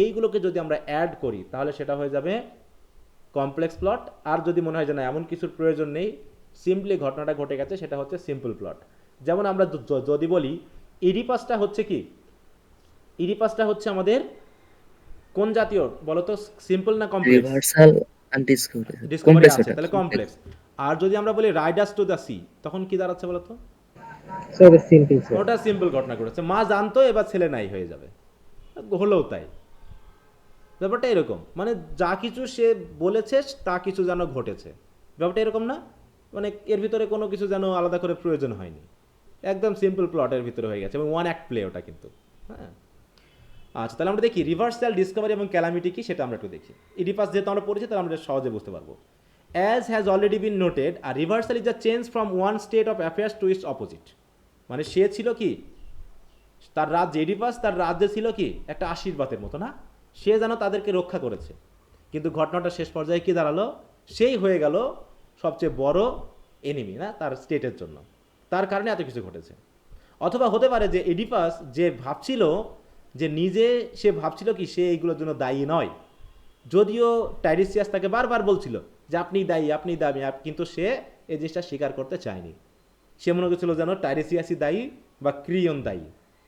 এইগুলোকে যদি আমরা অ্যাড করি তাহলে সেটা হয়ে যাবে কমপ্লেক্স প্লট। আর যদি মনে হয় যে না এমন কিছুর প্রয়োজন নেই, সিম্পলি ঘটনাটা ঘটে গেছে, সেটা হচ্ছে সিম্পল প্লট। যেমন আমরা যদি বলি ইডিপাসটা হচ্ছে কি, ইডিপাসটা হচ্ছে আমাদের কোন জাতীয় বলতো, সিম্পল না complex? Reversal and discovery complex, আছে, তাহলে কমপ্লেক্স। আর যদি আমরা বলি রাইডার্স টু দ্য সি, তখন কি দাঁড়াচ্ছে বলতো? Sir simple sir. ওটা সিম্পল ঘটনা ঘটেছে, মা জানতো এবার ছেলে নাই হয়ে যাবে, হলেও তাই। ব্যাপারটা এরকম, মানে যা কিছু সে বলেছে তা কিছু যেন ঘটেছে, ব্যাপারটা এরকম না? মানে এর ভিতরে কোনো কিছু যেন আলাদা করে প্রয়োজন হয়নি, একদম সিম্পল প্লটের ভিতরে হয়ে গেছে এবং ওয়ান অ্যাক্ট প্লে ওটা কিন্তু। হ্যাঁ, আচ্ছা তাহলে আমরা দেখি রিভার্সাল, ডিসকভারি এবং ক্যালামিটি কি সেটা আমরা একটু দেখি। ইডিপাস যেহেতু আমরা পড়েছি তাহলে আমরা সহজে বুঝতে পারবো। As has already been noted, or reversal is a change from one state of affairs to its opposite. মানে সে ছিল কি, তার রাজ্যে, ইডিপাস তার রাজ্যে ছিল কি একটা আশীর্বাদের মতো না, সে যেন তাদেরকে রক্ষা করেছে, কিন্তু ঘটনাটা শেষ পর্যায়ে কি দাঁড়ালো, সেই হয়ে গেল সবচেয়ে বড় এনিমি না তার স্টেটের জন্য, তার কারণে এত কিছু ঘটেছে। অথবা হতে পারে যে ইডিপাস যে ভাবছিল যে নিজে, সে ভাবছিল কি সে এইগুলোর জন্য দায়ী নয়, যদিও টাইরিসিয়াস তাকে বারবার বলছিল যে আপনি দায়ী, আপনি দাবি, কিন্তু সে এই জিনিসটা স্বীকার করতে চায়নি। সে মনে করছিল যেন টাইরিসিয়াসই দায়ী বা ক্রিয়ন দায়ী,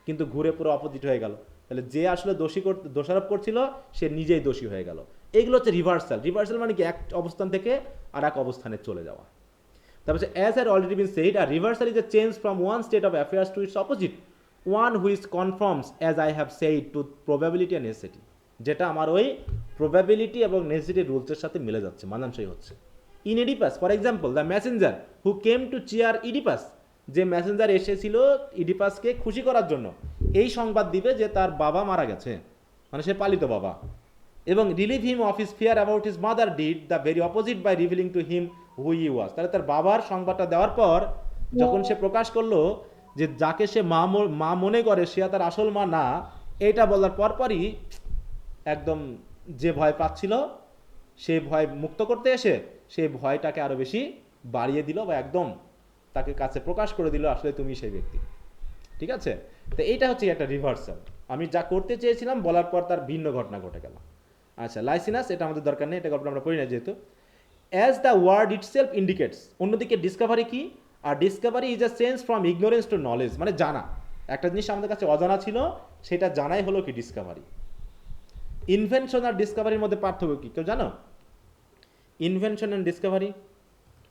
কিন্তু ঘুরে পুরো অপোজিট হয়ে গেল। তাহলে যে আসলে দোষারোপ করছিল সে নিজেই দোষী হয়ে গেল। এইগুলো হচ্ছে রিভার্সাল। রিভার্সাল মানে কি এক অবস্থান থেকে আর এক অবস্থানে চলে যাওয়া। তারপর as had already been said, or reversal is a change from one state of affairs to its opposite, one which confirms as I have said to probability and necessity, যেটা আমার ওই প্রবাবিলিটি এবং নেসেসিটি রুলসের সাথে মিলে যাচ্ছে, মানানসই হচ্ছে। In Oedipus for example, the messenger who came to cheer Oedipus, যে মেসেঞ্জার এসেছিল ইডিপাসকে খুশি করার জন্য, এই সংবাদ দিবে যে তার বাবা মারা গেছে, মানে সে পালিত বাবা, এবং relieve him of his fear about his mother did the very opposite by revealing to him who he was. তাহলে তার বাবার সংবাদটা দেওয়ার পর যখন সে প্রকাশ করলো যে যাকে সে মা মনে করে সে তার আসল মা না, এইটা বলার পরপরই একদম যে ভয় পাচ্ছিল সে ভয় মুক্ত করতে এসে সেই ভয়টাকে আরো বেশি বাড়িয়ে দিল বা একদম তাকে কাছে প্রকাশ করে দিল আসলে তুমি সেই ব্যক্তি। ঠিক আছে, তো এইটা হচ্ছে একটা রিভার্সাল, আমি যা করতে চেয়েছিলাম বলার পর তার ভিন্ন ঘটনা ঘটে গেল। আচ্ছা, লাইসিনাস এটা আমাদের দরকার নেই, এটা গল্প আমরা পড়ি না যেহেতু। As the word itself indicates, অন্যদিকে ডিসকভারি কি, আর discovery is a change from ignorance to knowledge, মানে জানা, একটা জিনিস আমাদের কাছে অজানা ছিল সেটা জানাই হলো কি ডিসকভারি। ইনভেনশন আর ডিসকভারির মধ্যে পার্থক্য কি কেউ জানো? ইনভেনশন এন্ড ডিসকভারি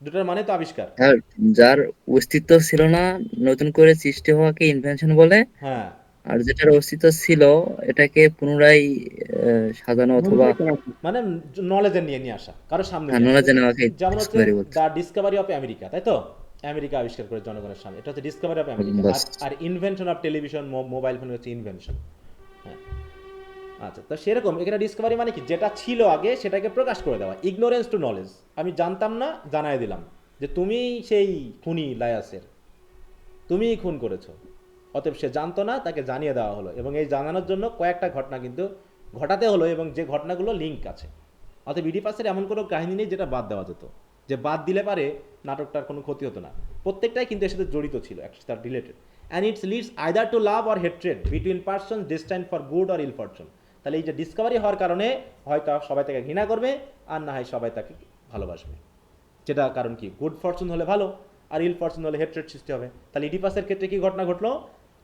দুটার মানে তো আবিষ্কার। আর যার অস্তিত্ব ছিল না নতুন করে সৃষ্টি হওয়াকে ইনভেনশন বলে, হ্যাঁ, আর যেটার অস্তিত্ব ছিল এটাকে পুনরায় সাজানো অথবা মানে নলেজে নিয়ে আসা, কারো সামনে knowledge নেওয়াকে যেমন হচ্ছে discovery বলছে। দ্য ডিসকভারি অফ আমেরিকা, তাই তো, আমেরিকা আবিষ্কার করে জনগণের সামনে, এটা হচ্ছে ডিসকভারি অফ আমেরিকা। বাস। আর invention of television, mobile phone হচ্ছে ইনভেনশন। হ্যাঁ, আচ্ছা, তো সেরকম এখানে ডিসকভারি মানে কি, যেটা ছিল আগে সেটাকে প্রকাশ করে দেওয়া, ইগনোরেন্স টু নলেজ, আমি জানতাম না জানাই দিলাম, যে তুমি সেই খুনি লায়াসের, তুমিই খুন করেছো। অতএব সে জানতো না, তাকে জানিয়ে দেওয়া হলো, এবং এই জানানোর জন্য কয়েকটা ঘটনা কিন্তু ঘটাতে হলো, এবং যে ঘটনাগুলো লিঙ্ক আছে। অতএব ইডিপাসের এমন কোনো কাহিনী নেই যেটা বাদ দেওয়া যেত, যে বাদ দিলে পারে নাটকটার কোনো ক্ষতি হতো না। প্রত্যেকটাই কিন্তু এর সাথে জড়িত ছিল, তার related. And its leads either to love or hatred between person destined for good or ill fortune. তাহলে এই যে ডিসকভারি হওয়ার কারণে হয়তো সবাই তাকে ঘৃণা করবে, আর না হয় সবাই তাকে ভালোবাসবে। যেটা কারণ কি, গুড ফরচুন হলে ভালো, আর ইল ফরচুন হলে হেট্রেড সৃষ্টি হবে। তাহলে ইডিপাসের ক্ষেত্রে কি ঘটনা ঘটলো,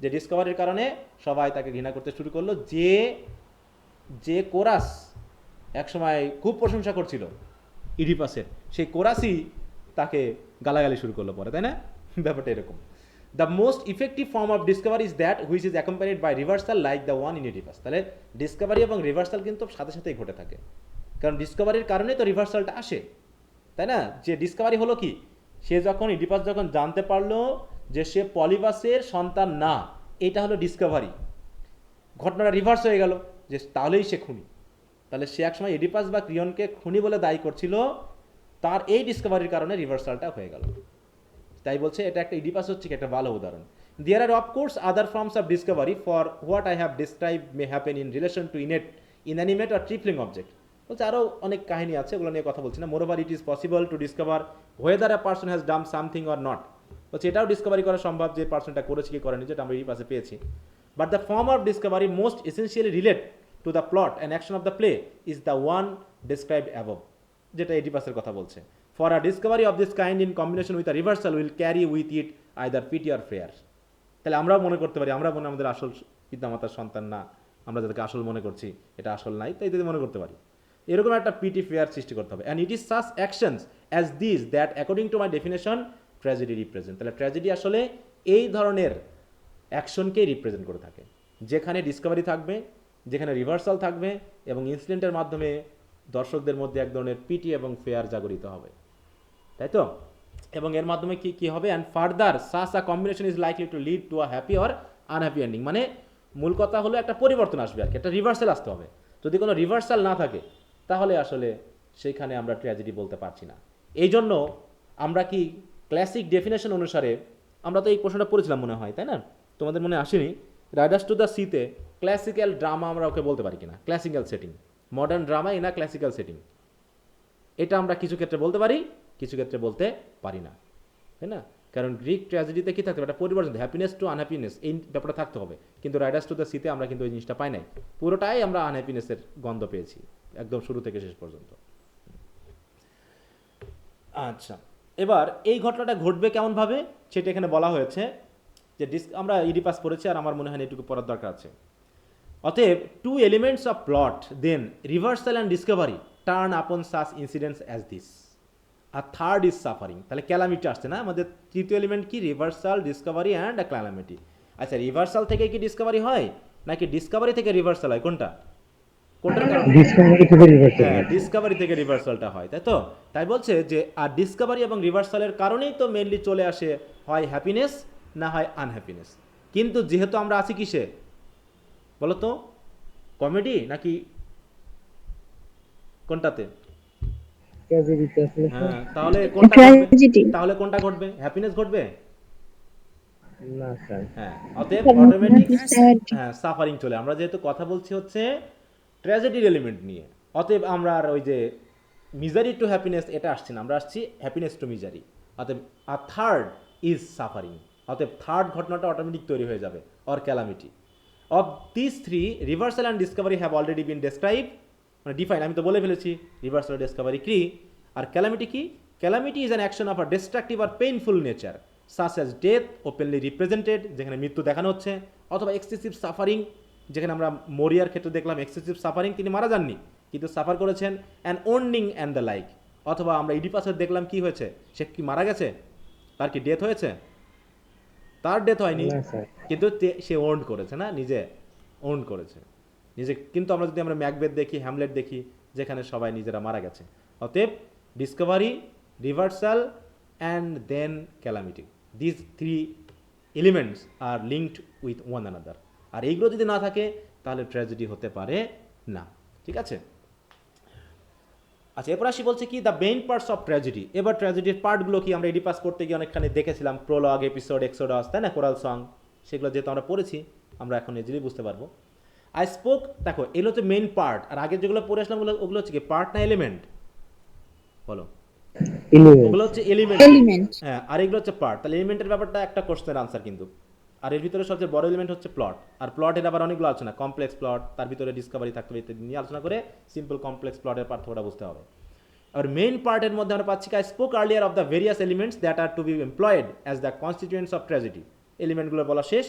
যে ডিসকভারির কারণে সবাই তাকে ঘৃণা করতে শুরু করলো। যে কোরাস একসময় খুব প্রশংসা করছিল ইডিপাসের, সেই কোরাসই তাকে গালাগালি শুরু করলো পরে, তাই না? ব্যাপারটা এরকম। The most effective form of discovery is that which is accompanied by reversal like the one in Oedipus. তাহলে ডিসকভারি এবং রিভার্সাল কিন্তু সাথে সাথেই ঘটে থাকে, কারণ ডিসকভারির কারণে তো রিভার্সালটা আসে, তাই না? যে ডিসকভারি হলো কি, সে যখন ইডিপাস যখন জানতে পারলো যে সে পলিবাসের সন্তান না, এটা হলো ডিসকভারি। ঘটনাটা রিভার্স হয়ে গেল, যে তাহলেই সে খুনি। তাহলে সে একসময় এডিপাস বা ক্রিয়নকে খুনি বলে দায়ী করছিল, তার এই ডিসকভারির কারণে রিভার্সালটা হয়ে গেল। তাই বলছে এটা একটা ইডিপাস হচ্ছে একটা ভালো উদাহরণ। There are of course other forms of discovery for what I have describe may happen in relation to inanimate or trifling object. বলছে আরও অনেক কাহিনী আছে, ওগুলো নিয়ে কথা বলছি না। Moreover it is possible to discover whether a person has done something or not. বলছে এটাও ডিসকভারি করা সম্ভব যে পার্সনটা করেছে কি করেনি, যেটা আমরা ইডিপাসে পেয়েছি। But the form of discovery most essentially relate to the plot and action of the play is the one described above, যেটা এডিপাসের কথা বলছে। For a discovery of this kind in combination with a reversal will carry with it either pity or fear. তাহলে আমরাও মনে করতে পারি, আমরা মনে আমাদের আসল পিতামাতার সন্তান না, আমরা যাদেরকে আসল মনে করছি এটা আসল নাই, তাই যদি মনে করতে পারি, এরকম একটা পিটি ফেয়ার সৃষ্টি করতে হবে। And it is such actions as this that according to my definition tragedy represent. তাহলে ট্র্যাজেডি আসলে এই ধরনের অ্যাকশনকেই রিপ্রেজেন্ট করে থাকে, যেখানে ডিসকভারি থাকবে, যেখানে রিভার্সাল থাকবে, এবং ইনসিডেন্টের মাধ্যমে দর্শকদের মধ্যে এক ধরনের পিটি এবং ফেয়ার জাগরিত হবে, তাই তো? এবং এর মাধ্যমে কি কি হবে, and further such a combination is likely to lead to a happy or unhappy ending. মানে মূল কথা হলো একটা পরিবর্তন আসবে আর কি, একটা রিভার্সাল আসতে হবে। যদি কোনো রিভার্সাল না থাকে তাহলে আসলে সেইখানে আমরা ট্র্যাজেডি বলতে পারছি না। এই জন্য আমরা কি ক্লাসিক ডেফিনেশন অনুসারে, আমরা তো এই প্রশ্নটা পড়েছিলাম মনে হয়, তাই না? তোমাদের মনে আসেনি? রাইডার্স টু দ্য সিতে ক্লাসিক্যাল ড্রামা আমরা ওকে বলতে পারি কিনা, classical setting, modern drama in a classical setting. এটা আমরা কিছু ক্ষেত্রে বলতে পারি, কিছু ক্ষেত্রে বলতে পারি না, তাই না? কারণ গ্রিক ট্র্যাজেডিতে কি থাকতে হবে, একটা পরিবর্তন, হ্যাপিনেস টু আনহ্যাপিনেস, এই ব্যাপারটা থাকতে হবে। কিন্তু রাইডার্স টু দ্য সিতে আমরা কিন্তু ওই জিনিসটা পাই নাই, পুরোটাই আমরা আনহ্যাপিনেসের গন্ধ পেয়েছি একদম শুরু থেকে শেষ পর্যন্ত। আচ্ছা, এবার এই ঘটনাটা ঘটবে কেমনভাবে সেটা এখানে বলা হয়েছে, যে আমরা ইডিপাস পড়েছি, আর আমার মনে হয় এটুকু পড়ার দরকার আছে। অতএব two elements of plot then reversal and discovery turn upon such incidents as this, আর থার্ড ইজ সাফারিং। তাহলে ক্যালামিটি আসছে না, আমাদের তৃতীয় এলিমেন্ট কি, reversal, discovery and a calamity. আচ্ছা, রিভার্সাল থেকে কি ডিসকভারি হয়, নাকি ডিসকভারি থেকে রিভার্সাল হয়, কোনটা? ডিসকভারি থেকে রিভার্সালটা হয়, তাই তো? তাই বলছে যে আর ডিসকভারি এবং রিভার্সালের কারণেই তো মেনলি চলে আসে হয় হ্যাপিনেস না হয় আনহ্যাপিনেস। কিন্তু যেহেতু আমরা আছি কিসে বলো তো, কমেডি নাকি কোনটাতে? হ্যাঁ, তাহলে কোনটা ঘটবে? তাহলে কোনটা ঘটবে, হ্যাপিনেস ঘটবে না স্যার। হ্যাঁ, অতএব অটোমেটিক হ্যাঁ সাফারিং চলে। আমরা যেহেতু কথা বলছি হচ্ছে ট্র্যাজেডির এলিমেন্ট নিয়ে, অতএব আমরা আর ওই যে মিজারি টু হ্যাপিনেস এটা আসছি না, আমরা আসছি হ্যাপিনেস টু মিজারি। অতএব আর থার্ড ইজ সাফারিং, অতএব থার্ড ঘটনাটা অটোমেটিক তৈরি হয়ে যাবে, or calamity. Of this three reversal and discovery have already been describe, মানে ডিফাইন, আমি তো বলে ফেলেছি রিভার্সাল ডিসকভারি কি। আর ক্যালামিটি কি? Calamity is an action of a destructive or painful nature such as death openly represented, যেখানে মৃত্যু দেখানো হচ্ছে, অথবা এক্সেসিভ সাফারিং, যেখানে আমরা মরিয়ার ক্ষেত্রে দেখলাম এক্সেসিভ সাফারিং, তিনি মারা যাননি কিন্তু সাফার করেছেন, অ্যান্ড ওন্ডিং অ্যান্ড দ্য লাইক। অথবা আমরা ইডিপাসের দেখলাম কি হয়েছে, সে কি মারা গেছে, তার কি ডেথ হয়েছে? তার ডেথ হয়নি, কিন্তু সে ওন্ড করেছে, না নিজে ওন্ড করেছে নিজে। কিন্তু আমরা যদি আমরা ম্যাকবেথ দেখি, হ্যামলেট দেখি, যেখানে সবাই নিজেরা মারা গেছে। অতএব discovery, reversal and then calamity, this three elements are linked with one another. আর এইগুলো যদি না থাকে তাহলে ট্র্যাজেডি হতে পারে না, ঠিক আছে? আচ্ছা, এরপর আসি বলছে কি the main parts of tragedy. এবার ট্র্যাজেডির পার্টগুলো কি আমরা এডি পাস করতে গিয়ে অনেকখানি দেখেছিলাম, প্রোলগ, এপিসোড, এক্সোডাস, তাই না, কোরাল সং, সেগুলো যেহেতু আমরা পড়েছি আমরা এখন ইজিলি বুঝতে পারবো। আই স্পোক, দেখো এগুলো হচ্ছে মেইন পার্ট, আর আগে যেগুলো পড়ে আসলাম ওগুলো হচ্ছে কি পার্ট না এলিমেন্ট, বলো? ওগুলো হচ্ছে এলিমেন্ট। Element. হ্যাঁ, আর এগুলো হচ্ছে পার্ট। তাহলে এলিমেন্টের ব্যাপারটা একটা কোশ্চেনের আনসার কিন্তু। আর এর ভিতরে সবচেয়ে বড় এলিমেন্ট হচ্ছে প্লট, আর প্লটের আবার অনেকগুলো আলোচনা, কমপ্লেক্স প্লট, তার ভিতরে ডিসকভারি থাকতে হবে ইত্যাদি নিয়ে আলোচনা করে সিম্পল কমপ্লেক্স প্লটের পার্থক্যটা বুঝতে হবে। আর মেইন পার্টের মধ্যে আমরা পাচ্ছি I spoke earlier of the various elements that are to be employed as the constituents of tragedy. এলিমেন্টগুলো বলা শেষ।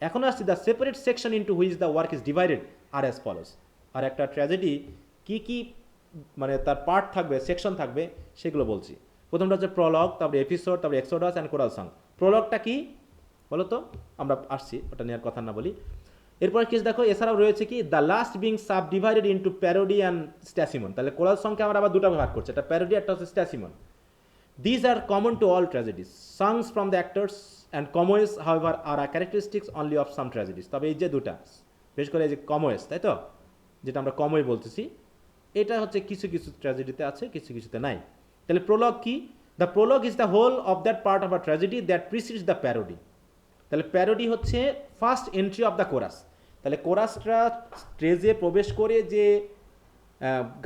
এখন আসছি the separate section into which the work is divided are as follows. আর একটা ট্র্যাজেডি কি কি মানে তার পার্ট থাকবে, সেকশন থাকবে, সেগুলো বলছি। প্রথমটা হচ্ছে প্রলগ, তারপরে এপিসোড, তারপরে এক্সোডাস অ্যান্ড কোরাল সং। প্রলগটা কি বলো তো, আমরা আসছি ওটা নিয়ে আর কথা না বলি। এরপরে কিছু দেখো, এছাড়াও রয়েছে কি the last being sub divided into parody and stasimon. তাহলে কোরাল সংকে আমরা আবার দুটো ভাগ করছি, একটা প্যারোডি, একটা হচ্ছে stasimon. These are common to all tragedies, songs from the actors and kommoi however are characteristics only of some tragedies. তবে এই যে দুটা, বিশেষ করে এই যে কমোয়েস, তাই তো, যেটা আমরা কমই বলতেছি, এটা হচ্ছে কিছু কিছু ট্র্যাজেডিতে আছে, কিছু কিছুতে নাই। তাহলে প্রোলগ কি? The prologue is the whole of that part of a tragedy that precedes the parody. তাহলে প্যারোডি হচ্ছে first entry of the chorus. তাহলে কোরাসটা স্টেজে প্রবেশ করে যে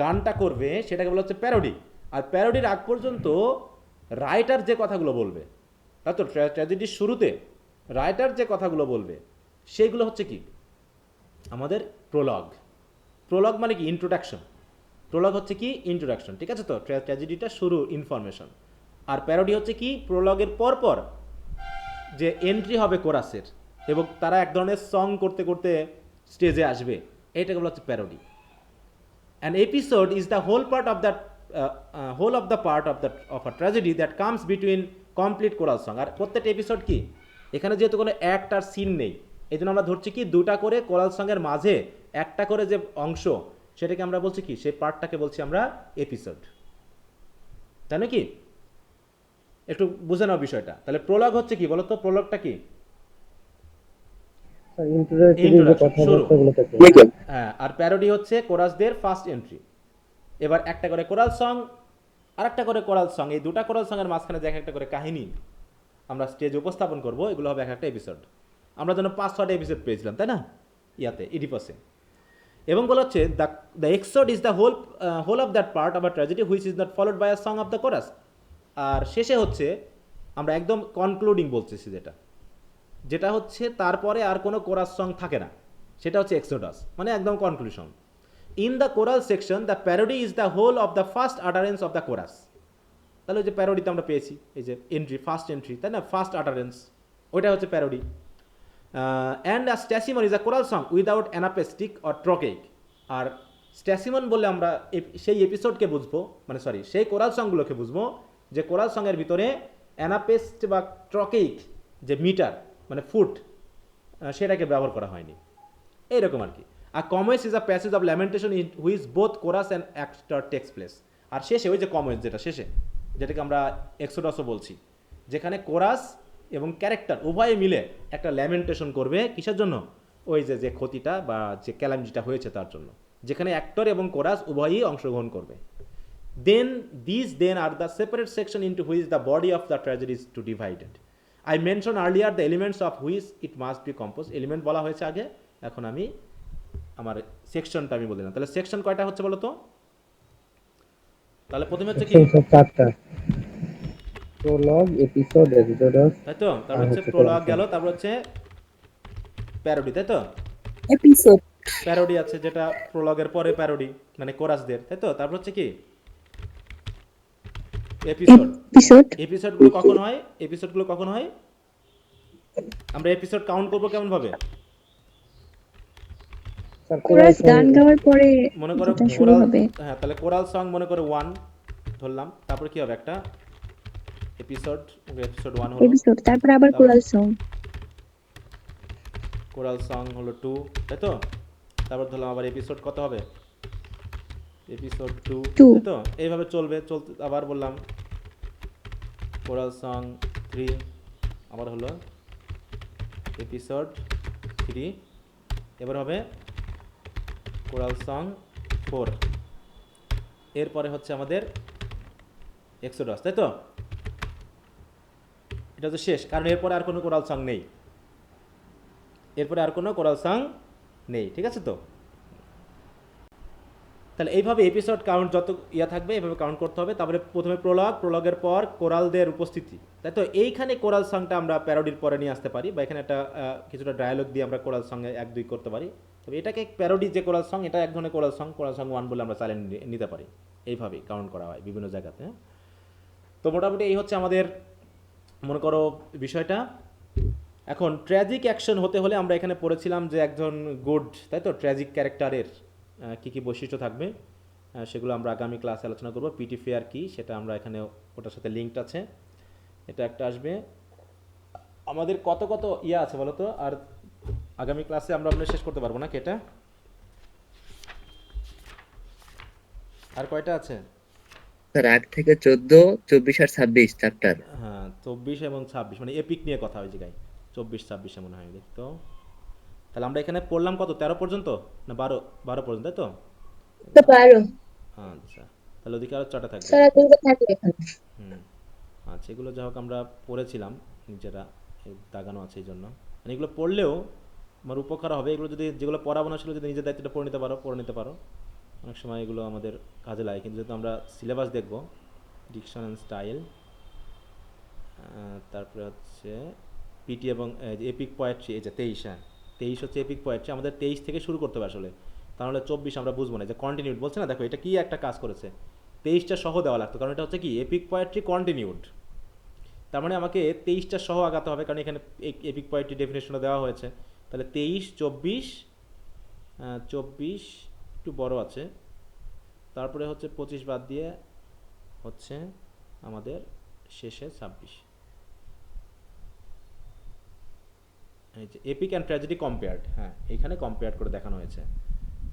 গানটা করবে সেটাকে বলা হচ্ছে প্যারোডি। আর প্যারোডির আগ পর্যন্ত রাইটার যে কথাগুলো বলবে, তাই তো, ট্র্যাজেডির শুরুতে রাইটার যে কথাগুলো বলবে সেইগুলো হচ্ছে কি আমাদের প্রোলগ। প্রোলগ মানে কি ইন্ট্রোডাকশন। প্রোলগ হচ্ছে কি ইন্ট্রোডাকশন, ঠিক আছে তো, ট্র্যাজেডিটা শুরু ইনফরমেশন। আর প্যারোডি হচ্ছে কি প্রোলগের পরপর যে এন্ট্রি হবে কোরাসের, এবং তারা এক ধরনের সং করতে করতে স্টেজে আসবে, এইটাকে বলা হচ্ছে parody. An episode is the whole part of that whole of the part of a tragedy that comes between complete choral song. আর প্রত্যেকটা এপিসোড কি, এখানে যেহেতু কোনো অ্যাক্ট আর সিন নেই, এই জন্য আমরা ধরছি কি দুটা করে কোরাল সঙ্গের মাঝে একটা করে যে অংশ, সেটাকে আমরা বলছি কি, সেই পার্টটাকে বলছি আমরা এপিসোড, তাই না? কি একটু বুঝে নাও বিষয়টা। তাহলে প্রোলগ হচ্ছে কি বলো তো, প্রোলগটা কি? হ্যাঁ, আর প্যারোডি হচ্ছে কোরাসদের ফার্স্ট এন্ট্রি। এবার একটা করে কোরাল সং আর একটা করে কোরাল সং, এই দুটা কোরাল সঙ্গের মাঝখানে যে একটা করে কাহিনী আমরা স্টেজে উপস্থাপন করব, এগুলো হবে একটা এপিসোড। আমরা যেন 5-6টা এপিসোড পেয়েছিলাম, তাই না, ইয়াতে ইডিপাসে। এবং বলা হচ্ছে the exode is the whole of that part of a tragedy which is not followed by a song of the chorus. আর শেষে হচ্ছে আমরা একদম কনক্লুডিং বলতেছি, যেটা হচ্ছে তারপরে আর কোনো কোরাস সং থাকে না, সেটা হচ্ছে এক্সোডাস, মানে একদম conclusion. In the choral section the parody is the whole of the first utterance of the chorus. তাহলে ওই যে প্যারোডিতে আমরা পেয়েছি এই যে এন্ট্রি, ফার্স্ট এন্ট্রি, তাই না, ফার্স্ট আটারেন্স, ওইটা হচ্ছে parody. And a stasimon is a choral song without anapestic or trochaic. আর স্ট্যাসিমন বললে আমরা সেই এপিসোডকে বুঝবো, মানে সরি, সেই কোরাল সংগুলোকে বুঝবো যে কোরাল সঙ্গের ভিতরে অ্যানাপেস্ট বা ট্রকেইক যে মিটার মানে ফুট, সেটাকে ব্যবহার করা হয়নি, এইরকম আর কি। আর commos is a passage of lamentation in which both chorus and actor takes place. আর শেষে ওই যে কমেস, যেটা শেষে, যেটাকে আমরা এক্সোডাসও বলছি, যেখানে কোরাস এবং ক্যারেক্টার উভয়ে মিলে একটা ল্যামেন্টেশন করবে, কিসের জন্য, ওই যে ক্ষতিটা বা যে ক্যালামিটিটা হয়েছে তার জন্য, যেখানে অ্যাক্টর এবং কোরাস উভয়ই অংশগ্রহণ করবে। Then these are the separate section into which the body of the tragedy is to divided. I mentioned earlier the elements of which it must be composed. Element বলা হয়েছে আগে, এখন আমি আমার সেকশনটা আমি বললাম। তাহলে সেকশন কয়টা হচ্ছে বলো তো? তাহলে প্রথমে হচ্ছে কি, চারটা, প্রোলগ, এপিসোড, এক্সোডাস, তাই তো, তারপর হচ্ছে প্রোলগ গেল, তারপর হচ্ছে প্যারোডি, তাই তো, Episode. প্যারোডি আছে যেটা প্রোলগের পরে প্যারোডি, মানে কোরাসদের, তাই তো, তারপর হচ্ছে কি এপিসোড। এপিসোডগুলো কখন হয়? আমরা এপিসোড কাউন্ট করব কেমন ভাবে? কোরাস গান গাওয়ার পরে মনে করো যেটা শুরু হবে। হ্যাঁ, তাহলে কোরাল সং মনে করো 1 ধরলাম, তারপর কি হবে একটা এপিসোড 1 হলো, এপিসোড, তারপর আবার কোরাল সং হলো 2, তাই তো, তারপর ধরলাম আবার এপিসোড কত হবে, এপিসোড 2, তাই তো, এইভাবে চলতে আবার বললাম কোরাল সং 3, আবার হলো এপিসোড 3, এবার হবে কোরাল সং 4, এরপরে হচ্ছে আমাদের এক্সোডাস, তাই তো? এটা তো শেষ, কারণ এরপরে আর কোনো কোরাল সং নেই, এরপরে আর কোনো কোরাল সং নেই, ঠিক আছে তো? তাহলে এইভাবে এপিসোড কাউন্ট যত থাকবে এইভাবে কাউন্ট করতে হবে। তারপরে প্রথমে প্রোলগের পর কোরালদের উপস্থিতি, তাই তো? এইখানে কোরাল সংটা আমরা প্যারোডির পরে নিয়ে আসতে পারি, বা এখানে একটা কিছুটা ডায়ালগ দিয়ে আমরা কোরাল সঙ্গে 1-2 করতে পারি। তবে এটাকে প্যারোডি যে কোরাল সং, এটা এক ধরনের কোরাল সং 1 বলে আমরা চালিয়ে নিতে পারি। এইভাবেই কাউন্ট করা হয় বিভিন্ন জায়গাতে, হ্যাঁ? তো মোটামুটি এই হচ্ছে আমাদের মনে করো বিষয়টা। এখন ট্র্যাজিক অ্যাকশন হতে হলে আমরা এখানে পড়েছিলাম যে একজন গুড, তাই তো, ট্র্যাজিক ক্যারেক্টারের কী কী বৈশিষ্ট্য থাকবে, সেগুলো আমরা আগামী ক্লাসে আলোচনা করব। পিটি ফেয়ার কি সেটা আমরা এখানে, ওটার সাথে লিঙ্কড আছে, এটা একটা আসবে। আমাদের কত কত আছে বলো তো? আর আগামী ক্লাসে আমরা শেষ করতে পারবো না কি এটা? আর কয়টা আছে স্যার? 8 থেকে 14, 24 আর 26 চ্যাপ্টার। হ্যাঁ, 24 এবং 26, মানে এপিক নিয়ে কথা হয় জায়গায়, 24-26 মনে হয় তো। তাহলে আমরা এখানে পড়লাম কত, 13 পর্যন্ত না 12 পর্যন্ত, তাই তো? তো পারো আচ্ছা, তাহলে ওদিকে আরও 4টা থাকবে। সারা দিন থাকে এখানে। হুম, আচ্ছা, এগুলো যা হোক আমরা পড়েছিলাম নিজেরা, এই দাগানো আছে এই জন্য, মানে এগুলো পড়লেও আমার উপকার হবে। এগুলো যদি, যেগুলো পড়াবো না সেগুলো যদি নিজের দায়িত্বটা পড়ে নিতে পারো, অনেক সময় এগুলো আমাদের কাজে লাগে। কিন্তু যেহেতু আমরা সিলেবাস দেখব, ডিকশন অ্যান্ড স্টাইল, তারপরে হচ্ছে পিটি এবং এপিক পোয়েট্রি, এই যে 23, হ্যাঁ 23 হচ্ছে এপিক পোয়েট্রি। আমাদের 23 থেকে শুরু করতে হবে আসলে, তাহলে 24 আমরা বুঝবো না। যে কন্টিনিউড বলছে না, দেখো এটা কি একটা কাজ করেছে, 23টা সহ দেওয়া লাগতো, কারণ এটা হচ্ছে কি এপিক পোয়েট্রি কন্টিনিউড। তার মানে আমাকে 23টা সহ আগাতে হবে, কারণ এখানে এপিক পোয়েট্রি ডেফিনেশনটা দেওয়া হয়েছে। তাহলে 23, 24 একটু বড় আছে, তারপরে হচ্ছে 25 বাদ দিয়ে হচ্ছে আমাদের শেষে 26। এই যে এপিক অ্যান্ড ট্র্যাজেডি কম্পেয়ার্ড, হ্যাঁ এখানে কম্পেয়ার করে দেখানো হয়েছে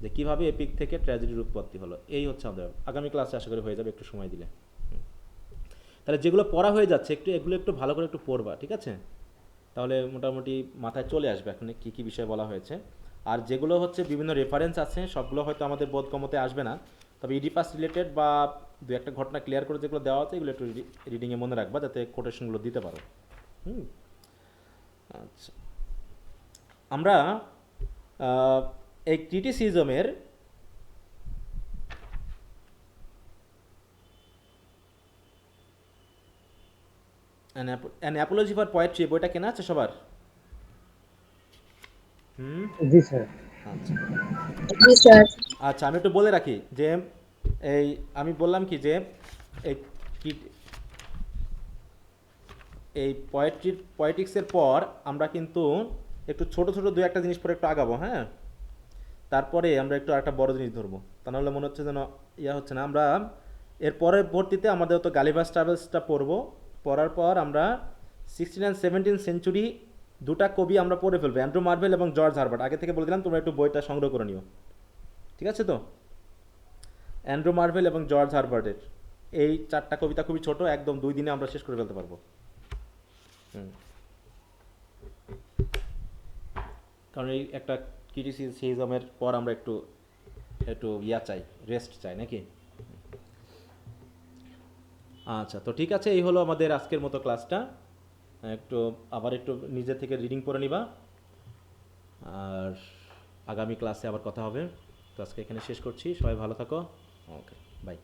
যে কীভাবে এপিক থেকে ট্র্যাজেডির উৎপত্তি হলো। এই হচ্ছে আমাদের আগামী ক্লাসে আশা করি হয়ে যাবে, একটু সময় দিলে। তাহলে যেগুলো পড়া হয়ে যাচ্ছে এগুলো একটু ভালো করে একটু পড়বা, ঠিক আছে? তাহলে মোটামুটি মাথায় চলে আসবে এখন কী কী বিষয় বলা হয়েছে। আর যেগুলো হচ্ছে বিভিন্ন রেফারেন্স আছে সবগুলো হয়তো আমাদের বোধগম্যতে আসবে না, তবে ইডিপাস রিলেটেড বা 2-1টা ঘটনা ক্লিয়ার করে যেগুলো দেওয়া আছে এগুলো একটু রিডিংয়ে মনে রাখবা, যাতে কোটেশনগুলো দিতে পারো। আচ্ছা, আমরা এই ক্রিটিসিজমের অ্যান অ্যাপোলজি ফর পোয়েট্রি বইটা কেনা আছে সবার? জি স্যার। আচ্ছা জি স্যার। আচ্ছা, আমি একটু বলে রাখি যে এই আমি বললাম কি যে এই পয়েটিক্সের পর আমরা কিন্তু একটু ছোট ছোট 2-1টা জিনিস পরে একটু আগাবো, হ্যাঁ? তারপরে আমরা একটু একটা বড় জিনিস ধরবো, তা নাহলে মনে হচ্ছে যেন হচ্ছে না। আমরা এর পরবর্তীতে আমাদের তো গালিভার ট্রাভেলসটা পড়বো, পড়ার পর আমরা 16 and 17 সেঞ্চুরি 2টা কবি আমরা পড়ে ফেলবো, অ্যান্ড্রু মার্ভেল এবং জর্জ হারবার্ট। আগে থেকে বলে দিলাম তোমরা একটু বইটা সংগ্রহ করে নিও, ঠিক আছে তো? অ্যান্ড্রু মার্ভেল এবং জর্জ হারবার্টের এই 4টা কবিতা খুবই ছোট, একদম 2 দিনে আমরা শেষ করে ফেলতে পারবো। কারণ এই একটা ক্রিটিসিজমের পর আমরা একটু চাই, রেস্ট চাই নাকি? আচ্ছা, তো ঠিক আছে, এই হলো আমাদের আজকের মতো ক্লাসটা। আবার একটু নিজে থেকে রিডিং করে নিবা, আর আগামী ক্লাসে আবার কথা হবে। তো আজকে এখানে শেষ করছি, সবাই ভালো থাকো, ওকে বাই।